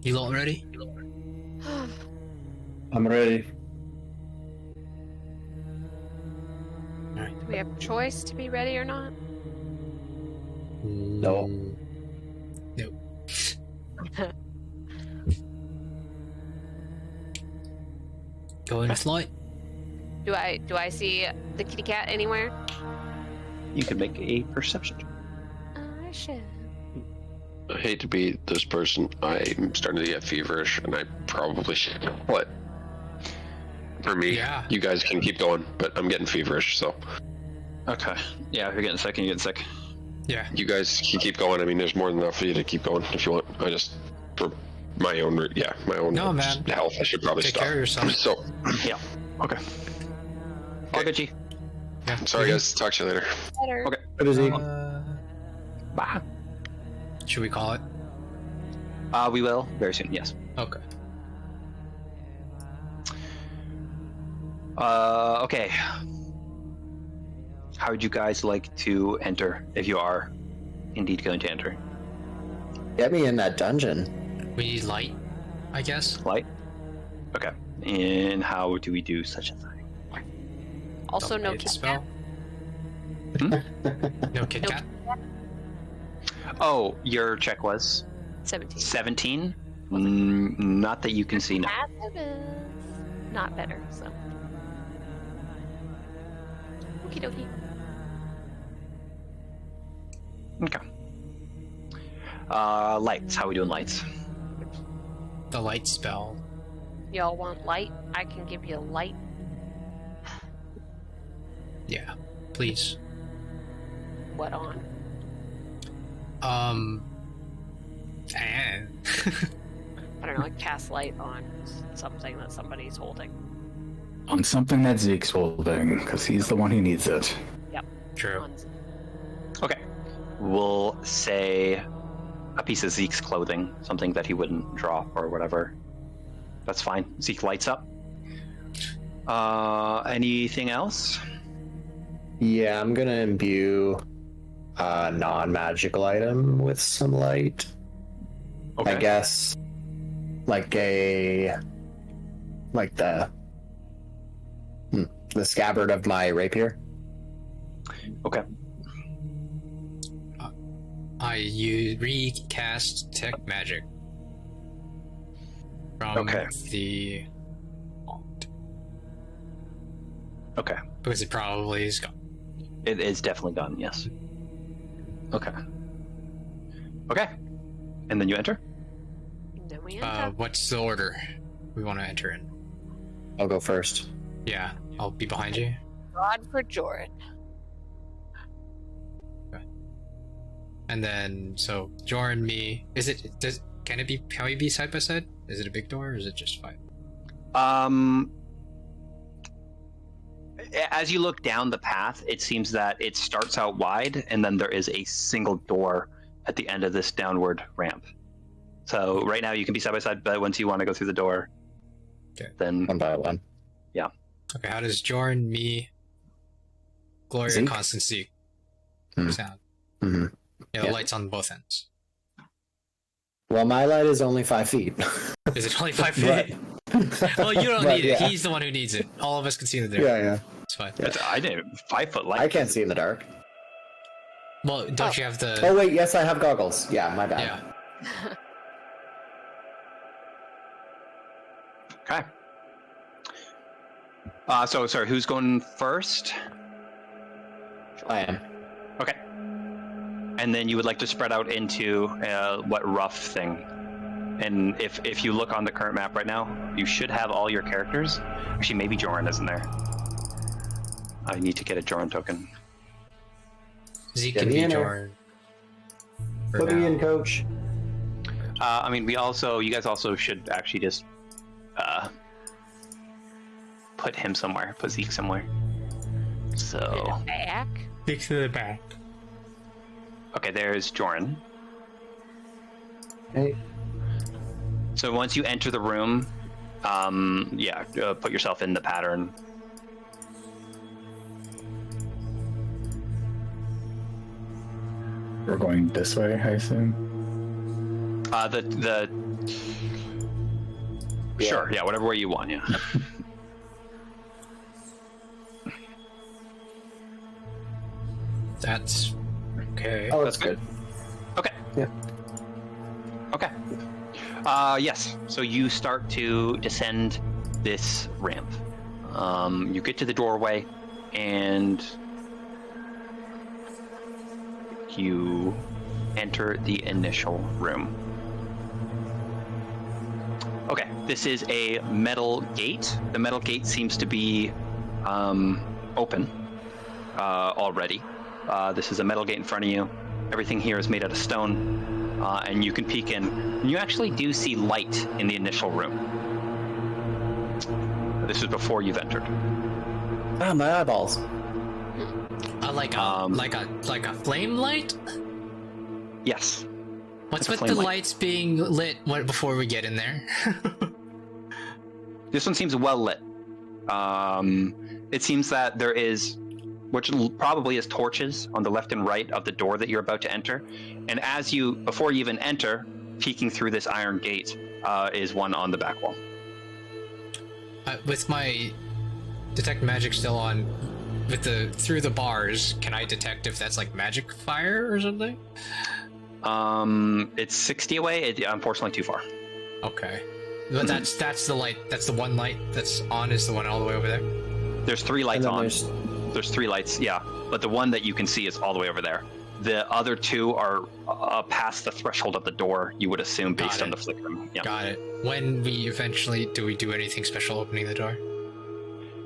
You lot ready? I'm ready. Alright. Do we have a choice to be ready or not? No. Nope. Going with light. Do I see the kitty cat anywhere? You can make a perception. I should. I hate to be this person. I'm starting to get feverish, and I probably should. What? For me, Yeah. you guys can keep going, but I'm getting feverish, so Okay. Yeah, if you're getting sick, and you get sick. Yeah. you guys can keep going. I mean, there's more than enough for you to keep going if you want. I just, for my own, my own No, man. health, I should probably Take stop. care of yourself. So, Yeah. Okay. All good, G. Yeah. sorry guys. Talk to you later. Better. Okay. What is he? Bye. Should we call it? We will very soon. Yes. Okay. Okay. How would you guys like to enter, if you are indeed going to enter? Get me in that dungeon. We need light, I guess. Light? Okay. And how do we do such a thing? Also, no Light kitty spell. cat. No Kit No Kat. Oh, your check was 17. 17? Not that you can see now. Passive is not better, so. Okie dokie. Okay. Lights. How are we doing lights? The light spell. Y'all want light? I can give you light. Yeah. Please. What on? And I don't know, like cast light on something that somebody's holding. On something that Zeke's holding, because he's the one who needs it. true. On Okay. We'll say a piece of Zeke's clothing, something that he wouldn't drop or whatever. That's fine. Zeke lights up. Anything else? Yeah, I'm gonna imbue a non-magical item with some light. Okay. I guess, like the scabbard of my rapier. Okay. You recast Detect Magic from Okay. the Okay. because it probably is gone. It is definitely done, yes. Okay. Okay. And then you enter? Then we enter. What's the order we want to enter in? I'll go first. Yeah, I'll be behind you. God for Jordan. And then, so Jordan, me. Can we be side by side? Is it a big door or is it just fine? As you look down the path, it seems that it starts out wide and then there is a single door at the end of this downward ramp. So right now you can be side by side, but once you want to go through the door, Okay. then One by one. Okay, how does Jordan, me, Gloria, Zeke? Constance, Zeke Hmm. sound? Mm-hmm. Yeah, the Yeah. lights on both ends. Well, my light is only 5 feet. Is it only 5 But- feet? Well, you don't but need it. yeah. He's the one who needs it. All of us can see in the dark. Yeah, yeah. It's fine. I didn't 5 foot light. I can't see in the dark. Well, don't you have the? Oh wait, yes, I have goggles. Yeah, my bad. Yeah. Okay. So sorry, who's going first? I am. Okay. And then you would like to spread out into what rough thing? And if you look on the current map right now, you should have all your characters. Actually, maybe Joran isn't there. I need to get a Joran token. Zeke Get can me be in there. Jordan. for Put me now. in, coach. I mean, you guys also should actually just put him somewhere, put Zeke somewhere. So, Back. Zeke to the back. okay, there's Joran. Hey. So once you enter the room, put yourself in the pattern. We're going this way, I assume. Sure, yeah, whatever way you want, yeah. That's okay. Oh, that's good. Okay. Yeah. Okay. Yes. So you start to descend this ramp. You get to the doorway, and you enter the initial room. Okay. This is a metal gate. The metal gate seems to be open already. This is a metal gate in front of you. Everything here is made out of stone, and you can peek in. And you actually do see light in the initial room. This is before you've entered. Ah, my eyeballs. Like a flame light? Yes. What's Like a with the flame light. lights being lit before we get in there? This one seems well lit. It seems that there is, which probably is torches on the left and right of the door that you're about to enter. And before you even enter, peeking through this iron gate, is one on the back wall. With my detect magic still on, through the bars, can I detect if that's like magic fire or something? It's 60 away. Unfortunately, too far. Okay, but that's the light. That's the one light that's on. Is the one all the way over there? There's 3 lights on. There's 3 lights, yeah. But the one that you can see is all the way over there. The other 2 are past the threshold of the door, you would assume, based on the flickering. Yeah. Got it. When we eventually do anything special opening the door?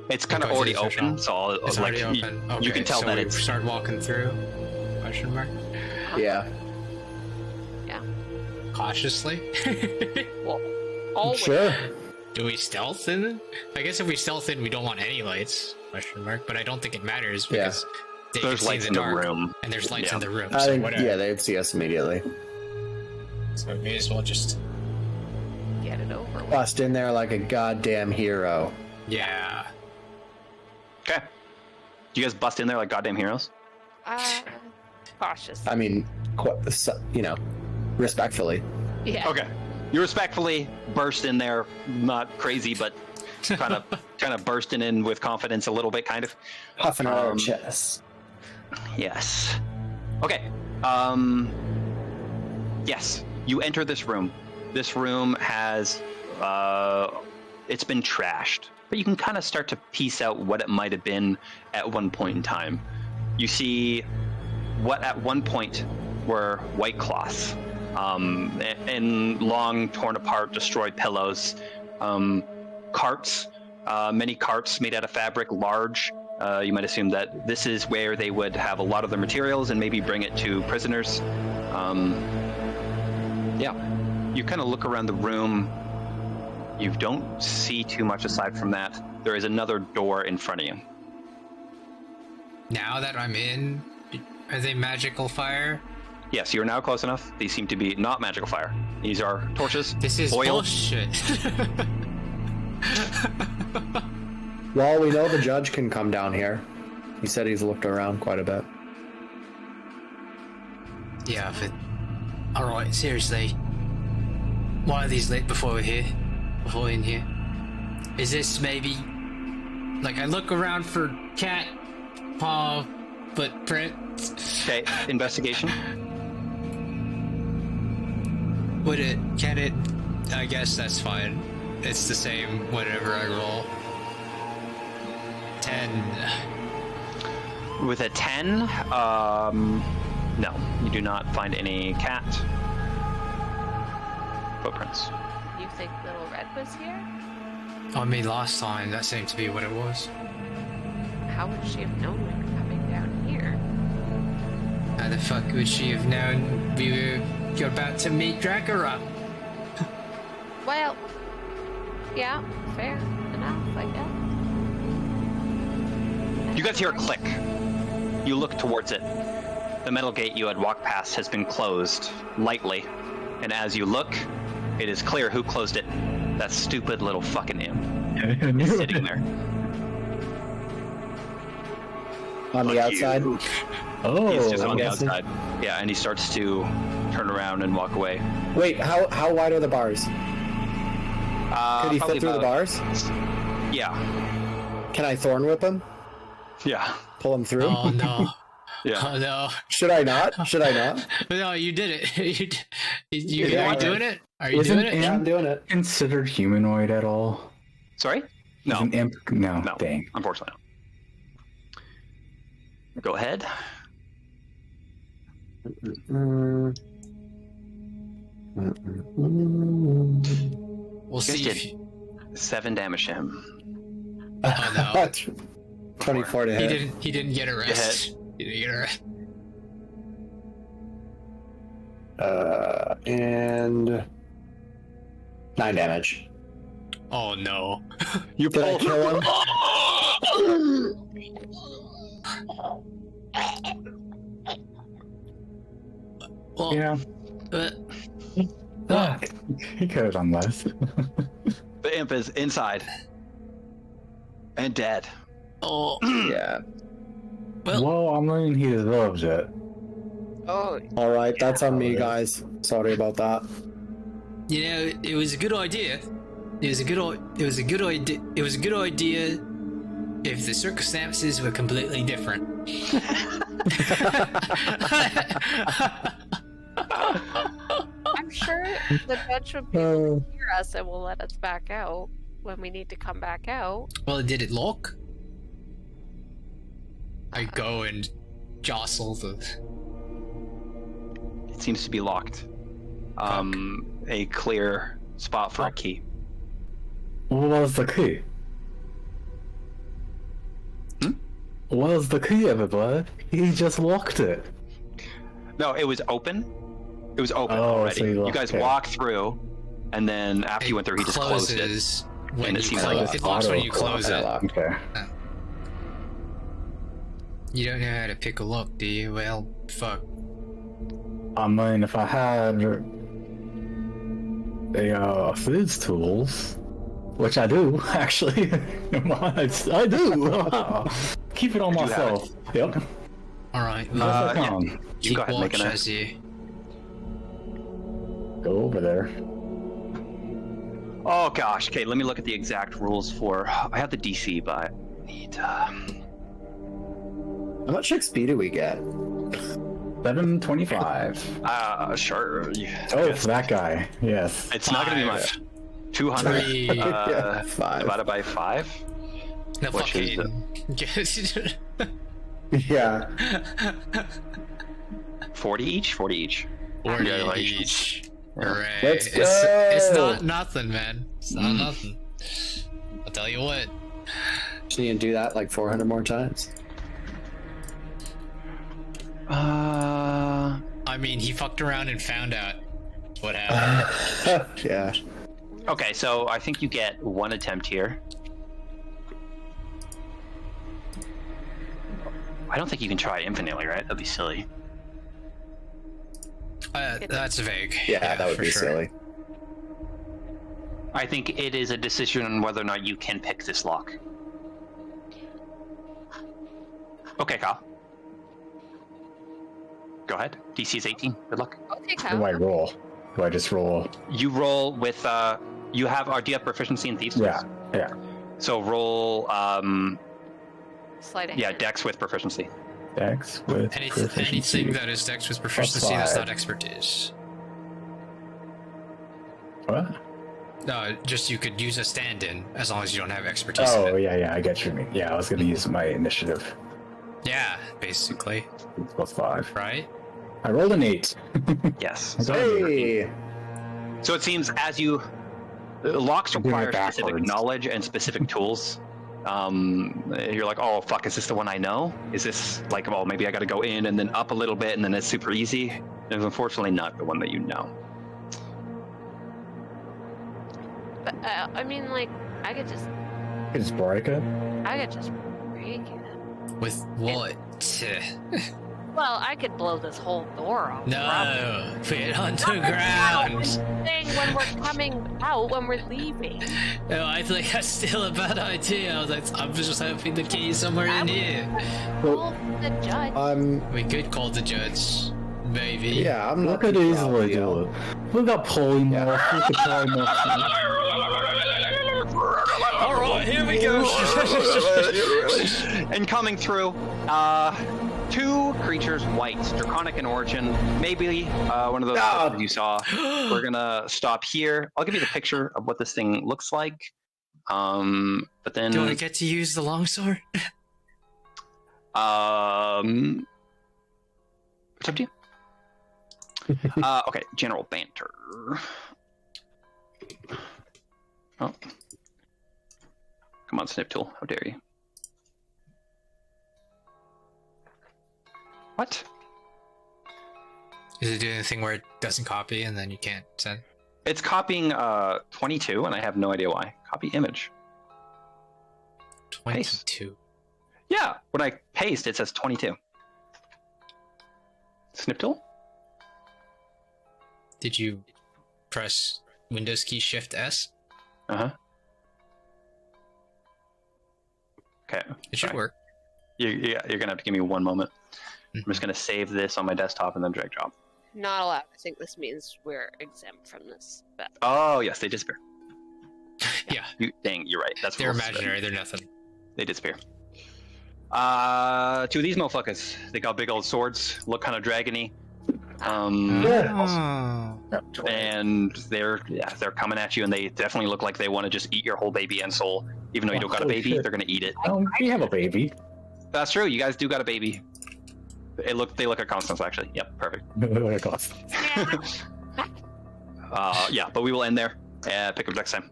It's kind of already open, so It's already open. Okay, you can tell so that we it's... start walking through? Question mark. Yeah. Yeah. Cautiously. Well, always. Sure. Do we stealth in? I guess if we stealth in, we don't want any lights. Question mark. But I don't think it matters because they There's can see lights in the in the dark, room. and there's lights in the room. I So think, whatever. they'd see us immediately. So we may as well just. Get it over with. Bust in there like a goddamn hero. Yeah. Okay. Do you guys bust in there like goddamn heroes? Cautious. I mean, respectfully. Yeah. Okay. You respectfully burst in there, not crazy, but kind of bursting in with confidence a little bit, kind of. Huffing our chests. Yes. Okay. Yes. You enter this room. This room has, it's been trashed, but you can kind of start to piece out what it might have been at one point in time. You see what at one point were white cloths, and long, torn apart, destroyed pillows, carts, many carts made out of fabric, large. You might assume that this is where they would have a lot of their materials and maybe bring it to prisoners. You kind of look around the room. You don't see too much aside from that. There is another door in front of you. Now that I'm in, are they magical fire? Yes, you're now close enough. These seem to be not magical fire. These are torches. This is oil. bullshit. Well, we know the judge can come down here. He said he's looked around quite a bit. Yeah, but alright, seriously. Why are these lit before we're here? Before in here? Is this maybe like I look around for cat paw footprint? Okay, investigation. Can it? I guess that's fine. It's the same whenever I roll. 10. With a 10, no, you do not find any cat footprints. You think Little Red was here? On me last time, that seemed to be what it was. How would she have known we were coming down here? How the fuck would she have known we were about to meet Dracula? Well, yeah, fair enough, I guess. You guys hear a click. You look towards it. The metal gate you had walked past has been closed lightly, And as you look, it is clear who closed it. That stupid little fucking imp is sitting there. On the outside? Oh, He's just on I'm the guessing. outside. Yeah, and he starts to turn around and walk away. Wait, how wide are the bars? Could he fit through the bars? Yeah. Can I thorn whip him? Yeah. Pull him through? Oh no. Yeah. Oh no. Should I not? Should I not? No, you did it. Are Yeah, you doing it? Are you Isn't doing it? Yeah, I'm doing it. considered humanoid at all? Sorry? No. Is an imp? No. No. Dang. Unfortunately not. Go ahead. We'll see Just if did 7 damage to him. Oh no. 24 to hit. He didn't get a rest. He didn't get a rest. And 9 damage. Oh no. You Did I kill him? Well, Yeah. He could have done less. The imp is inside. And dead. oh Yeah. Well, I mean, he deserves it. Oh, All right, that's on me, guys. Sorry about that. you know, it was a good idea. It was a good idea. It was a good idea if the circumstances were completely different. I'm sure the judge would be able to hear us and will let us back out when we need to come back out. Well, did it lock? I go and jostle the. It seems to be locked. A clear spot for a key. What was the key? What was the key, everybody? He just locked it. No, it was open. It was open Oh, already. so You guys okay. walked through, and then after you went through, he just closed it. Closes when And it you seems close. like It locks when you auto close it. Okay. You don't know how to pick a lock, do you? Well, fuck. I mean, if I had a fizz tools, which I do, actually. I do. Keep it on You have myself. Yep. All right. yeah. Come You keep go ahead and make watch an as you. Go over there. Oh gosh. Okay, let me look at the exact rules for. I have the DC, but I need. How much XP do we get? 725. Sure. Oh, for that guy. Yes. It's not going to be much. 200 Three. Yeah, 5. divided by 5. No Which is fucking. Yeah. 40 each. 40 each. 40 Congratulations. each. Hooray. Let's It's go. not nothing, man. It's not nothing. I'll tell you what. So you can do that like 400 more times. I mean, he fucked around and found out what happened. Yeah. Okay, so I think you get 1 attempt here. I don't think you can try it infinitely, right? That'd be silly. That's vague. Yeah, that would for be sure. silly. I think it is a decision on whether or not you can pick this lock. Okay, Kyle. Go ahead. DC is 18. Good luck. I'll take What do I how. roll? Do I just roll? You roll with you have do you have proficiency in thieves? Yeah. Yeah. So roll Sleight of yeah, hand. Dex with proficiency. Dex with proficiency. Anything that is dex with proficiency, that's five. not expertise. What? No, just you could use a stand-in as long as you don't have expertise. in Oh, it. yeah, I get you mean. Yeah, I was gonna use my initiative. Yeah, basically, Plus 5. right? I rolled an 8. Yes. Hey! So it seems as you locks I'm doing it require specific backwards. knowledge and specific tools. You're like, oh fuck, is this the one I know? Is this like, well, maybe I got to go in and then up a little bit and then it's super easy? It's unfortunately not the one that you know. But, I mean, like, I could just It's break it. break it. With what? Well, I could blow this whole door off. No, put it on the ground. Thing when we're coming out, when we're leaving. No, I think that's still a bad idea. I'm just hoping the key is somewhere in here. Call the judge. We could call the judge, maybe. Yeah, I'm We not. could easily do it. We got polymorph. We could polymorph. All right, here we go. And coming through, two creatures, whites, draconic in origin. Maybe one of those that you saw. We're gonna stop here. I'll give you the picture of what this thing looks like. But then. Do I get to use the longsword? It's up to you. Okay, general banter. Oh. Come on, Snip Tool. How dare you? What? Is it doing the thing where it doesn't copy and then you can't send? It's copying 22, and I have no idea why. Copy image. 22. Yeah, when I paste, it says 22. Snip Tool? Did you press Windows key Shift S? Uh-huh. Okay. It should work. You're gonna have to give me one moment. I'm just gonna save this on my desktop and then drag drop. Not allowed. I think this means we're exempt from this. But Oh yes, they disappear. Yeah. Dang, you're right. That's They're rules. imaginary, they're nothing. They disappear. Two of these motherfuckers. They got big old swords, look kind of dragony. And they're coming at you, and they definitely look like they want to just eat your whole baby and soul. Even though you don't got a Holy baby, shit. they're gonna eat it. We have a baby. That's true. You guys do got a baby. They look at Constance actually. Yep, perfect. Yeah, but we will end there. Pick up next time.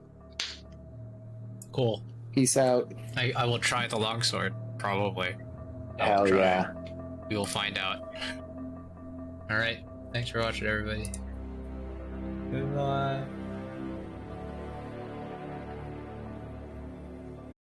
Cool. Peace out. I will try the longsword, probably. Hell yeah. We will find out. Alright. Thanks for watching, everybody. Goodbye.